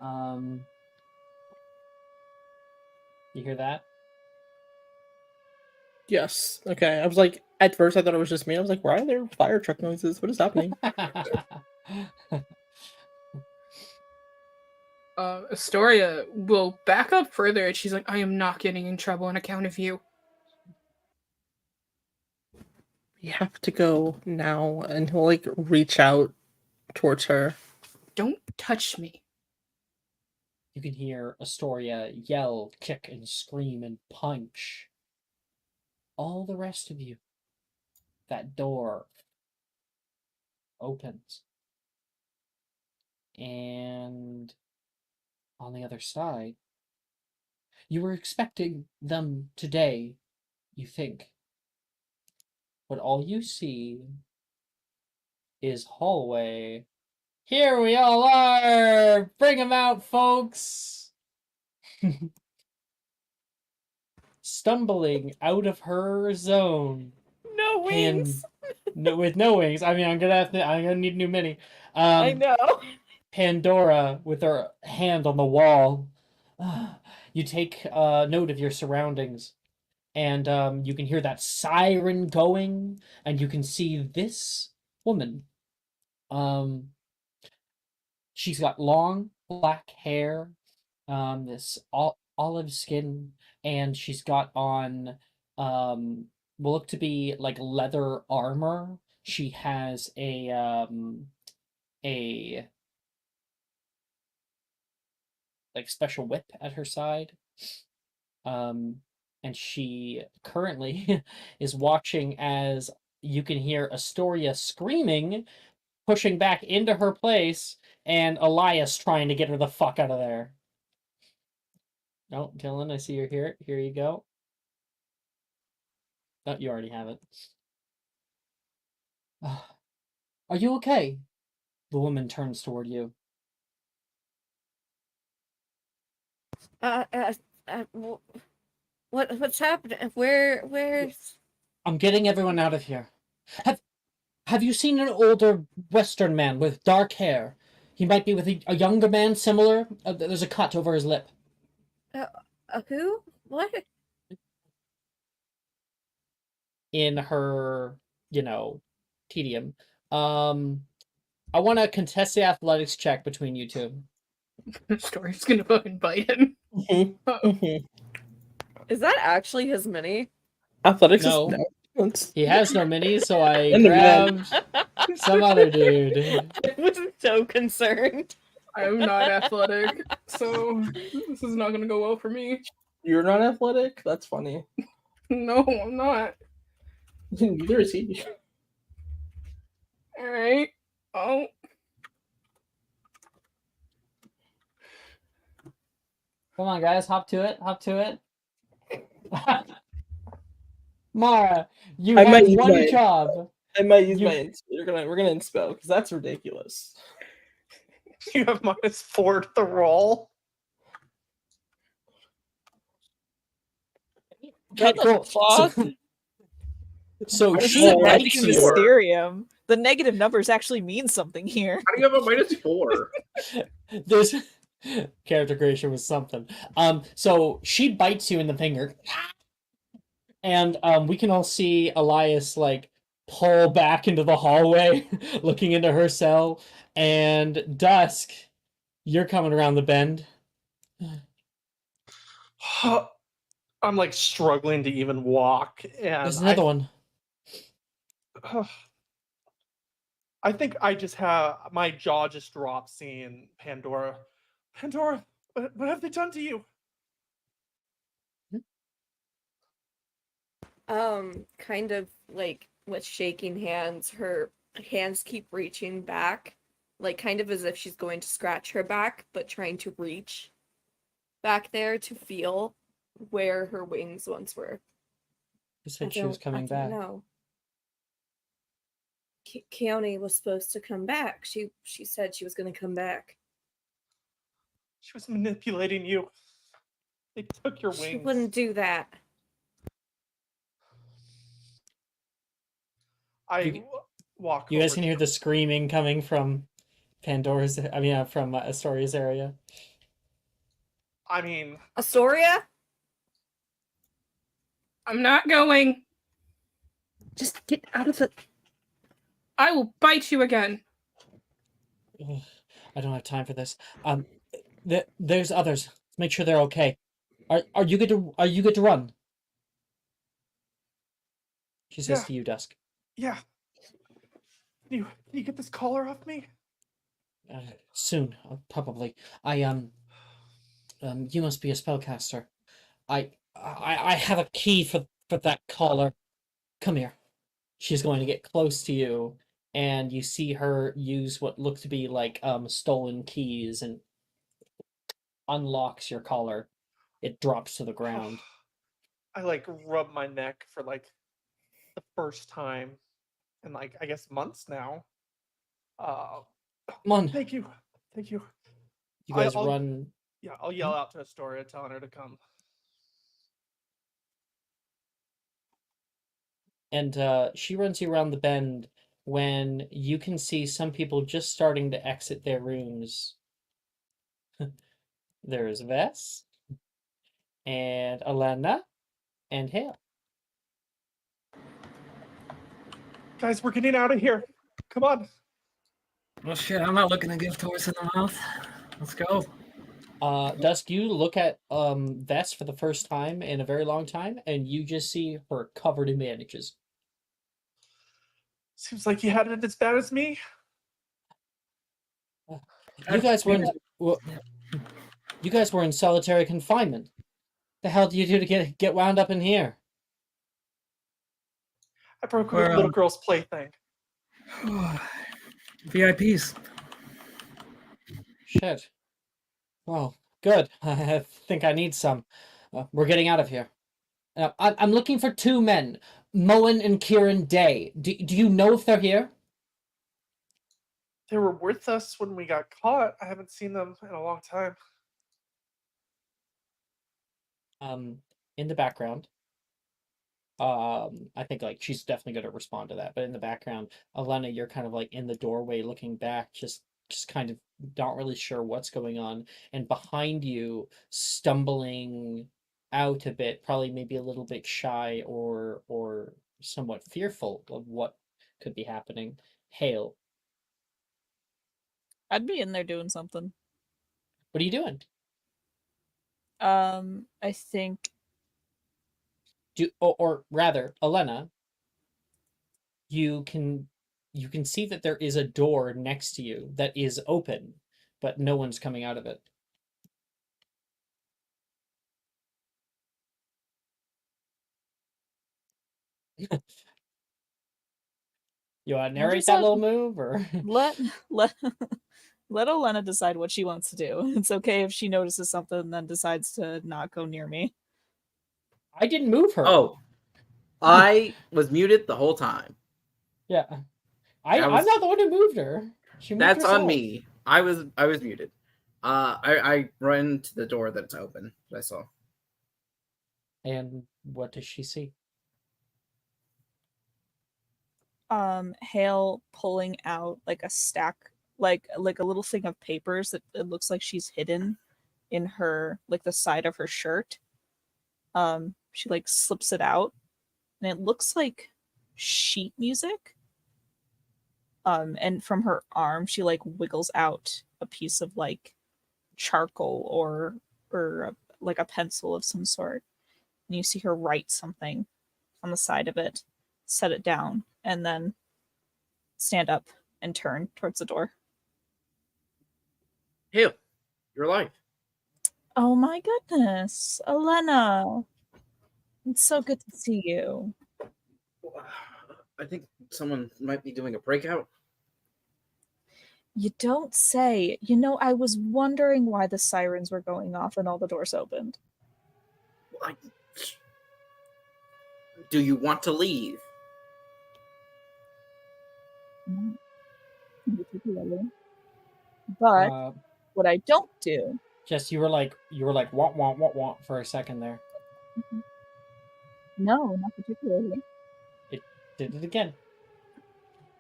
You hear that? Yes. Okay. I was like, at first I thought it was just me. I was like, why are there fire truck noises? What is happening? Astoria will back up further, and she's like, I am not getting in trouble on account of you. We have to go now, and he'll like reach out towards her. Don't touch me. You can hear Astoria yell, kick, and scream and punch. All the rest of you. That door opens. And on the other side, you were expecting them today, you think. But all you see is hallway. Here we all are! Bring them out, folks! Stumbling out of her zone. No wings. With no wings. I mean, I'm gonna need a new mini. I know. Pandora with her hand on the wall. You take note of your surroundings, and you can hear that siren going, and you can see this woman. She's got long black hair, this olive skin, and she's got on will look to be like leather armor. She has a like special whip at her side. And she currently is watching as you can hear Astoria screaming, pushing back into her place, and Elias trying to get her the fuck out of there. No, Dylan, I see you're here. Here you go. Oh, you already have it. Are you okay? The woman turns toward you. What's happening? Where's? I'm getting everyone out of here. Have you seen an older Western man with dark hair? He might be with a younger man similar. There's a cut over his lip. Who? What? In her, tedium. I want to contest the athletics check between you two. Astoria's gonna fucking bite him. Is that actually his mini? Athletics No. is He has no mini, so I And the man. grabbed some other dude. I was so concerned. I'm not athletic, so this is not gonna go well for me. You're not athletic? That's funny. No, I'm not. Neither is he. Alright. Oh. Come on, guys, hop to it. Hop to it. Mara, you I have might use one my- job. I might use my we're gonna inspel because that's ridiculous. You have -4 to the roll. Okay, cool. fuck? So This she is a bites magic you. mysterium. The negative numbers actually mean something here. How do you have a -4? There's character creation was something. So she bites you in the finger, and we can all see Elias like pull back into the hallway, looking into her cell. And Dusk, you're coming around the bend. I'm like struggling to even walk, and There's another one. I think I just have my jaw just dropped seeing Pandora. Pandora, what have they done to you? Kind of like with shaking hands, her hands keep reaching back, like kind of as if she's going to scratch her back, but trying to reach back there to feel where her wings once were. You said she was coming back. No. Keone was supposed to come back. She said she was going to come back. She was manipulating you. They took your She wings. wouldn't do that. Walk. You guys over can to hear the screaming coming from Pandora's. I mean, from Astoria's area. I mean, Astoria? I'm not going. Just get out of the. I will bite you again. Ugh, I don't have time for this. There's others. Let's make sure they're okay. Are you good to run? She says Yeah. to you, Dusk. yeah. Can you get this collar off me? Soon, probably. You must be a spellcaster. I have a key for that collar. Come here. She's going to get close to you, and you see her use what look to be like stolen keys and unlocks your collar. It drops to the ground. I like rub my neck for like the first time in like I guess months now. Come on. Thank you. You guys I'll- run. Yeah, I'll yell out to Astoria, telling her to come. And she runs you around the bend when you can see some people just starting to exit their rooms. There's Vess and Alana and Hale. Guys, we're getting out of here. Come on. Well, shit, I'm not looking to give Taurus in the mouth. Let's go. Dusk, you look at Vess for the first time in a very long time, and you just see her covered in bandages. Seems like you had it as bad as me. You guys were in solitary confinement. The hell do you do to get wound up in here? I broke a little girl's plaything. VIPs. Shit. Well, good. I think I need some. We're getting out of here. I'm looking for two men, Moen and Kieran Day. Do you know if they're here? They were with us when we got caught. I haven't seen them in a long time. In the background, I think like she's definitely going to respond to that. But in the background, Elena, you're kind of like in the doorway looking back, just kind of not really sure what's going on. And behind you, stumbling out a bit, probably maybe a little bit shy or somewhat fearful of what could be happening. Hale, I'd be in there doing something. what are you doing? I think Or rather, Elena, you can see that there is a door next to you that is open, but no one's coming out of it. You want to narrate that little move, or let let Olena decide what she wants to do. It's okay if she notices something and then decides to not go near me. I didn't move her. Oh, I was muted the whole time. Yeah, I'm not the one who moved her. She moved That's herself. on me. I was muted. I run to the door that's open. That I saw. And what does she see? Hale pulling out like a stack, like a little thing of papers that it looks like she's hidden in her, like the side of her shirt. She like slips it out, and it looks like sheet music. And from her arm, she like wiggles out a piece of like charcoal or like a pencil of some sort, and you see her write something on the side of it, set it down, and then stand up and turn towards the door. Hale, you're alive. Oh my goodness, Elena. It's so good to see you. I think someone might be doing a breakout. You don't say. You know, I was wondering why the sirens were going off and all the doors opened. Do you want to leave? Not particularly. But what I don't do Jess, you were like want for a second there. No, not particularly. It did it again.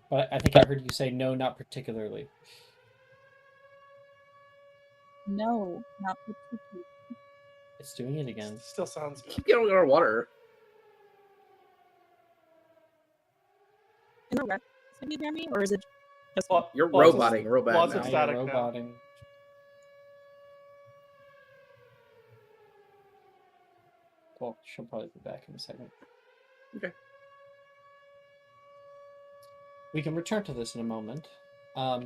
But I think I heard you say no, not particularly. No, not particularly. It's doing it again. Still sounds good. Keep getting our water. Can you hear me, or is it just You're Lots of- roboting real bad lots now. of Now static you're now. roboting. Well, she'll probably be back in a second. Okay. We can return to this in a moment.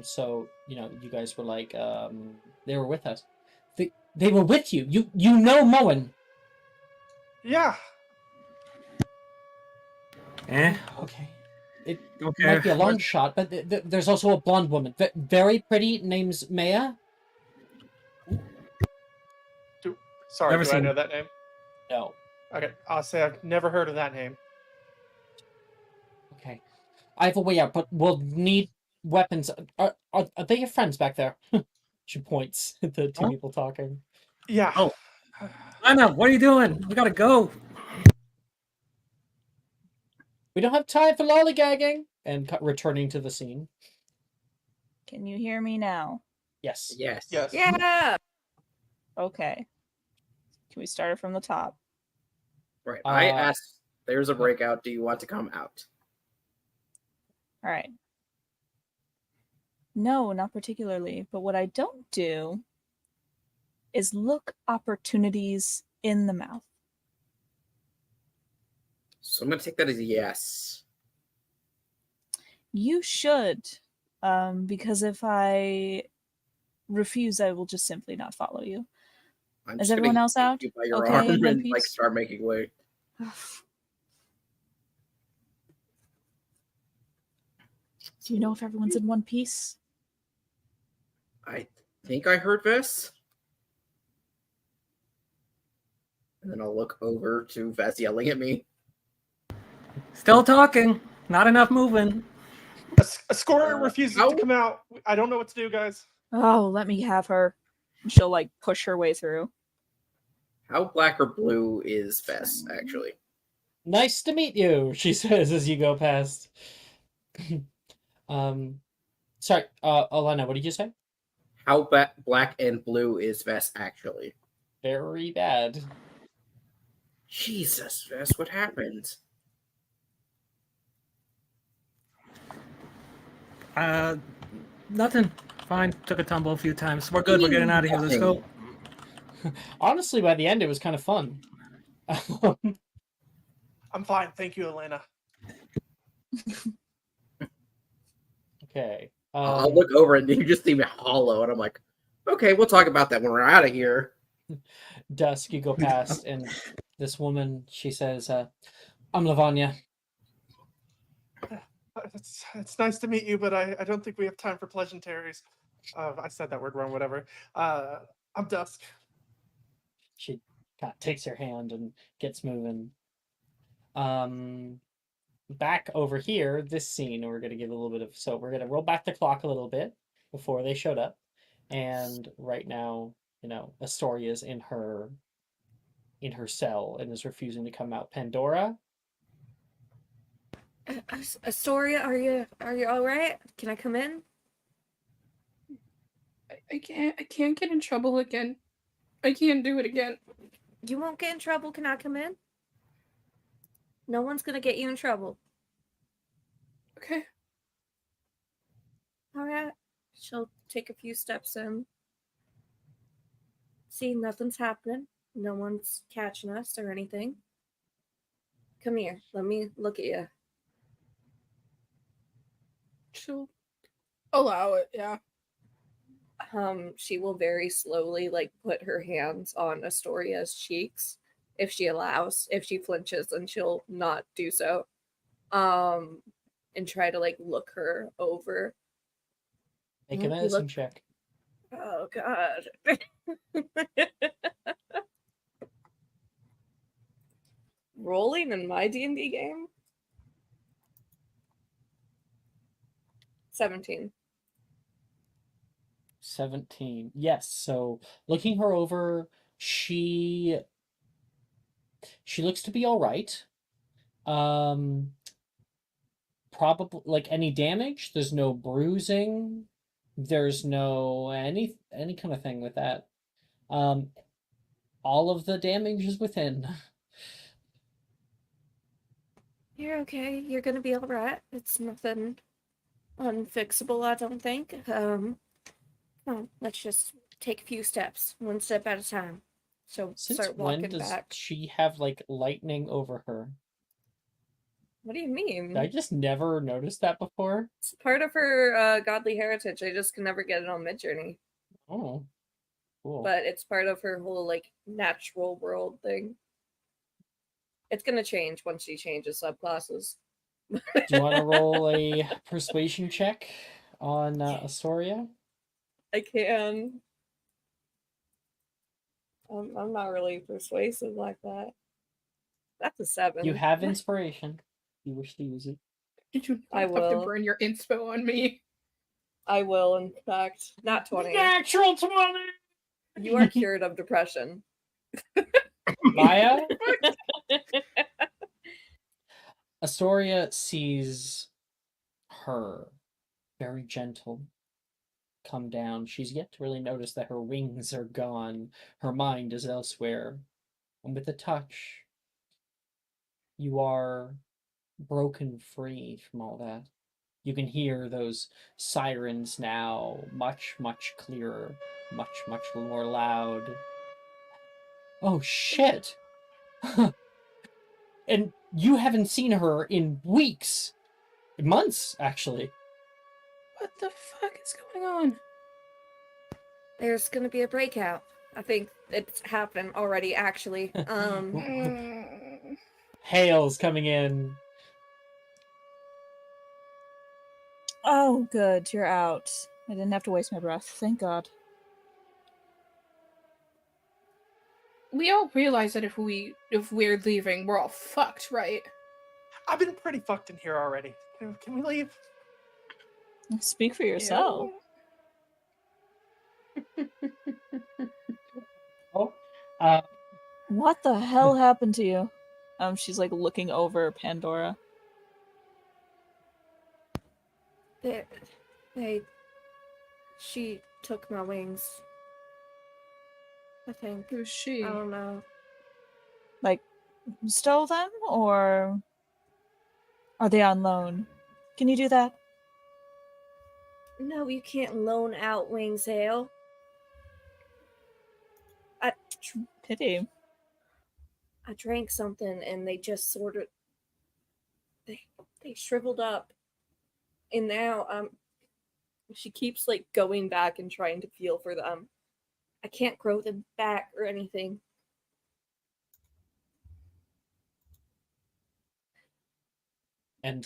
So, you guys were like, they were with us. They were with you. You know Moen. Yeah. Okay. It Okay. might be a long shot, but there's also a blonde woman. Very pretty, name's Maya. Sorry, Never do I seen know it. that name? No. Okay, I'll say I've never heard of that name. Okay. I have a way out, but we'll need weapons. Are they your friends back there? She points at the two people talking. Yeah. Oh. Anna, what are you doing? We gotta go. We don't have time for lollygagging. And returning to the scene. Can you hear me now? Yes. Yes. Yes. Yeah. Okay. Can we start it from the top? Right. I asked, there's a breakout. Do you want to come out? All right. No, not particularly. But what I don't do is look opportunities in the mouth. So I'm going to take that as a yes. You should, because if I refuse, I will just simply not follow you. I'm Is just everyone gonna else take out? you by your Okay, arm in one and like piece? start making way. Do you know if everyone's in one piece? I think I heard this. And then I'll look over to Vess yelling at me. Still talking. Not enough moving. Scorer refuses to come out. I don't know what to do, guys. Oh, let me have her. And she'll like push her way through. How black or blue is Vess, actually? Nice to meet you, she says as you go past. Sorry, Elena, what did you say? How black and blue is Vess, actually? Very bad. Jesus, Vess, what happened? Nothing. Fine. Took a tumble a few times. We're good. We're getting out of here. Let's go. Honestly, by the end, it was kind of fun. I'm fine, thank you, Elena. Okay. I'll look over and you just see me hollow, and I'm like, okay, we'll talk about that when we're out of here. Dusk, you go past, and this woman, she says, I'm Lavanya. It's nice to meet you, but I don't think we have time for pleasantries. I said that word wrong, whatever. I'm Dusk. She kind of takes her hand and gets moving. Back over here, this scene, we're going to give a little bit of... So we're going to roll back the clock a little bit before they showed up. And right now, Astoria's in her cell and is refusing to come out. Pandora? Astoria, are you all right? Can I come in? I can't get in trouble again. I can't do it again. You won't get in trouble. Can I come in? No one's gonna get you in trouble. Okay. All right. She'll take a few steps in. See, nothing's happening. No one's catching us or anything. Come here. Let me look at you. She'll allow it, yeah. She will very slowly put her hands on Astoria's cheeks if she allows. If she flinches, then she'll not do so. And try to look her over. Make a medicine check. Oh god. Rolling in my D&D game? 17. 17. Yes, so looking her over, she looks to be all right. Probably like any damage, there's no bruising, there's no any kind of thing with that. All of the damage is within. You're okay. You're gonna be alright. It's nothing unfixable, I don't think. Let's just take a few steps, one step at a time. So Since start when walking does back. she have like lightning over her? What do you mean? I just never noticed that before. It's part of her godly heritage. I just can never get it on Midjourney. Oh, cool. But it's part of her whole like natural world thing. It's gonna change once she changes subclasses. Do you want to roll a persuasion check on Astoria? I can. I'm not really persuasive like that. That's a 7. You have inspiration. You wish to use it. Did you I have to will. burn your inspo on me? I will, in fact. Not 20. Natural 20! You are cured of depression. Maya? Astoria sees her, very gentle, come down. She's yet to really notice that her wings are gone. Her mind is elsewhere. And with a touch, you are broken free from all that. You can hear those sirens now much, much clearer, much, much more loud. Oh shit! And you haven't seen her in weeks. Months, actually. What the fuck is going on? There's gonna be a breakout. I think it's happened already, actually. Hail's coming in. Oh, good. You're out. I didn't have to waste my breath. Thank God. We all realize that if we're leaving, we're all fucked, right? I've been pretty fucked in here already. Can we leave? Speak for yourself. Oh, What the hell happened to you? She's like looking over Pandora. She took my wings. I think. Who's she? I don't know. Like, stole them, or are they on loan? Can you do that? No, you can't loan out wings, Hale. Pity. I drank something and they just sort of they shriveled up. And now she keeps like going back and trying to feel for them. I can't grow them back or anything. and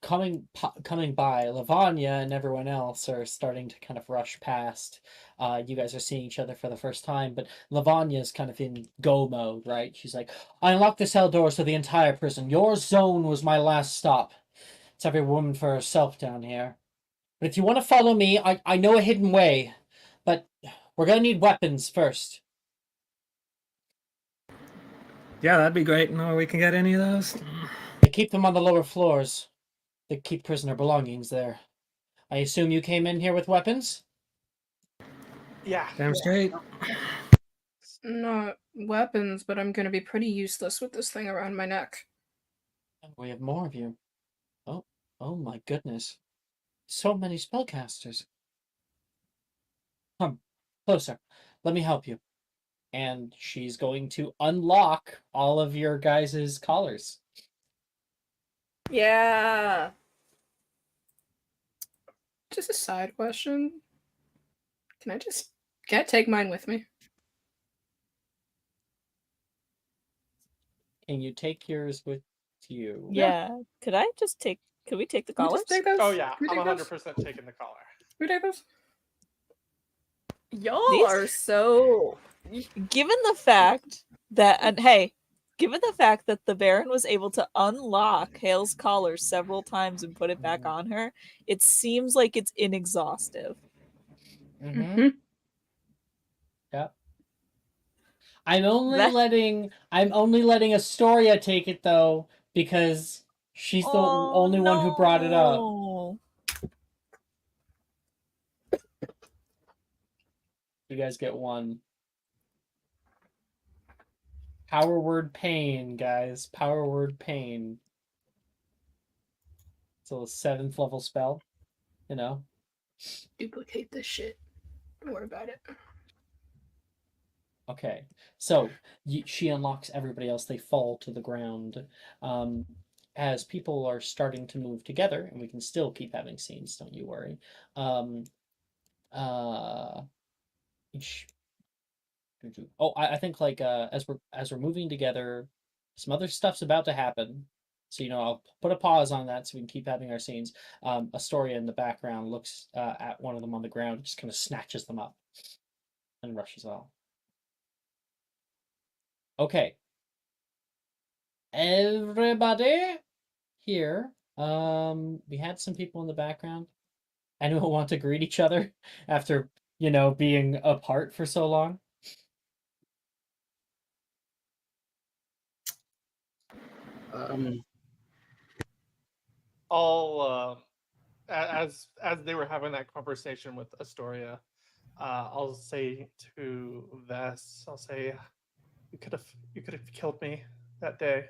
coming by, Lavanya and everyone else are starting to kind of rush past. You guys are seeing each other for the first time, but Lavanya's kind of in go mode, right? She's like, I unlocked the cell doors to the entire prison. Your zone was my last stop. It's every woman for herself down here. But if you want to follow me, I know a hidden way. But we're going to need weapons first. Yeah, that'd be great. No, we can get any of those. They keep them on the lower floors. They keep prisoner belongings there. I assume you came in here with weapons? Yeah. Damn straight. Not weapons, but I'm gonna be pretty useless with this thing around my neck. We have more of you. Oh my goodness. So many spellcasters. Come, closer. Let me help you. And she's going to unlock all of your guys' collars. Yeah. Just a side question. Can I take mine with me? Can you take yours with you? Yeah. Could we take the Can we collars? just take those? Oh yeah, Can we I'm take those? 100% taking the collar. Can we take those? Y'all These- are so Given the fact that the Baron was able to unlock Hale's collar several times and put it back on her, it seems like it's inexhaustive. Mm-hmm. Yep. I'm only letting Astoria take it though, because she's the only one who brought it up. no. You guys get one. Power word pain, guys. Power word pain. It's a 7th level spell, you know. Duplicate this shit. Don't worry about it. Okay, so she unlocks everybody else. They fall to the ground. As people are starting to move together, and we can still keep having scenes, don't you worry. Uh, I think like as we're moving together, some other stuff's about to happen. So I'll put a pause on that so we can keep having our scenes. Astoria in the background looks at one of them on the ground, just kind of snatches them up, and rushes off. Okay, everybody here. We had some people in the background. Anyone want to greet each other after being apart for so long? I'll as they were having that conversation with Astoria, I'll say to Vess, I'll say, you could have killed me that day.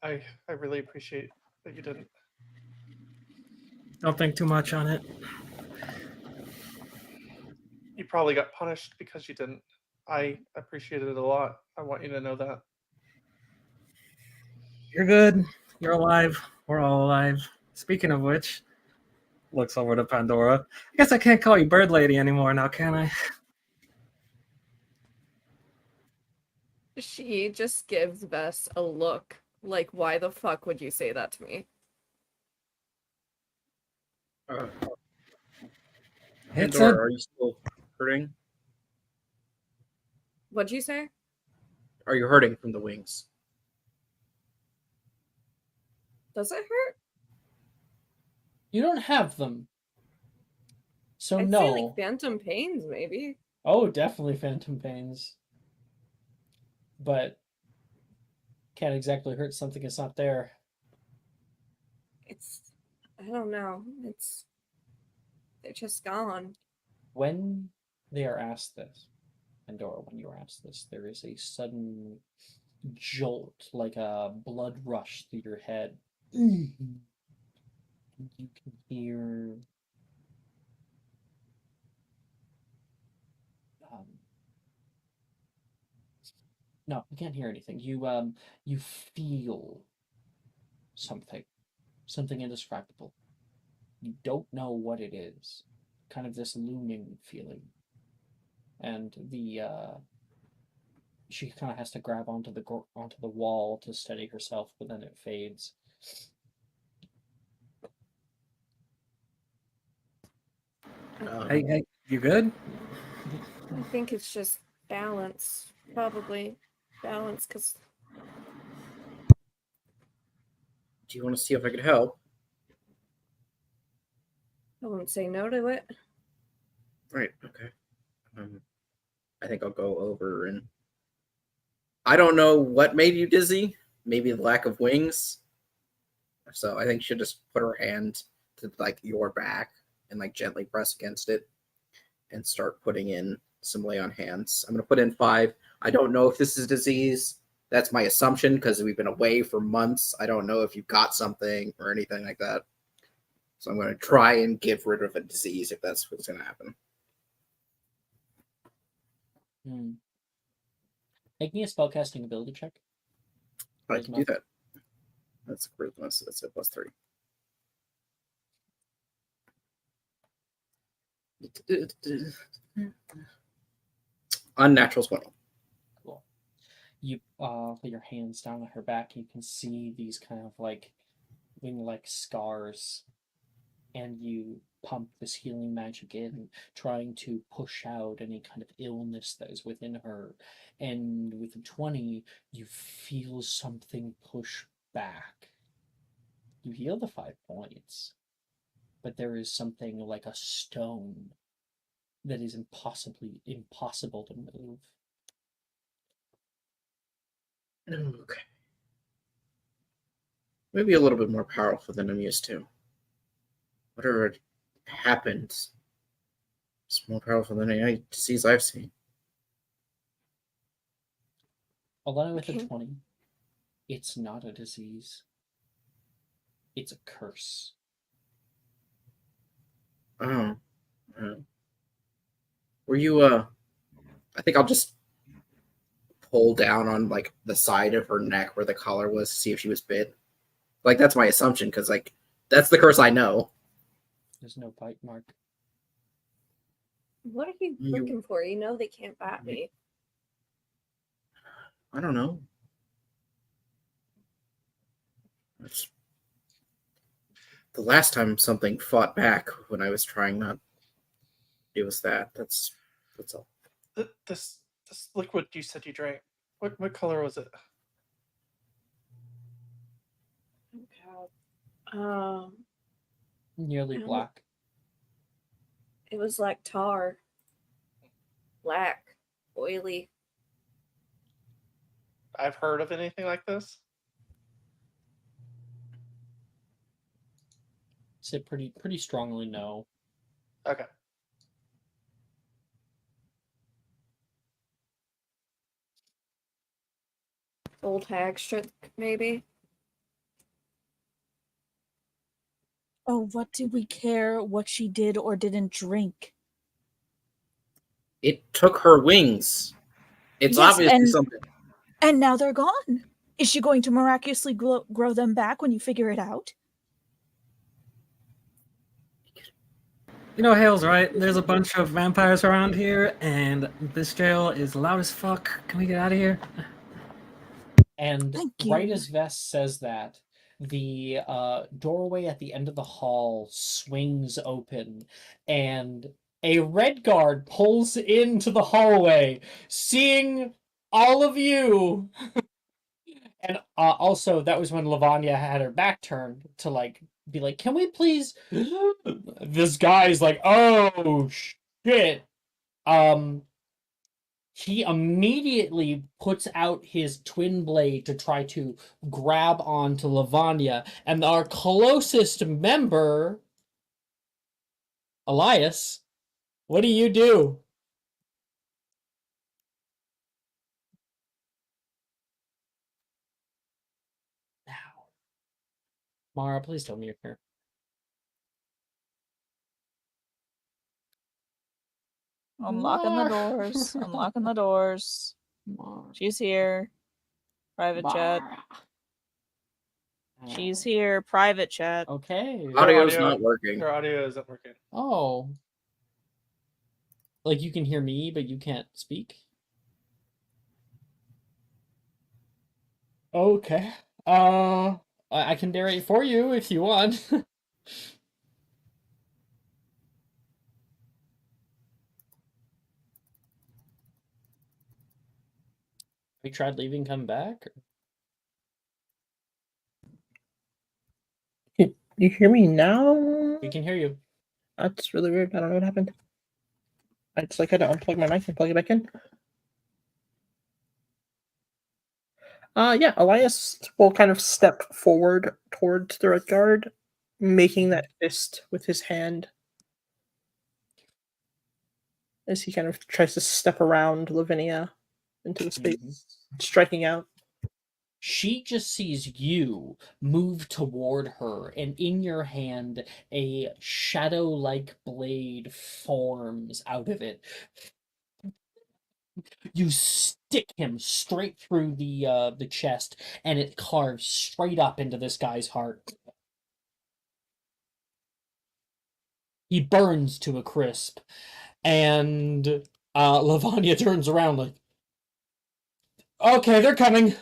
I really appreciate that you didn't. Don't think too much on it. You probably got punished because you didn't. I appreciated it a lot. I want you to know that. You're good. You're alive. We're all alive. Speaking of which, looks over to Pandora. I guess I can't call you Bird Lady anymore now, can I? She just gives Bess a look like, why the fuck would you say that to me? It's Pandora, a are you still hurting? What'd you say? Are you hurting from the wings? Does it hurt? You don't have them. So I'd no. say like phantom pains, maybe. Oh, definitely phantom pains. But can't exactly hurt something that's not there. I don't know. They're just gone. When they are asked this, Pandora, when you're asked this, there is a sudden jolt, like a blood rush through your head. You can hear no, you can't hear anything. You feel something indescribable. You don't know what it is. Kind of this looming feeling. And she kind of has to grab onto the wall to steady herself, but then it fades. Hey, you good? I think it's just balance. Probably balance, because Do you want to see if I could help? I wouldn't say no to it. Right. Okay. I think I'll go over and I don't know what made you dizzy. Maybe the lack of wings. So I think she'll just put her hand to like your back and like gently press against it and start putting in some lay on hands. I'm gonna put in 5. I don't know if this is disease. That's my assumption because we've been away for months. I don't know if you've got something or anything like that. So I'm gonna try and get rid of a disease if that's what's gonna happen. Make me a spellcasting ability check. I can do that. That's charisma, so that's a +3. Unnatural 20. Cool. You put your hands down on her back. You can see these kind of like wing-like scars, and you pump this healing magic in, trying to push out any kind of illness that is within her. And with a 20, you feel something push back. You heal the 5 points, but there is something like a stone that is impossible to move. Okay. Maybe a little bit more powerful than I'm used to. Whatever happened, it's more powerful than any disease I've seen. 11 with a Okay. 20. It's not a disease. It's a curse. Oh. Were you, I think I'll just pull down on, like, the side of her neck where the collar was to see if she was bit. Like, that's my assumption, because, like, that's the curse I know. There's no bite mark. What are you You- looking for? You know they can't bat me. I don't know. It's the last time something fought back when I was trying not. It was that. That's all. This liquid you said you drank. What color was it? Okay. Nearly Um, black. It was like tar. Black. Oily. I've heard of anything like this. Say pretty strongly no. Okay. Old hag strip, maybe? Oh, what do we care what she did or didn't drink? It took her wings. It's Yes, obviously and- something. And now they're gone. Is she going to miraculously grow them back when you figure it out? You know, Hale's right. There's a bunch of vampires around here, and this jail is loud as fuck. Can we get out of here? And Thank you. right as Vess says that, the doorway at the end of the hall swings open, and a red guard pulls into the hallway, seeing all of you. And also, that was when Lavanya had her back turned to like be like, "Can we please?" This guy's like, "Oh shit!" He immediately puts out his twin blade to try to grab onto Lavanya, and our closest member, Elias, what do you do? Now, Mara, please tell me you're here. Unlocking the doors. Unlocking the doors. She's here. Private chat. She's here. Private chat. Okay. Audio's not working. Your audio isn't working. Oh. Like you can hear me, but you can't speak? Okay. I can narrate for you if you want. We tried leaving, come back? You hear me now? We can hear you. That's really weird. I don't know what happened. I just like had to unplug my mic and plug it back in. Yeah, Elias will kind of step forward towards the red guard, making that fist with his hand as he kind of tries to step around Lavinia into the space, striking out. She just sees you move toward her, and in your hand, a shadow-like blade forms out of it. You stick him straight through the chest, and it carves straight up into this guy's heart. He burns to a crisp, and Lavanya turns around like, "Okay, they're coming."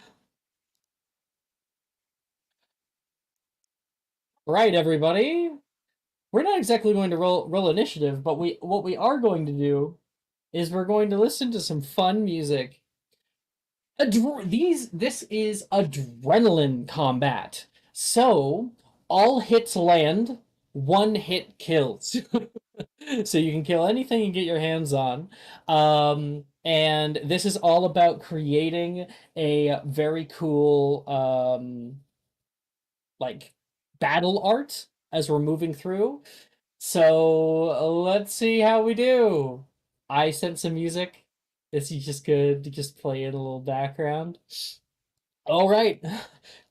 Right, everybody. We're not exactly going to roll initiative, but what we are going to do is we're going to listen to some fun music. This is adrenaline combat. So all hits land one hit kills. So you can kill anything you get your hands on. And this is all about creating a very cool like battle art as we're moving through. So let's see how we do. I sent some music. This is just good to just play in a little background. All right.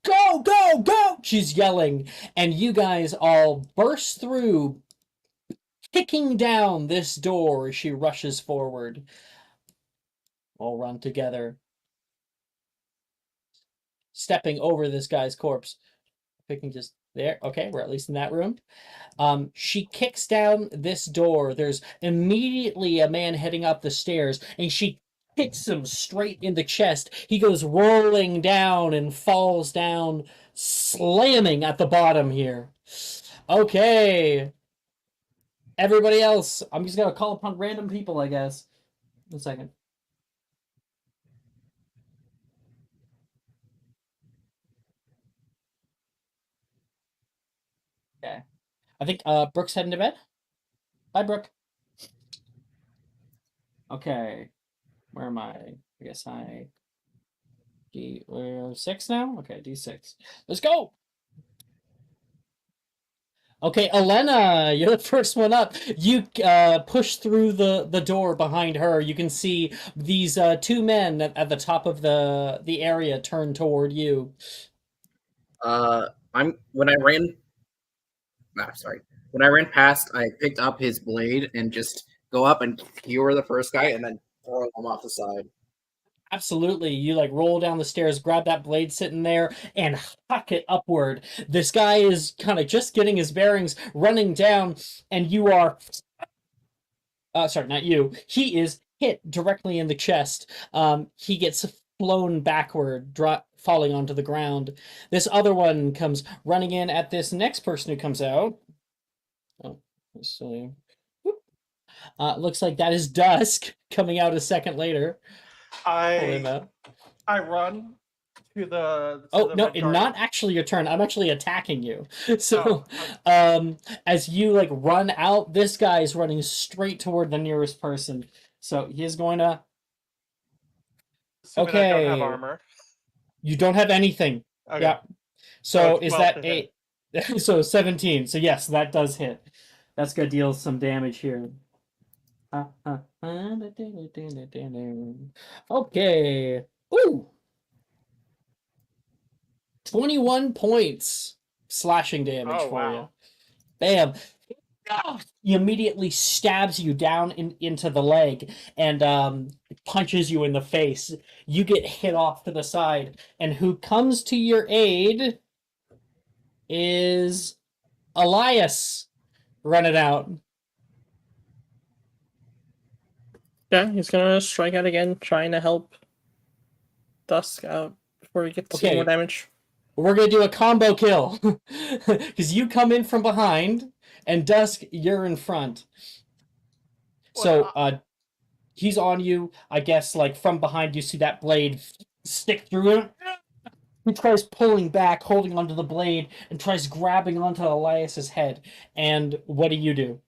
Go, go, go! She's yelling, and you guys all burst through, kicking down this door as she rushes forward. All run together, stepping over this guy's corpse. Picking just there. Okay, we're at least in that room. She kicks down this door. There's immediately a man heading up the stairs, and she hits him straight in the chest. He goes rolling down and falls down, slamming at the bottom here. Okay. Everybody else, I'm just gonna call upon random people, I guess. 1 second. Okay. I think Brooke's heading to bed. Bye, Brooke. Okay. Where am I? I guess I D6 now? Okay, D6. Let's go! Okay, Elena, you're the first one up. You push through the door behind her. You can see these two men at the top of the area turn toward you. When I ran. Sorry. When I ran past, I picked up his blade and just go up and skewer the first guy and then throw him off the side. Absolutely. You like roll down the stairs, grab that blade sitting there, and huck it upward. This guy is kind of just getting his bearings, running down, and you are. Sorry, not you. He is hit directly in the chest. He gets flown backward, falling onto the ground. This other one comes running in at this next person who comes out. Oh, silly. Looks like that is Dusk coming out a second later. I run to the. Oh the no, red it's guard. not actually your turn. I'm actually attacking you. So, as you like run out, this guy is running straight toward the nearest person. So he is going to. Assuming Okay. I don't have armor. You don't have anything. Okay. Yeah. So it's is 12 that to hit. 8? So 17. So yes, that does hit. That's gonna deal some damage here. Okay. Ooh. 21 points slashing damage for you. Bam. He immediately stabs you down into the leg and punches you in the face. You get hit off to the side. And who comes to your aid is Elias running out. Yeah, he's gonna strike out again, trying to help Dusk out before he gets more damage. We're gonna do a combo kill. Because you come in from behind, and Dusk, you're in front. So he's on you, I guess, like from behind you see that blade stick through him. He tries pulling back, holding onto the blade, and tries grabbing onto Elias's head. And what do?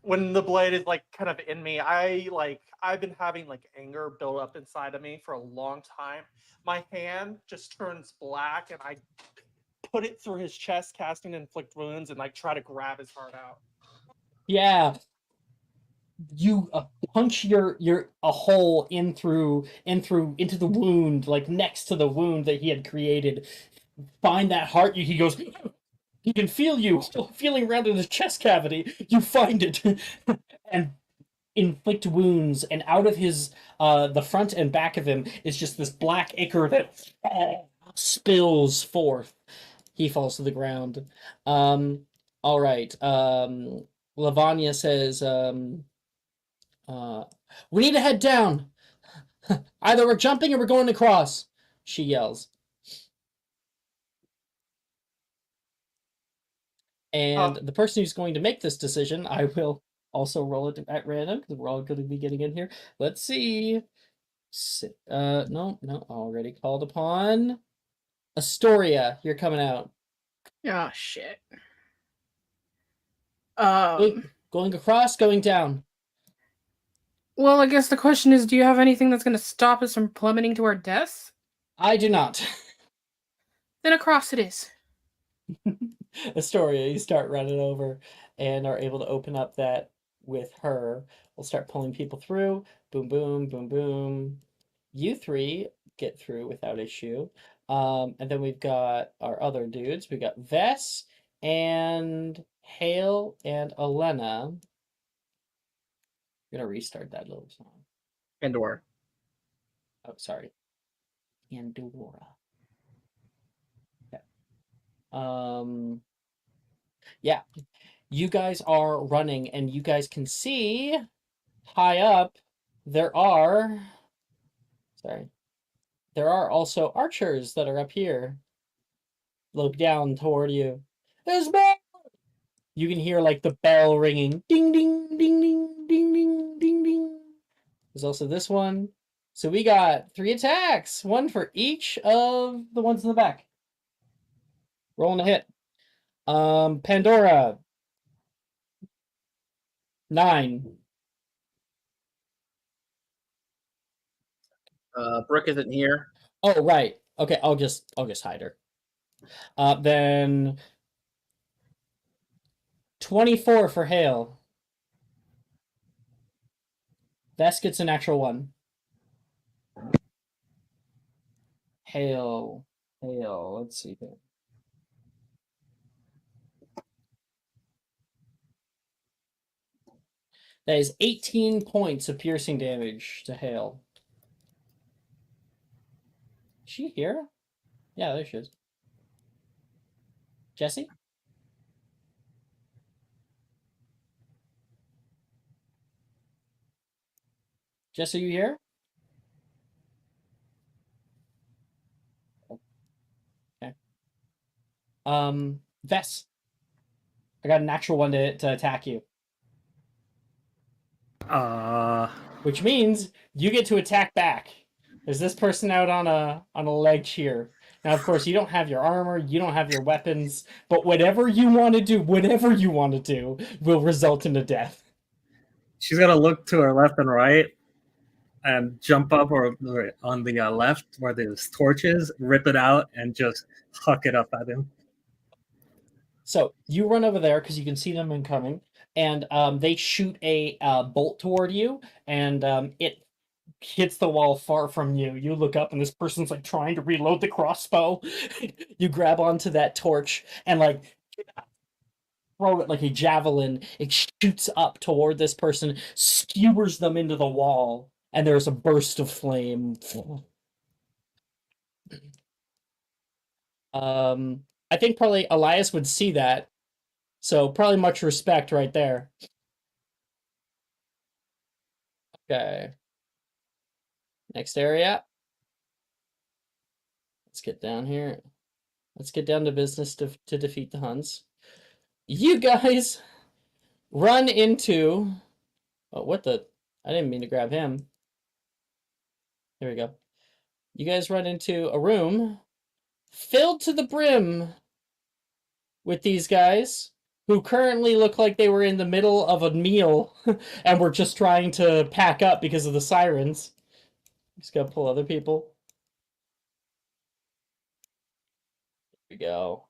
When the blade is like kind of in me, I've been having like anger build up inside of me for a long time. My hand just turns black, and I put it through his chest, casting inflict wounds, and like try to grab his heart out. Yeah. You punch a hole into the wound, like next to the wound that he had created. Find that heart. He goes. He can feel you feeling around in his chest cavity. You find it and inflict wounds. And out of his the front and back of him is just this black ichor that spills forth. He falls to the ground. All right. Lavanya says. We need to head down. Either we're jumping or we're going across, she yells. And the person who's going to make this decision, I will also roll it at random, because we're all going to be getting in here. Let's see. No, already called upon. Astoria, you're coming out. Oh, shit. Going across, going down. Well, I guess the question is, do you have anything that's going to stop us from plummeting to our deaths? I do not. Then across it is. Astoria, you start running over and are able to open up that with her. We'll start pulling people through. Boom, boom, boom, boom. You three get through without issue. And then we've got our other dudes. We got Vess and Hale and Elena. I'm gonna restart that little song. Pandora. Oh, sorry. Pandora. Okay. Yeah. You guys are running, and you guys can see high up there are. Sorry. There are also archers that are up here. Look down toward you. There's bell. You can hear like the bell ringing. Ding ding ding ding ding ding ding ding. There's also this one. So we got 3 attacks, one for each of the ones in the back. Rolling a hit. Pandora. 9. Brooke isn't here. Oh right. Okay, I'll just hide her. Then 24 for Hale. Vess gets an actual 1. Hale. Let's see here. That is 18 points of piercing damage to Hale. Is she here? Yeah, there she is. Jesse? Jess, are you here? Okay. Vess. I got a natural 1 to attack you. Which means you get to attack back. There's this person out on a ledge here. Now, of course, you don't have your armor, you don't have your weapons, but whatever you want to do will result in a death. She's gonna look to her left and right and jump up or on the left where there's torches, rip it out, and just huck it up at him. So you run over there because you can see them incoming, and they shoot a bolt toward you, and it hits the wall far from you. You look up, and this person's like trying to reload the crossbow. You grab onto that torch and like throw it like a javelin. It shoots up toward this person, skewers them into the wall, and there's a burst of flame. I think probably Elias would see that, so probably much respect right there. Okay. Next area. Let's get down here. Let's get down to business to defeat the Huns. You guys run into... Oh, what the... I didn't mean to grab him. There we go. You guys run into a room filled to the brim with these guys who currently look like they were in the middle of a meal and were just trying to pack up because of the sirens. Just gotta pull other people. Here we go.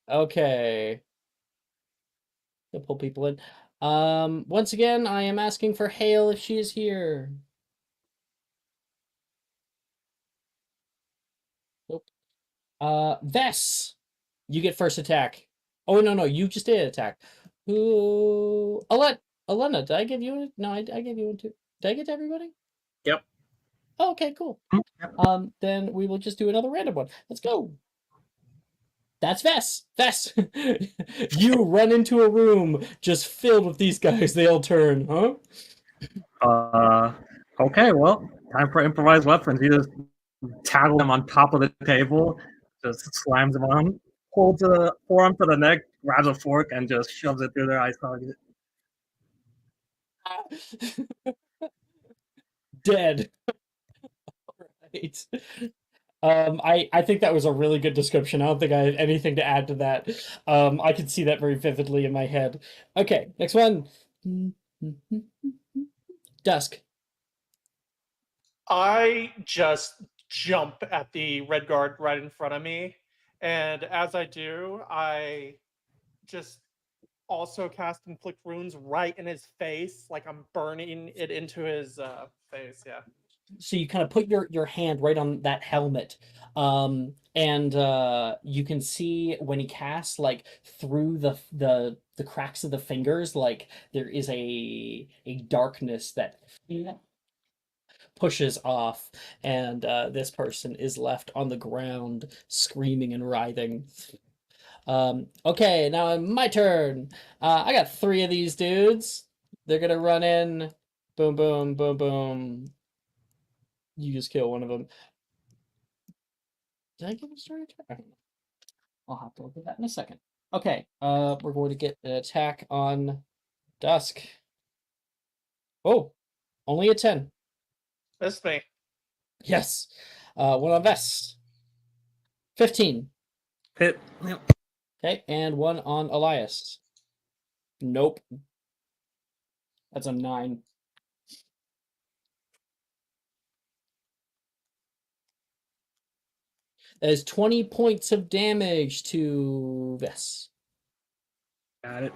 Okay. Gonna pull people in. Once again, I am asking for Hale if she is here. Nope. Vess, you get first attack. Oh no, you just did attack. Who? Elena, did I give you? No, I gave you one too. Did I get to everybody? Yep. Oh, okay, cool. Then we will just do another random one. Let's go. That's Vess. Vess, you run into a room just filled with these guys. They all turn, huh? Okay, well, time for improvised weapons. You just tackle them on top of the table, just slams them on, holds a forearm to the neck, grabs a fork, and just shoves it through their eye socket. Dead. All right. I think that was a really good description. I don't think I have anything to add to that. I can see that very vividly in my head. Okay, next one. Dusk. I just jump at the red guard right in front of me, and as I do, I just also cast inflict wounds right in his face, like I'm burning it into his face. Yeah. So you kind of put your hand right on that helmet, and you can see when he casts, like through the cracks of the fingers, like there is a darkness that pushes off, and this person is left on the ground screaming and writhing. Okay, now my turn. I got 3 of these dudes. They're gonna run in. Boom, boom, boom, boom. You just kill one of them. Did I get a story attack? I don't know. I'll have to look at that in a second. Okay, we're going to get an attack on Dusk. Oh, only a 10. Missed me. Yes. One on Vest. 15. Hit. Yep. Okay, and one on Elias. Nope. That's a 9. That is 20 points of damage to Vess. Got it.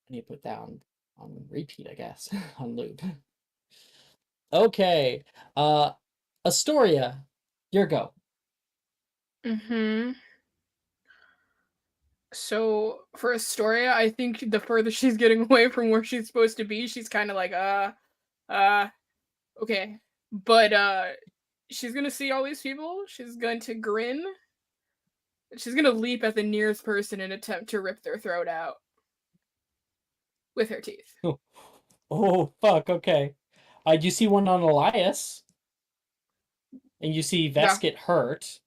I need to put down on repeat, I guess, on loop. Okay. Astoria, your go. So for Astoria, I think the further she's getting away from where she's supposed to be, she's kind of like, okay. But she's gonna see all these people. She's going to grin. She's gonna leap at the nearest person and attempt to rip their throat out with her teeth. Oh, fuck, okay. You see one on Elias, and you see Vess Yeah. get hurt,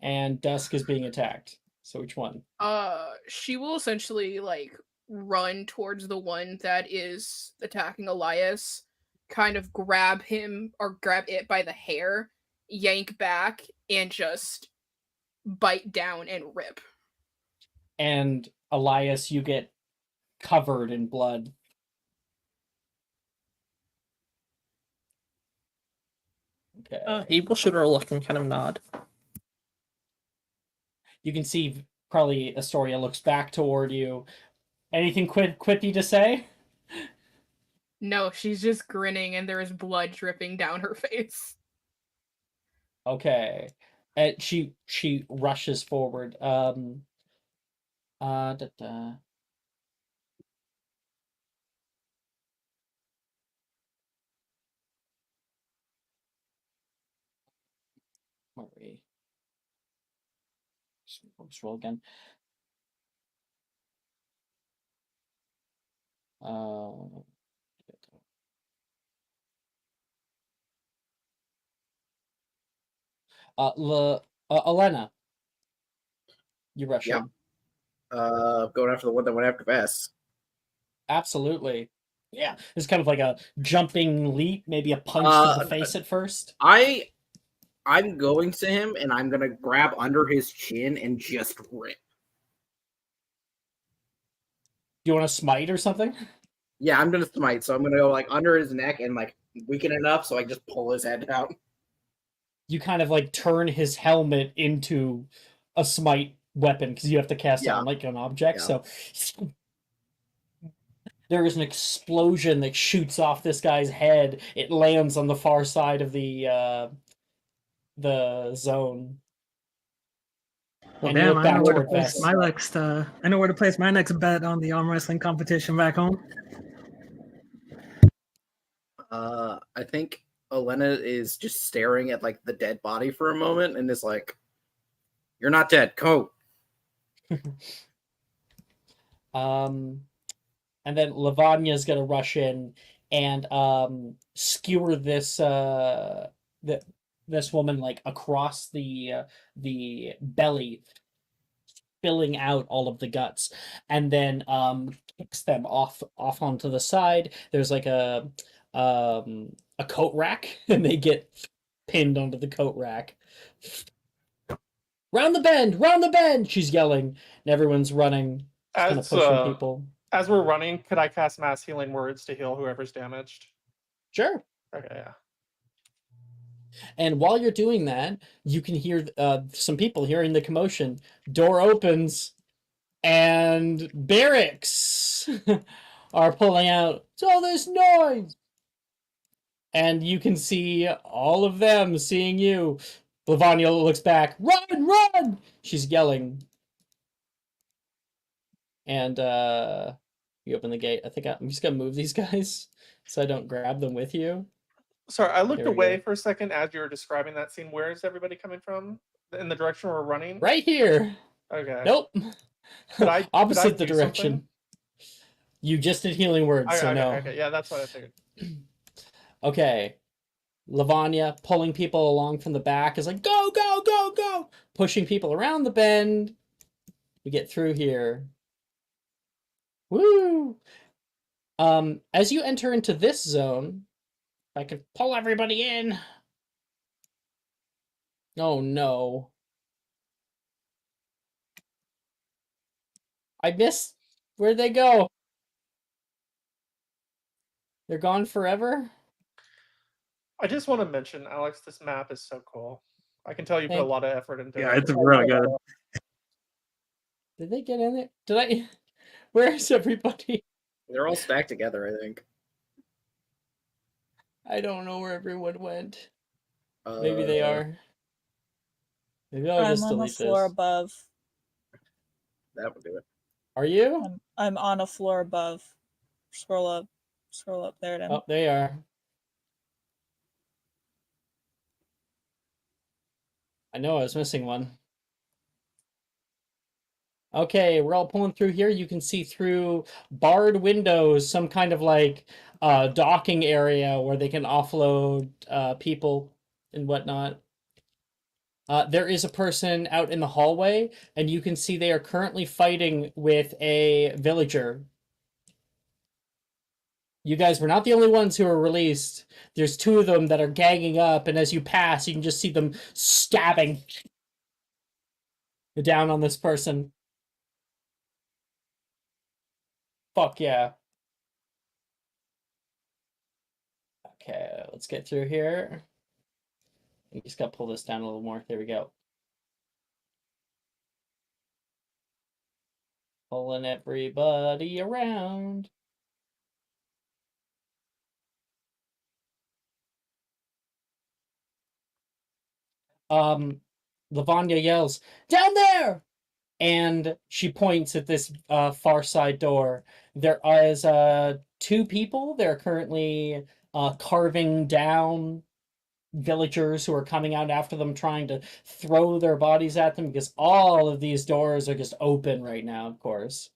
and Dusk is being attacked. So which one? She will essentially like run towards the one that is attacking Elias, kind of grab him or grab it by the hair, yank back, and just bite down and rip. And Elias, you get covered in blood. Okay. He will shoot her a look and kind of nod. You can see probably Astoria looks back toward you. Anything quippy to say? No, she's just grinning and there is blood dripping down her face. Okay. And she rushes forward. Da, da. Where are we? Let's roll again. Elena, you rush Yeah. in. Going after the one that went after Vess. Absolutely. Yeah, it's kind of like a jumping leap, maybe a punch to the face at first. I'm going to him and I'm gonna grab under his chin and just rip. Do you want to smite or something? Yeah, I'm gonna smite. So I'm gonna go like under his neck and like weaken it up so I just pull his head out. You kind of like turn his helmet into a smite weapon because you have to cast it on like an object. Yeah. So there is an explosion that shoots off this guy's head. It lands on the far side of the zone. Well, And you damn, look I know back where to toward place Vess. my next. I know where to place my next bet on the arm wrestling competition back home. I think Elena is just staring at like the dead body for a moment and is like, "You're not dead, go." And then Lavagna's gonna rush in and skewer this this woman like across the belly, spilling out all of the guts, and then kicks them off onto the side. There's like a a coat rack, and they get pinned onto the coat rack. Round the bend! Round the bend! She's yelling, and everyone's running. She's kind of pushing people. As we're running, could I cast Mass Healing Words to heal whoever's damaged? Sure. Okay, yeah. And while you're doing that, you can hear some people hearing the commotion. Door opens, and barracks are pulling out. It's all this noise! And you can see all of them seeing you. Lavanya looks back. Run! Run! She's yelling. And you open the gate. I think I'm just going to move these guys so I don't grab them with you. Sorry, I looked There we away go. for a second as you were describing that scene. Where is everybody coming from? In the direction we're running? Right here. Okay. Nope. Opposite the do direction. something? You just did healing words, so no. Okay, yeah, that's what I figured. Okay. Lavanya pulling people along from the back is like, go, go, go, go! Pushing people around the bend. We get through here. Woo! As you enter into this zone, if I could pull everybody in. Oh no. I missed. Where'd they go? They're gone forever? I just want to mention, Alex, this map is so cool. I can tell you put a Thank- lot of effort into it. Yeah, it's really good. Did they get in there? Did I? Where's everybody? They're all stacked together, I think. I don't know where everyone went. Maybe they Uh, are. Maybe I'll I'm just on the delete floor this. above. That would do it. Are you? I'm on a floor above. Scroll up. Scroll up. There it is. Oh, they are. I know I was missing one. Okay, we're all pulling through here. You can see through barred windows some kind of like docking area where they can offload people and whatnot. There is a person out in the hallway, and you can see they are currently fighting with a villager. You guys were not the only ones who were released. There's two of them that are ganging up, and as you pass, you can just see them stabbing down on this person. Fuck yeah. Okay, let's get through here. You just gotta pull this down a little more. There we go. Pulling everybody around. Lavanya yells, "Down there!" And she points at this far side door. There is two people. They're currently carving down villagers who are coming out after them, trying to throw their bodies at them because all of these doors are just open right now, of course.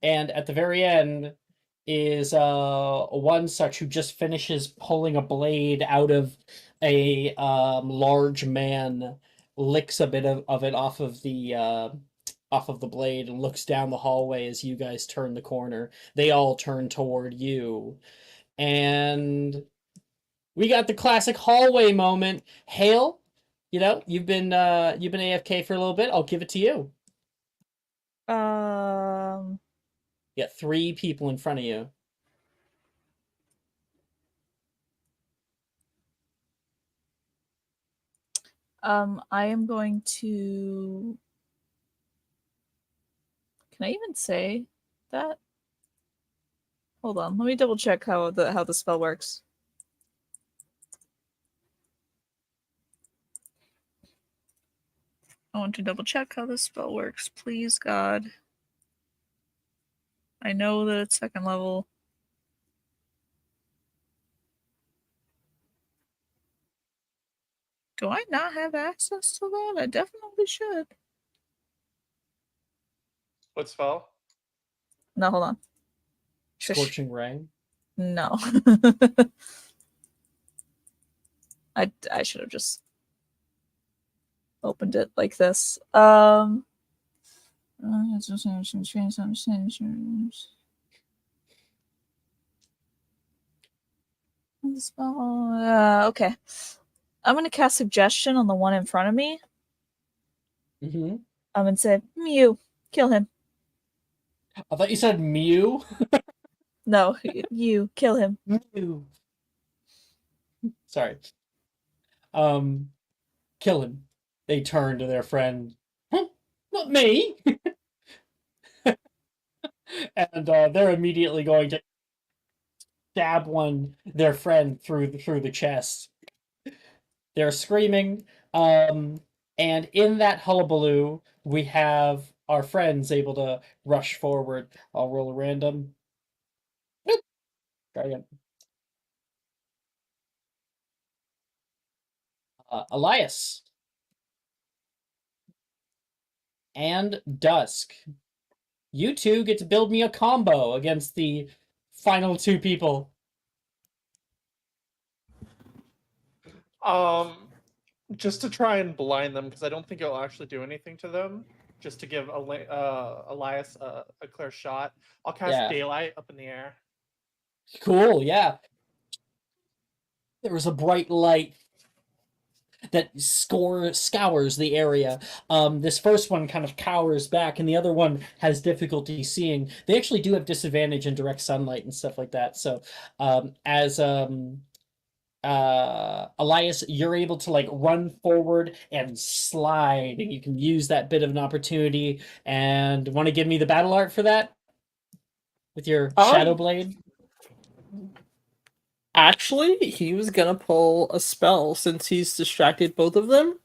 And at the very end is one such who just finishes pulling a blade out of a large man, licks a bit of it off of the blade and looks down the hallway as you guys turn the corner. They all turn toward you. And we got the classic hallway moment. Hale, you've been AFK for a little bit. I'll give it to you. You got three people in front of you. I am going to. Can I even say that? Hold on, let me double check how the spell works. I want to double check how this spell works, please, God. I know that it's second level. Do I not have access to that? I definitely should. What spell? No, hold on. Scorching Ray? No. I should have just opened it like this. Okay. I'm gonna cast suggestion on the one in front of me. Mm-hmm. I'm gonna say, Mew, kill him. I thought you said Mew. No, you kill him. Mew. Sorry. Kill him. They turn to their friend. Huh? Not me. And they're immediately going to stab their friend through the chest. They're screaming. And in that hullabaloo, we have our friends able to rush forward. I'll roll a random. Try again. Elias and Dusk. You two get to build me a combo against the final two people. Just to try and blind them, because I don't think it'll actually do anything to them. Just to give Elias a clear shot, I'll cast Yeah. Daylight up in the air. Cool, yeah. There was a bright light that scours the area. This first one kind of cowers back, and the other one has difficulty seeing. They actually do have disadvantage in direct sunlight and stuff like that. So, as Elias, you're able to like run forward and slide, and you can use that bit of an opportunity. And want to give me the battle art for that with your shadow blade? Actually, he was gonna pull a spell since he's distracted both of them.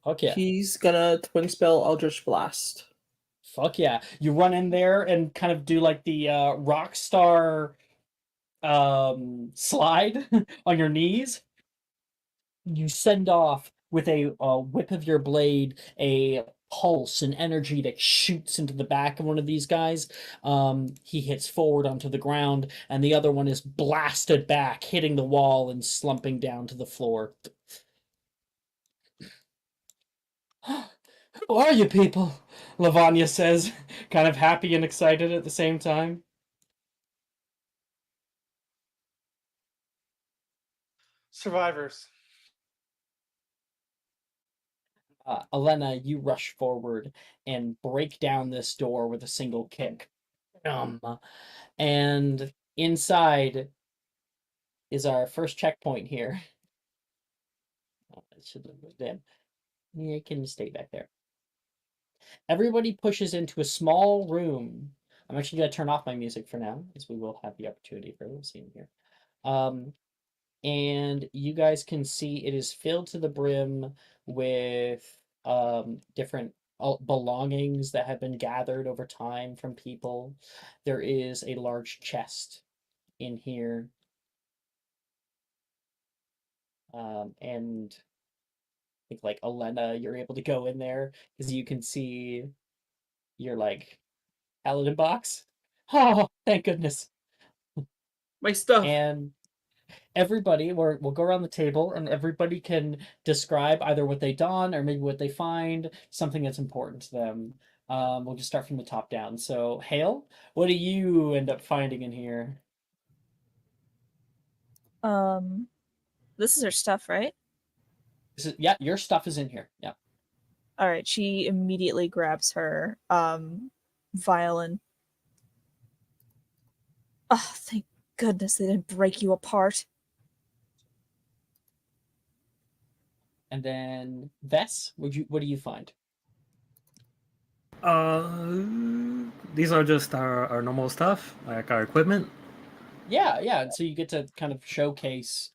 Fuck yeah. He's gonna twin spell Eldritch Blast. Fuck yeah. You run in there and kind of do like the rock star slide on your knees. You send off with a whip of your blade a pulse and energy that shoots into the back of one of these guys. He hits forward onto the ground, and the other one is blasted back, hitting the wall and slumping down to the floor. Who are you people? Lavanya says, kind of happy and excited at the same time. Survivors. Elena, you rush forward and break down this door with a single kick. And inside is our first checkpoint here. Oh, I should have moved in. Yeah, it can stay back there. Everybody pushes into a small room. I'm actually going to turn off my music for now, as we will have the opportunity for a little scene here. And you guys can see it is filled to the brim with different belongings that have been gathered over time from people. There is a large chest in here. And I think like Elena, you're able to go in there because you can see your like paladin box. Oh, thank goodness. My stuff. And everybody, we'll go around the table and everybody can describe either what they done or maybe what they find, something that's important to them. We'll just start from the top down. So, Hale, what do you end up finding in here? This is her stuff, right? Yeah, your stuff is in here. Yeah. All right, she immediately grabs her violin. Oh, thank goodness they didn't break you apart. And then Vess, what do you find? These are just our normal stuff, like our equipment. Yeah, and so you get to kind of showcase,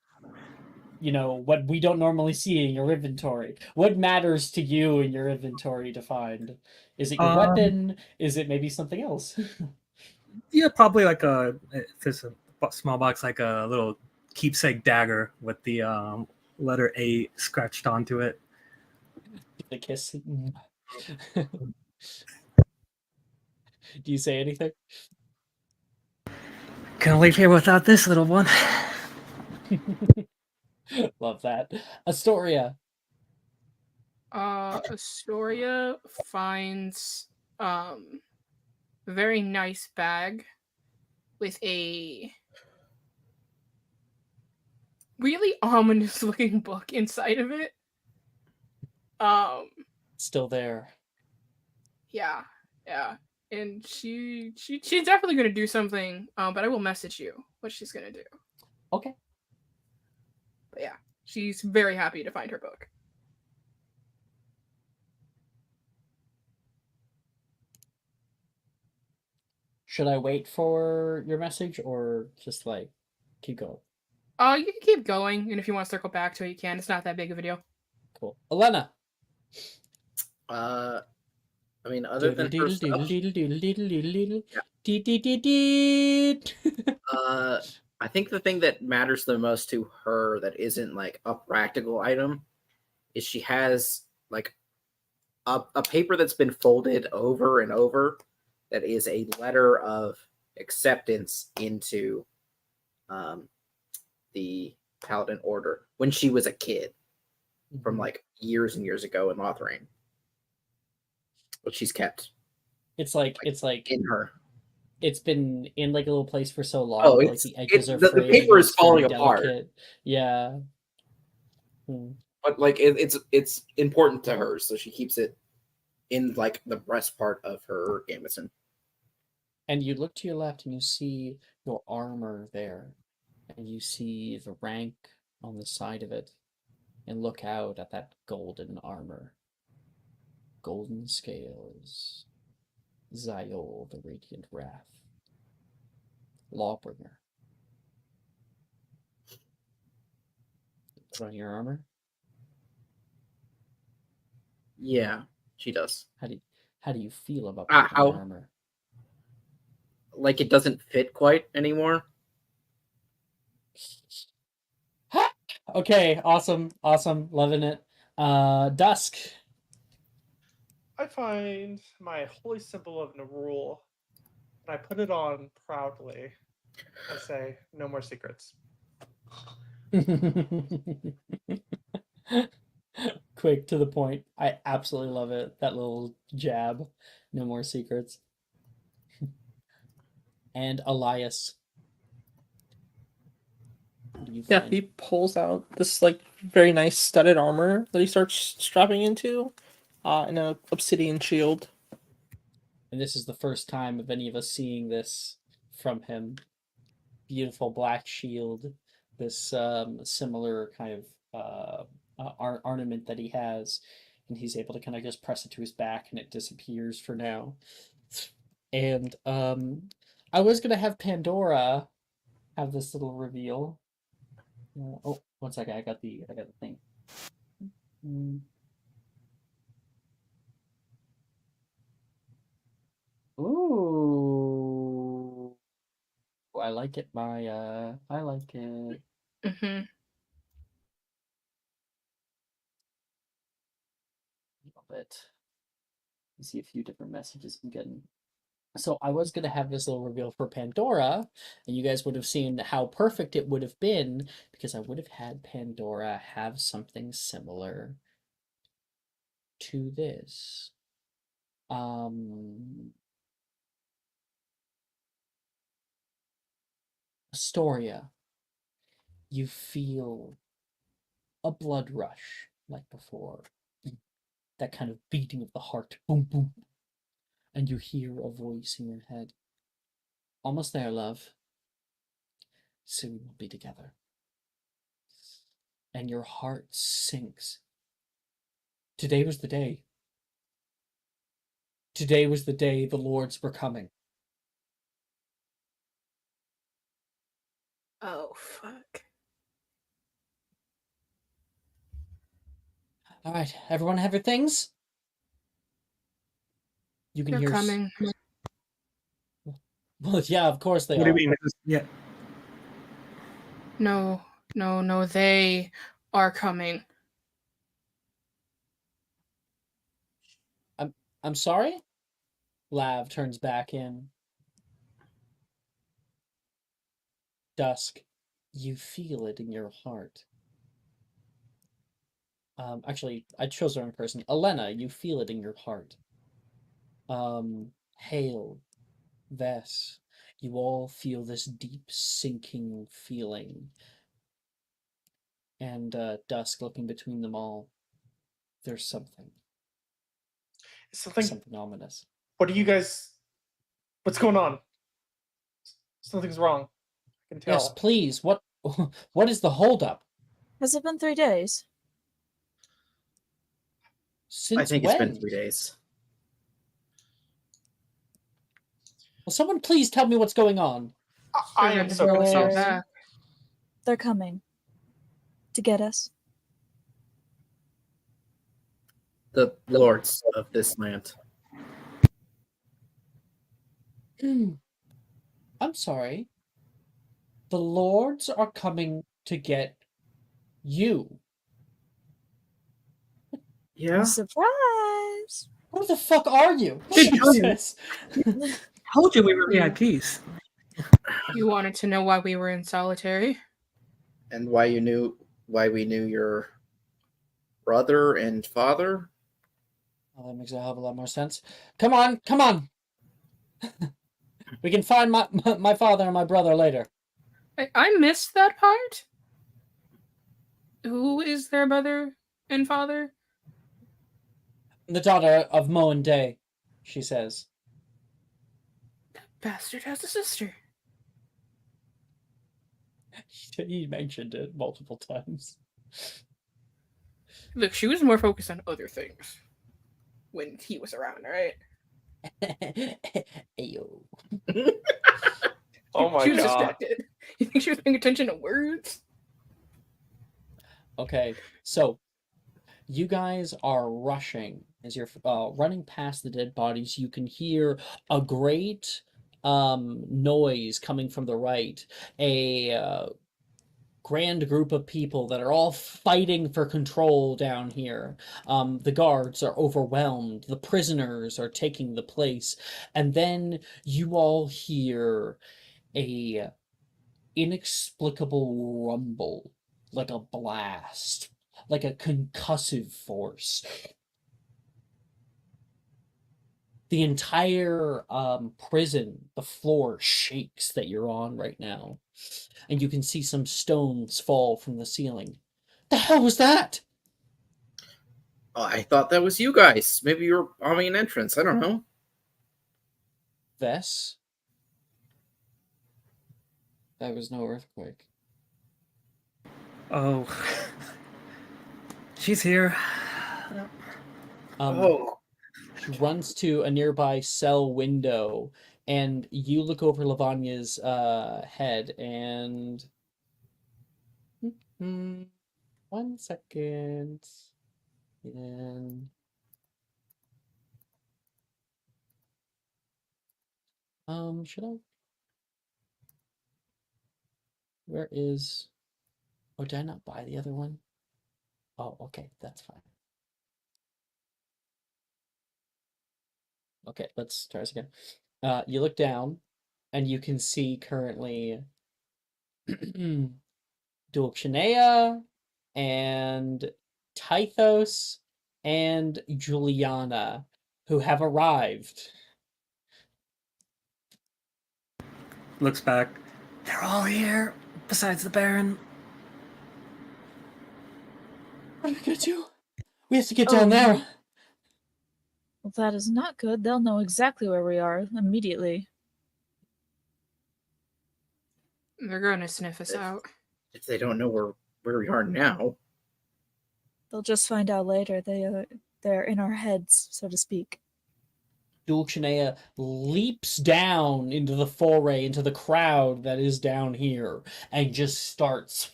what we don't normally see in your inventory. What matters to you in your inventory to find? Is it your weapon? Is it maybe something else? Yeah, probably like if it's a small box, like a little keepsake dagger with the letter A scratched onto it. The kiss. Do you say anything? Can't leave here without this little one. Love that. Astoria. Astoria finds a very nice bag with a really ominous looking book inside of it. Still there. Yeah, yeah. And she's definitely gonna do something. But I will message you what she's gonna do. Okay. But yeah, she's very happy to find her book. Should I wait for your message or just like keep going? You can keep going, and if you want to circle back to it, you can. It's not that big of a deal. Cool. Elena. I mean, other than her stuff, I think the thing that matters the most to her that isn't like a practical item is she has like a paper that's been folded over and over that is a letter of acceptance into the Paladin Order when she was a kid from like years and years ago in Lothlorien. But she's kept. It's like in her. It's been in like a little place for so long. Oh, Like the edges are the frayed, paper is it's very falling apart. delicate. Yeah. But like it's important to her, so she keeps it in like the breast part of her gambeson. And you look to your left and you see your armor there, and you see the rank on the side of it, and look out at that golden armor. Golden scales. Ziol, the Radiant Wrath. Lawbringer. Put on your armor? Yeah, she does. How do you feel about putting on your armor? Like it doesn't fit quite anymore. Okay, awesome, loving it. Dusk. I find my holy symbol of Nerul, and I put it on proudly. I say, no more secrets. Quick, to the point. I absolutely love it. That little jab. No more secrets. And Elias. Yeah, he pulls out this like very nice studded armor that he starts strapping into, and an obsidian shield. And this is the first time of any of us seeing this from him. Beautiful black shield, this similar kind of ornament that he has, and he's able to kind of just press it to his back and it disappears for now. And I was gonna have Pandora have this little reveal. Oh, 1 second, I got the thing. Ooh. I like it, Maya. I like it. Mm-hmm. Love it. You see a few different messages I'm getting. So I was going to have this little reveal for Pandora, and you guys would have seen how perfect it would have been because I would have had Pandora have something similar to this. Astoria, you feel a blood rush like before. That kind of beating of the heart. Boom, boom. And you hear a voice in your head. Almost there, love. Soon we'll be together. And your heart sinks. Today was the day. Today was the day the lords were coming. Oh, fuck. All right, everyone have your things? You can They're hear... coming. Well, yeah, of course they What are. do you mean? Yeah. No, they are coming. I'm sorry? Lav turns back in. Dusk, you feel it in your heart. Actually, I chose the wrong person. Elena, you feel it in your heart. Hale, Vess, you all feel this deep sinking feeling. and Dusk looking between them all. There's something Something. ominous. What are you guys? What's going on? Something's wrong. I can tell. Yes, please. What is the holdup? Has it been 3 days? Since I think when? it's been 3 days. Will someone please tell me what's going on? I am so Bring us all confused. back. They're coming to get us. The lords of this land. I'm sorry. The lords are coming to get you. Yeah. Surprise! Who the fuck are you? Didn't tell you. Jesus. Told you we were VIPs. You wanted to know why we were in solitary? And why we knew your brother and father? Oh, that makes a hell of a lot more sense. Come on. We can find my father and my brother later. I missed that part. Who is their brother and father? The daughter of Mo and Day, she says. That bastard has a sister. He mentioned it multiple times. Look, she was more focused on other things when he was around, right? Ayo. Oh my She was god. distracted. You think she was paying attention to words? Okay, so you guys are rushing. As you're running past the dead bodies, you can hear a great noise coming from the right. A grand group of people that are all fighting for control down here. The guards are overwhelmed. The prisoners are taking the place. And then you all hear a inexplicable rumble, like a blast, like a concussive force. The entire prison, the floor shakes that you're on right now. And you can see some stones fall from the ceiling. The hell was that? Oh, I thought that was you guys. Maybe you were bombing an entrance. I don't know. Vess? That was no earthquake. Oh. She's here. She runs to a nearby cell window, and you look over Lavagna's head, and 1 second. And should I? Where is? Oh, did I not buy the other one? Oh, okay, that's fine. Okay, let's try this again. You look down, and you can see currently Dulcinea and Tythos and Juliana, who have arrived. Looks back. They're all here, besides the Baron. What are we gonna do? We have to get down there. Well, that is not good. They'll know exactly where we are immediately. They're gonna sniff us out. If they don't know where we are now. They'll just find out later. They're in our heads, so to speak. Dulcinea leaps down into the foray, into the crowd that is down here, and just starts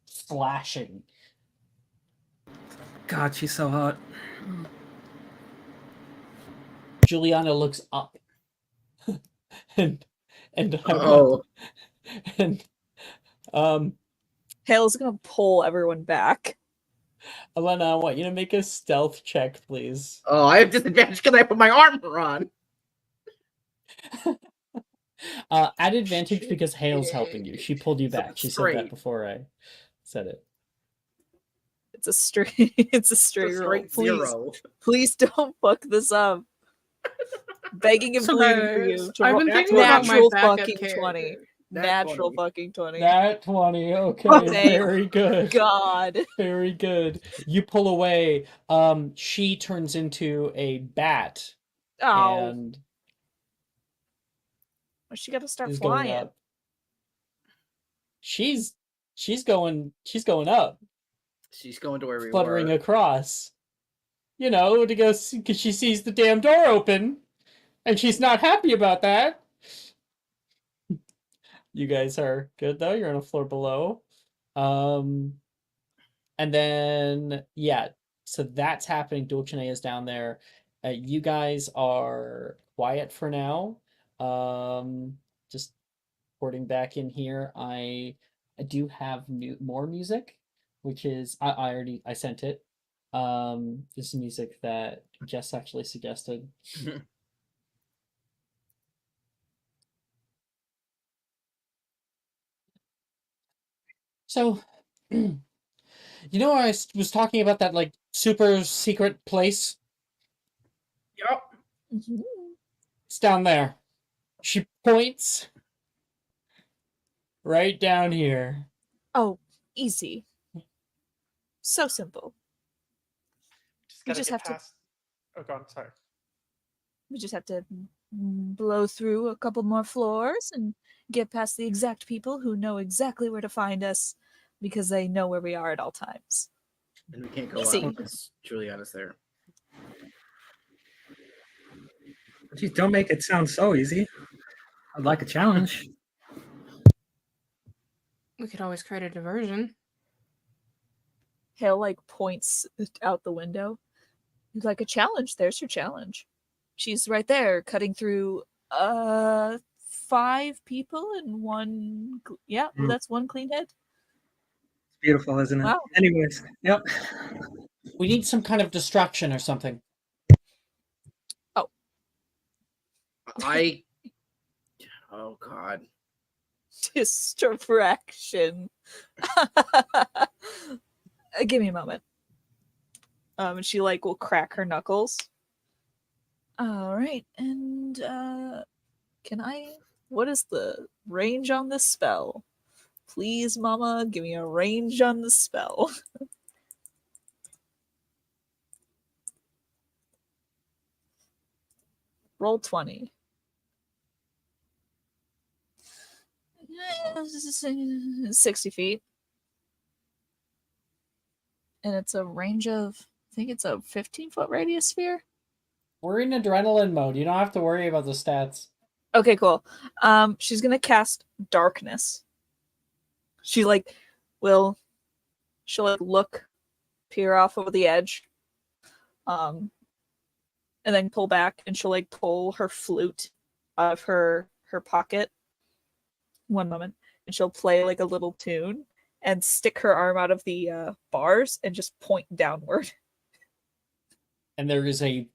slashing. God, she's so hot. Juliana looks up, and Hale's gonna pull everyone back. Elena, I want you to make a stealth check, please. Oh, I have disadvantage because I put my armor on. At advantage because Hale's helping you. She pulled you back. She said that before I said it. It's a straight roll. Please don't fuck this up. Begging and So pleading for you to I've roll been thinking about my natural backup fucking character. 20. Natural 20. fucking 20. Nat 20. Okay, Thank very good. God. Very good. You pull away. She turns into a bat Oh, and she got to start is going flying. up. She's going up, She's going to where we fluttering were. across. You know, to go because she sees the damn door open, and she's not happy about that. You guys are good though. You're on a floor below. And then yeah, so that's happening. Dulcinea is down there. You guys are quiet for now. Just porting back in here. I do have more music, which is I sent it. This is music that Jess actually suggested. So, you know, I was talking about that like super secret place. Yep. It's down there. She points right down here. Oh, easy. So simple. We Gotta just get have to past. Oh, God, sorry. we just have to blow through a couple more floors and get past the exact people who know exactly where to find us because they know where we are at all times. And we can't go Easy. out because Juliana's there. Jeez, don't make it sound so easy. I'd like a challenge. We could always create a diversion. Hale like points out the window. He's like, a challenge, there's your challenge. She's right there cutting through 5 people and one yeah, well, that's one clean hit. It's beautiful, isn't it? Wow. Anyways, yep. We need some kind of distraction or something. Oh, God. Distraction. Give me a moment. And she like will crack her knuckles. All right, and what is the range on this spell? Please, Mama, give me a range on the spell. Roll 20. 60 feet. And it's a range of, I think it's a 15-foot radius sphere. We're in adrenaline mode. You don't have to worry about the stats. Okay, cool. She's gonna cast darkness. She'll like look, peer off over the edge, and then pull back, and she'll like pull her flute out of her pocket. One moment, and she'll play like a little tune and stick her arm out of the bars and just point downward. And there is a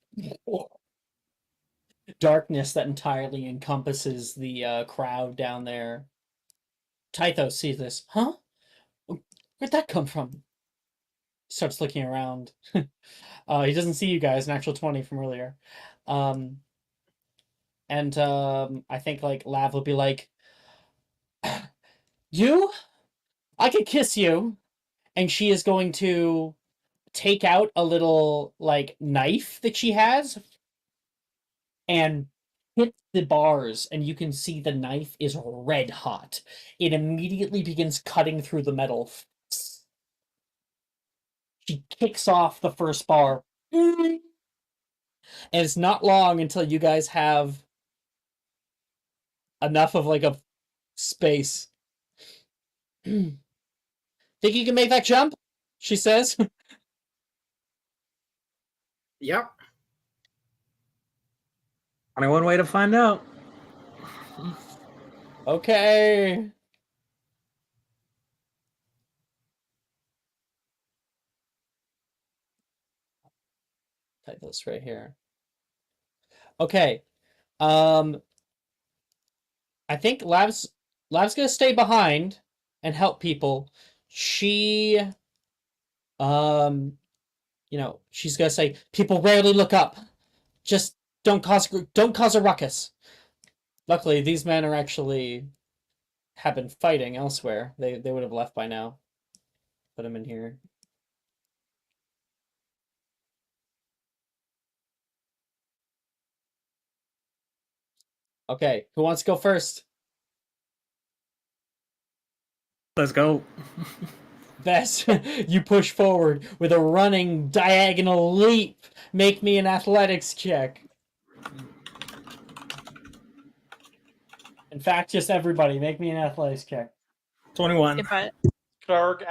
darkness that entirely encompasses the crowd down there. Tythos sees this. Huh? Where'd that come from? Starts looking around. He doesn't see you guys, an actual 20 from earlier. I think like Lav will be like, you? I could kiss you. And she is going to take out a little like knife that she has and hit the bars, and you can see the knife is red hot. It immediately begins cutting through the metal. She kicks off the first bar. And it's not long until you guys have enough of like a space. Think you can make that jump? She says. Yep. Only one way to find out. Okay. Type this right here. Okay. I think Lav's gonna stay behind and help people. She she's gonna say, people rarely look up. Just don't cause a ruckus. Luckily, these men are actually have been fighting elsewhere. They would have left by now. Put them in here. Okay, who wants to go first? Let's go. Best, you push forward with a running diagonal leap. Make me an athletics check. In fact, just everybody, make me an athletics check. 21. If I Garg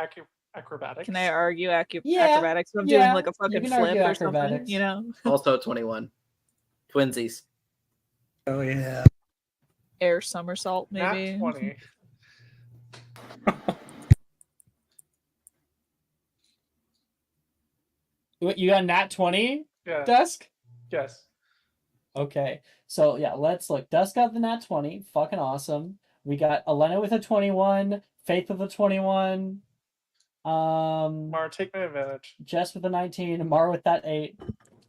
acrobatics. can I argue Yeah, acrobatics? If I'm yeah, doing like a you fucking can flip argue or something, acrobatics. you know? Also 21. Twinsies. Oh yeah. Air somersault, Nat maybe. 20. You got a nat 20, Yeah. Dusk? Yes. Okay, so yeah, let's look. Dusk got the nat 20. Fucking awesome. We got Elena with a 21, Faith with a 21, Mara, take my advantage. Jess with a 19, and Mara with that 8.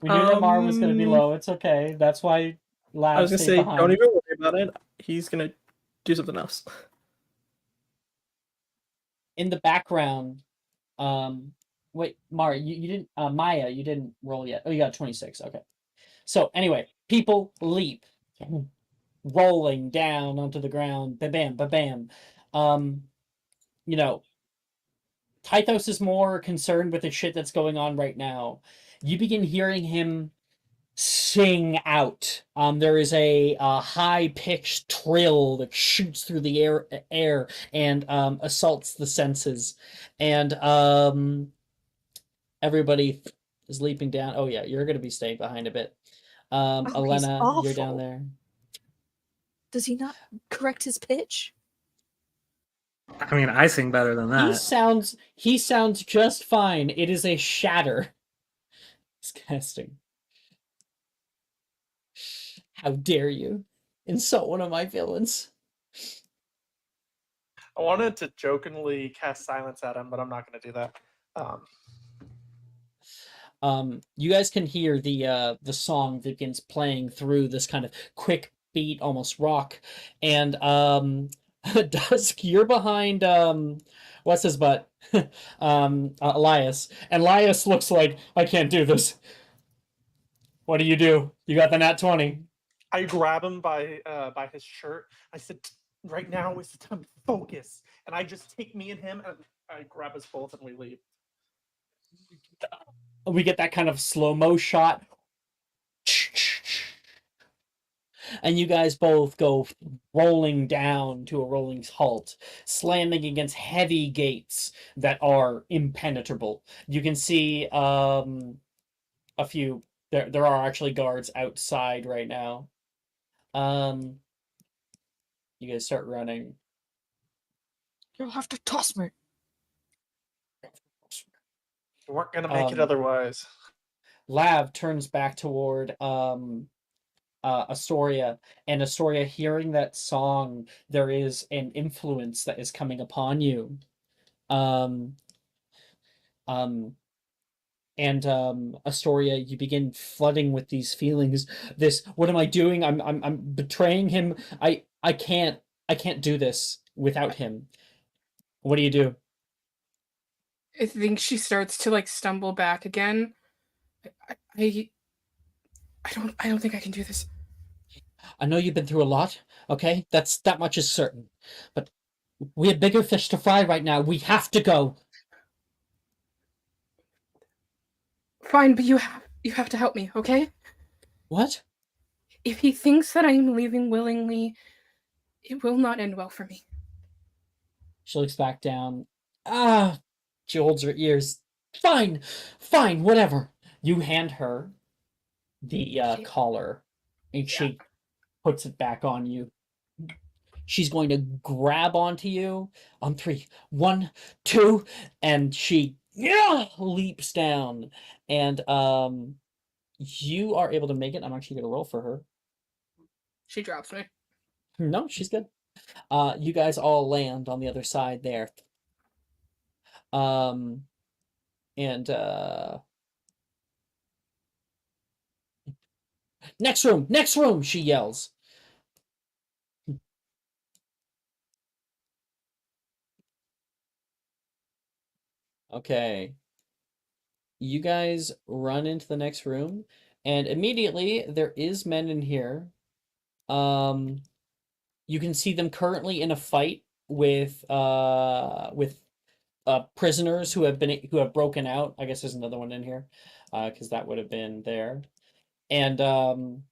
We knew that Mara was going to be low. It's okay. That's why I Lab was gonna stayed say, behind. don't even worry about it. He's gonna do something else. In the background, wait, Mara, you didn't, Maya, you didn't roll yet. Oh, you got 26. Okay. So anyway, people leap, rolling down onto the ground. Ba bam, ba bam. You know, Tythos is more concerned with the shit that's going on right now. You begin hearing him sing out. There is a high-pitched trill that shoots through the air and assaults the senses. And everybody is leaping down. Oh yeah, you're gonna be staying behind a bit. Oh, he's Elena, you're down awful. there. Does he not correct his pitch? I mean, I sing better than He that. sounds just fine. It is a shatter. He's casting. How dare you insult one of my villains? I wanted to jokingly cast silence at him, but I'm not going to do that. You guys can hear the song that begins playing through this kind of quick beat, almost rock, and Dusk, you're behind what's his butt, Elias, and Elias looks like I can't do this. What do? You got the nat 20. I grab him by his shirt. I said, "Right now is the time to focus." And I just take me and him, and I grab us both, and we leave. We get that kind of slow-mo shot. And you guys both go rolling down to a rolling halt, slamming against heavy gates that are impenetrable. You can see a few. There are actually guards outside right now. You guys start running. You'll have to toss me. We weren't going to make it otherwise. Lav turns back toward Astoria, and Astoria, hearing that song, there is an influence that is coming upon you. Astoria, you begin flooding with these feelings. This, what am I doing? I'm betraying him. I can't do this without him. What do you do? I think she starts to like stumble back again. I don't think I can do this. I know you've been through a lot, okay? That much is certain. But we have bigger fish to fry right now. We have to go. Fine, but you have to help me, okay? What? If he thinks that I am leaving willingly, it will not end well for me. She looks back down. Ah, she holds her ears. Fine, whatever. You hand her the collar, and she puts it back on you. She's going to grab onto you on 3. 1, 2, and she leaps down. And you are able to make it. I'm actually going to roll for her. She drops me. No, she's good. You guys all land on the other side there. And next room, she yells. Okay. You guys run into the next room, and immediately there is men in here. You can see them currently in a fight with prisoners who have broken out. I guess there's another one in here, because that would have been there. And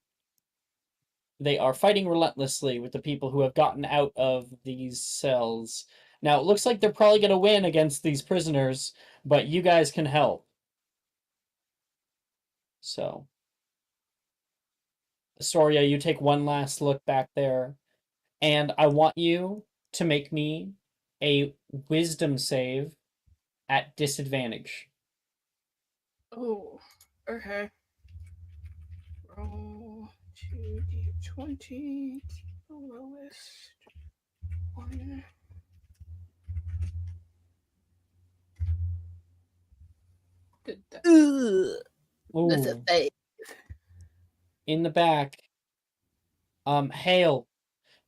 they are fighting relentlessly with the people who have gotten out of these cells. Now, it looks like they're probably going to win against these prisoners, but you guys can help. So, Astoria, you take one last look back there, and I want you to make me a wisdom save at disadvantage. Oh, okay. Roll 2d20, the lowest one. Did that. That's a Ooh. fake. In the back, Hale,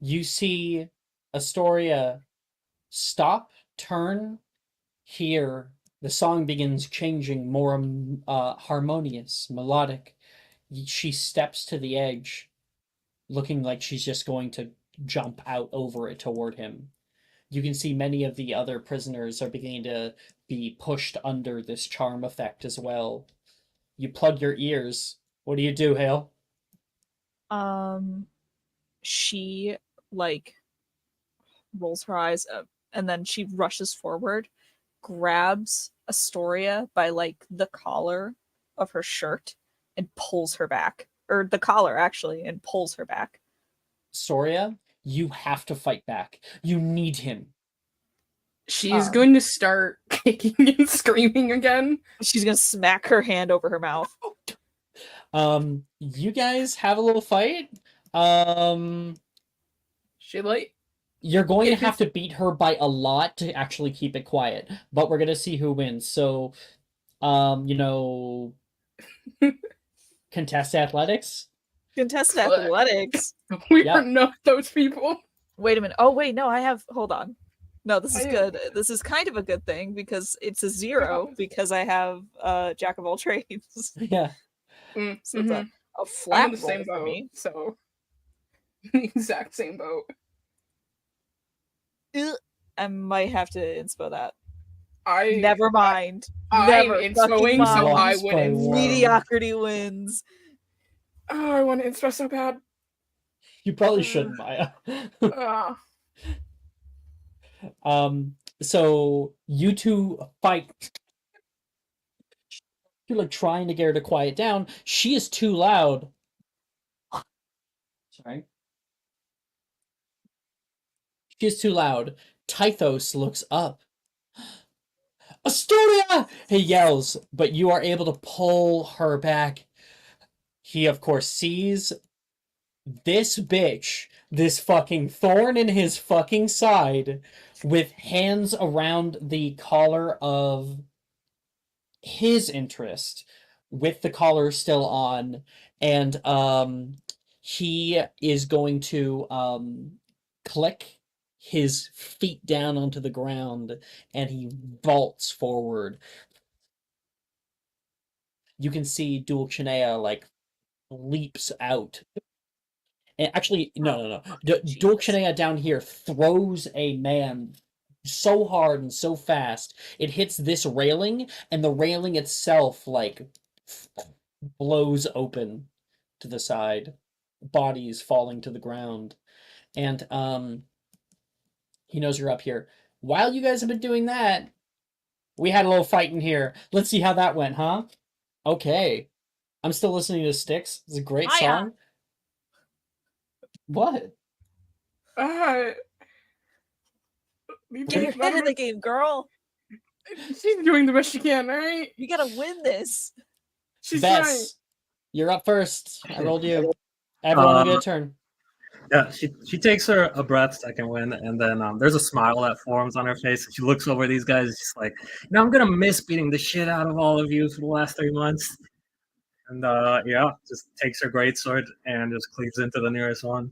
you see Astoria stop, turn, here. The song begins changing more harmonious, melodic. She steps to the edge, looking like she's just going to jump out over it toward him. You can see many of the other prisoners are beginning to be pushed under this charm effect as well. You plug your ears. What do you do, Hale? She like rolls her eyes up and then she rushes forward, grabs Astoria by like the collar of her shirt and pulls her back. Or the collar actually, and pulls her back. Soria, you have to fight back. You need him. She's going to start kicking and screaming again. She's gonna smack her hand over her mouth. You guys have a little fight. She like You're going to have to beat her by a lot to actually keep it quiet, but we're gonna see who wins. So, contest athletics. Contest athletics. We don't know those people. Wait a minute. Oh wait, no, I have. Hold on. No, this is good. This is kind of a good thing because it's a 0 because I have Jack of all trades. Yeah. So it's a I'm flat in the same roll for boat, me. so the exact same boat. I might have to inspo that. I never mind. I'm Never inspoing, so I win. Mediocrity wins. Oh, I want to inspo so bad. You probably shouldn't, Maya. So you two fight. You're like trying to get her to quiet down. She is too loud. Sorry. She is too loud. Tythos looks up. Astoria! He yells, but you are able to pull her back. He, of course, sees this bitch, this fucking thorn in his fucking side, with hands around the collar of his interest, with the collar still on, and he is going to click his feet down onto the ground, and he vaults forward. You can see Dulcinea like leaps out. And actually, no. Dulcinea down here throws a man so hard and so fast. It hits this railing, and the railing itself like blows open to the side. Bodies falling to the ground. And he knows you're up here. While you guys have been doing that, we had a little fight in here. Let's see how that went, huh? Okay. I'm still listening to Styx. It's a great song. What? Get your head in the game, girl. She's doing the best she can, alright? You gotta win this. She's Bess, trying. you're up first. I rolled you. Everyone will get a turn. Yeah, she takes her a breath, second win, and then there's a smile that forms on her face. And she looks over at these guys, she's like, I'm gonna miss beating the shit out of all of you for the last 3 months. And just takes her greatsword and just cleaves into the nearest one.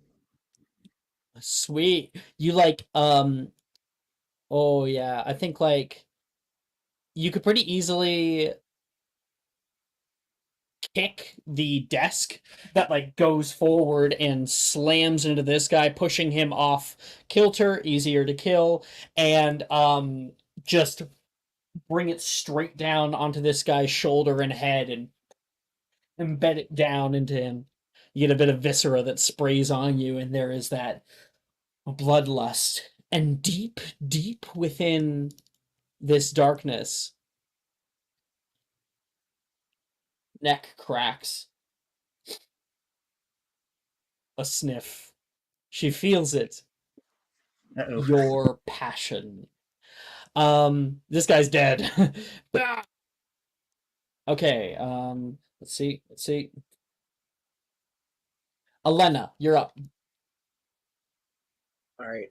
Sweet. You like oh yeah, I think like you could pretty easily kick the desk that like goes forward and slams into this guy, pushing him off kilter, easier to kill, and just bring it straight down onto this guy's shoulder and head and embed it down into him. You get a bit of viscera that sprays on you, and there is that bloodlust. And deep, deep within this darkness, neck cracks. A sniff. She feels it. Uh-oh. Your passion. This guy's dead. Okay, let's see. Elena, you're up. All right.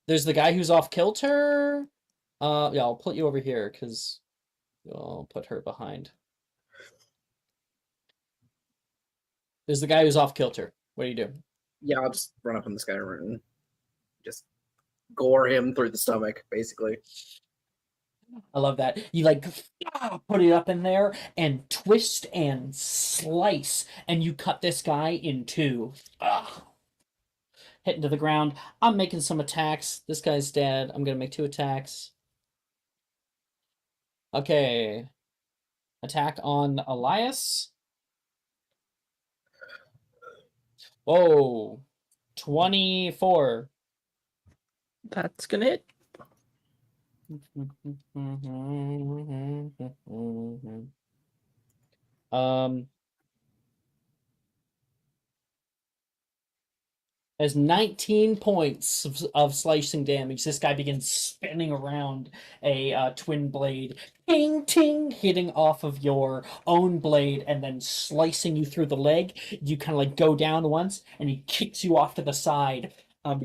There's the guy who's off kilter. Yeah, I'll put you over here because I'll put her behind. There's the guy who's off kilter. What do you do? Yeah, I'll just run up on this guy and just gore him through the stomach, basically. I love that. You like put it up in there and twist and slice, and you cut this guy in two. Hitting to the ground. I'm making some attacks. This guy's dead. I'm gonna make 2 attacks. Okay. Attack on Elias. Whoa. 24. That's gonna hit. Has 19 points of slicing damage. This guy begins spinning around a twin blade, ting ting, hitting off of your own blade and then slicing you through the leg. You kind of like go down once, and he kicks you off to the side.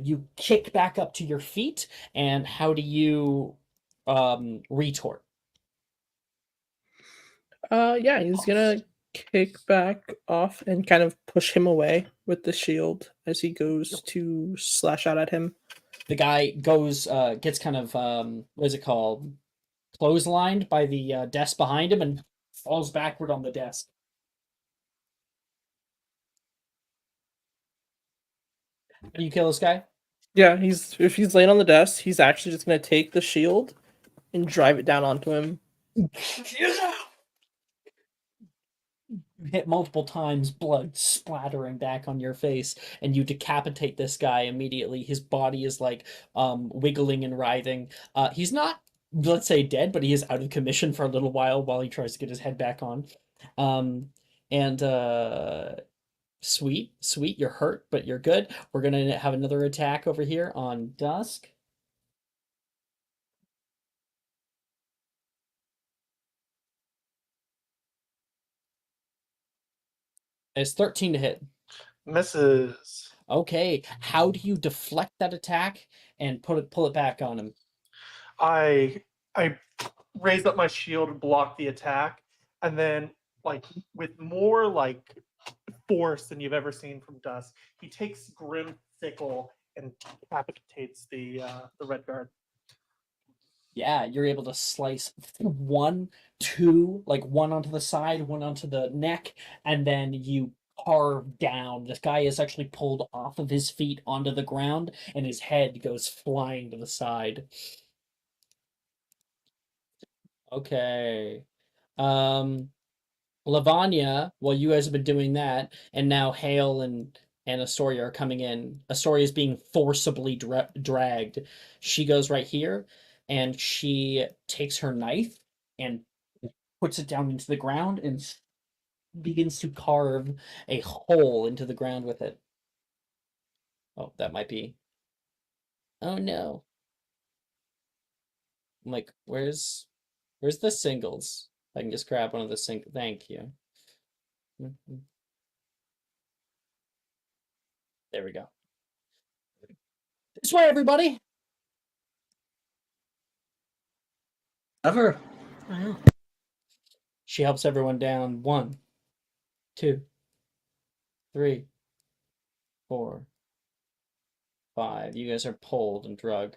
You kick back up to your feet, and how do you retort? Yeah, he's gonna kick back off and kind of push him away with the shield as he goes to slash out at him. The guy goes, gets kind of, what is it called? Clotheslined by the desk behind him and falls backward on the desk. Do you kill this guy? Yeah, if he's laying on the desk, he's actually just gonna take the shield and drive it down onto him. You hit multiple times, blood splattering back on your face, and you decapitate this guy immediately. His body is like wiggling and writhing. He's not, let's say, dead, but he is out of commission for a little while he tries to get his head back on. And sweet, you're hurt, but you're good. We're gonna have another attack over here on Dusk. It's 13 to hit. Misses. Okay, how do you deflect that attack and pull it back on him? I raise up my shield and block the attack, and then like with more like force than you've ever seen from Dusk, he takes Grim Sickle and decapitates the red guard. Yeah, you're able to slice 1, 2, like one onto the side, one onto the neck, and then you carve down. This guy is actually pulled off of his feet onto the ground, and his head goes flying to the side. Okay. Lavanya, while you guys have been doing that, and now Hale and Astoria are coming in. Astoria is being forcibly dragged. She goes right here, and she takes her knife and puts it down into the ground and begins to carve a hole into the ground with it. Oh, that might be. Oh no. I'm like, where's the singles? I can just grab one of the singles. Thank you. There we go. This way, everybody. Ever. She helps everyone down. 1, 2, 3, 4, 5. You guys are pulled and drug.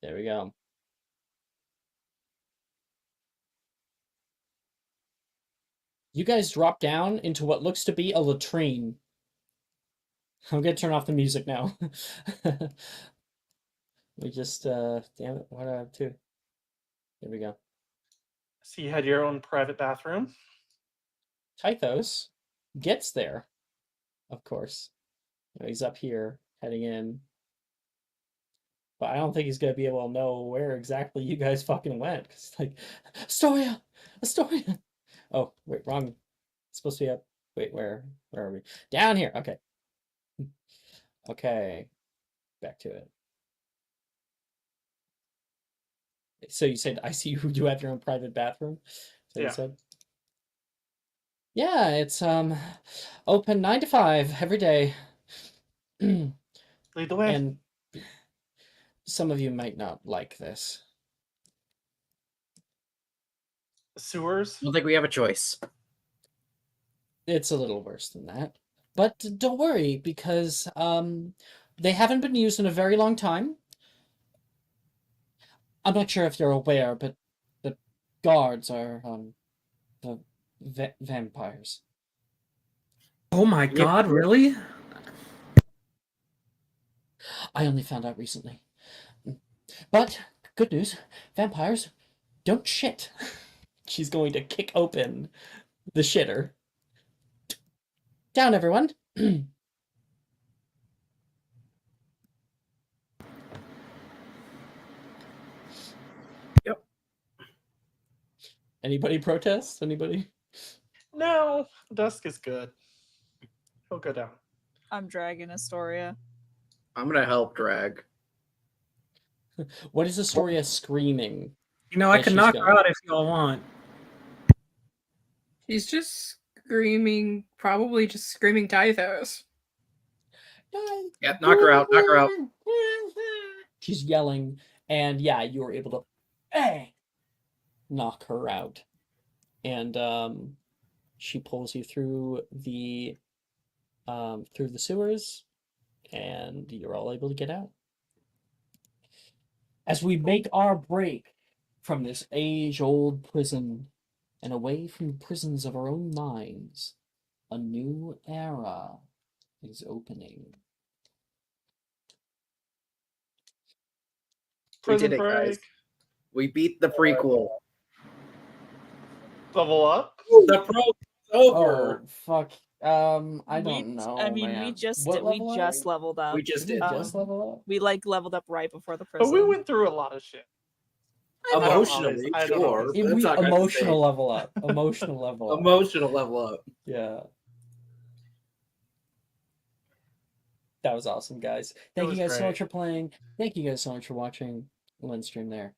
There we go. You guys drop down into what looks to be a latrine. I'm gonna turn off the music now. We just, damn it, what do I have to? There we go. So you had your own private bathroom. Tythos gets there, of course. He's up here, heading in. But I don't think he's gonna be able to know where exactly you guys fucking went. Cause it's like, Astoria! Astoria! Oh, wait, wrong. It's supposed to be up. Wait, where are we? Down here. Okay. Okay. Back to it. So you said, I see you have your own private bathroom? So you Yeah. said? Yeah, it's open 9 to 5 every day. Lead the way. And some of you might not like this. Sewers. I don't think we have a choice. It's a little worse than that. But don't worry, because they haven't been used in a very long time. I'm not sure if you're aware, but the guards are the vampires. Oh my god, really? I only found out recently. But good news, vampires don't shit. She's going to kick open the shitter. Down, everyone. Yep. Anybody protest? Anybody? No, Dusk is good. He'll go down. I'm dragging Astoria. I'm gonna help drag. What is Astoria screaming? You know, I as can she's knock going? her out if y'all want. She's just screaming, probably just screaming Tythos. Yeah, knock her out. Knock her out. She's yelling, and yeah, you were able to knock her out. And she pulls you through the sewers, and you're all able to get out. As we make our break from this age-old prison and away from the prisons of our own minds, a new era is opening. We Prison did it, guys. break. We beat the prequel. Level up. The pro over. Oh fuck! I don't know. I mean, man. we just What we level are just we? leveled up. We just Did did. we just level up? We like leveled up right before the But prison. we went through a lot of shit. Emotionally, I don't sure. always- but that's We not gonna emotional say. level up. Emotional level up. Emotional level up. Yeah. That was awesome, guys. Thank you was guys so great. much for playing. Thank you guys so much for watching. We'll end stream there.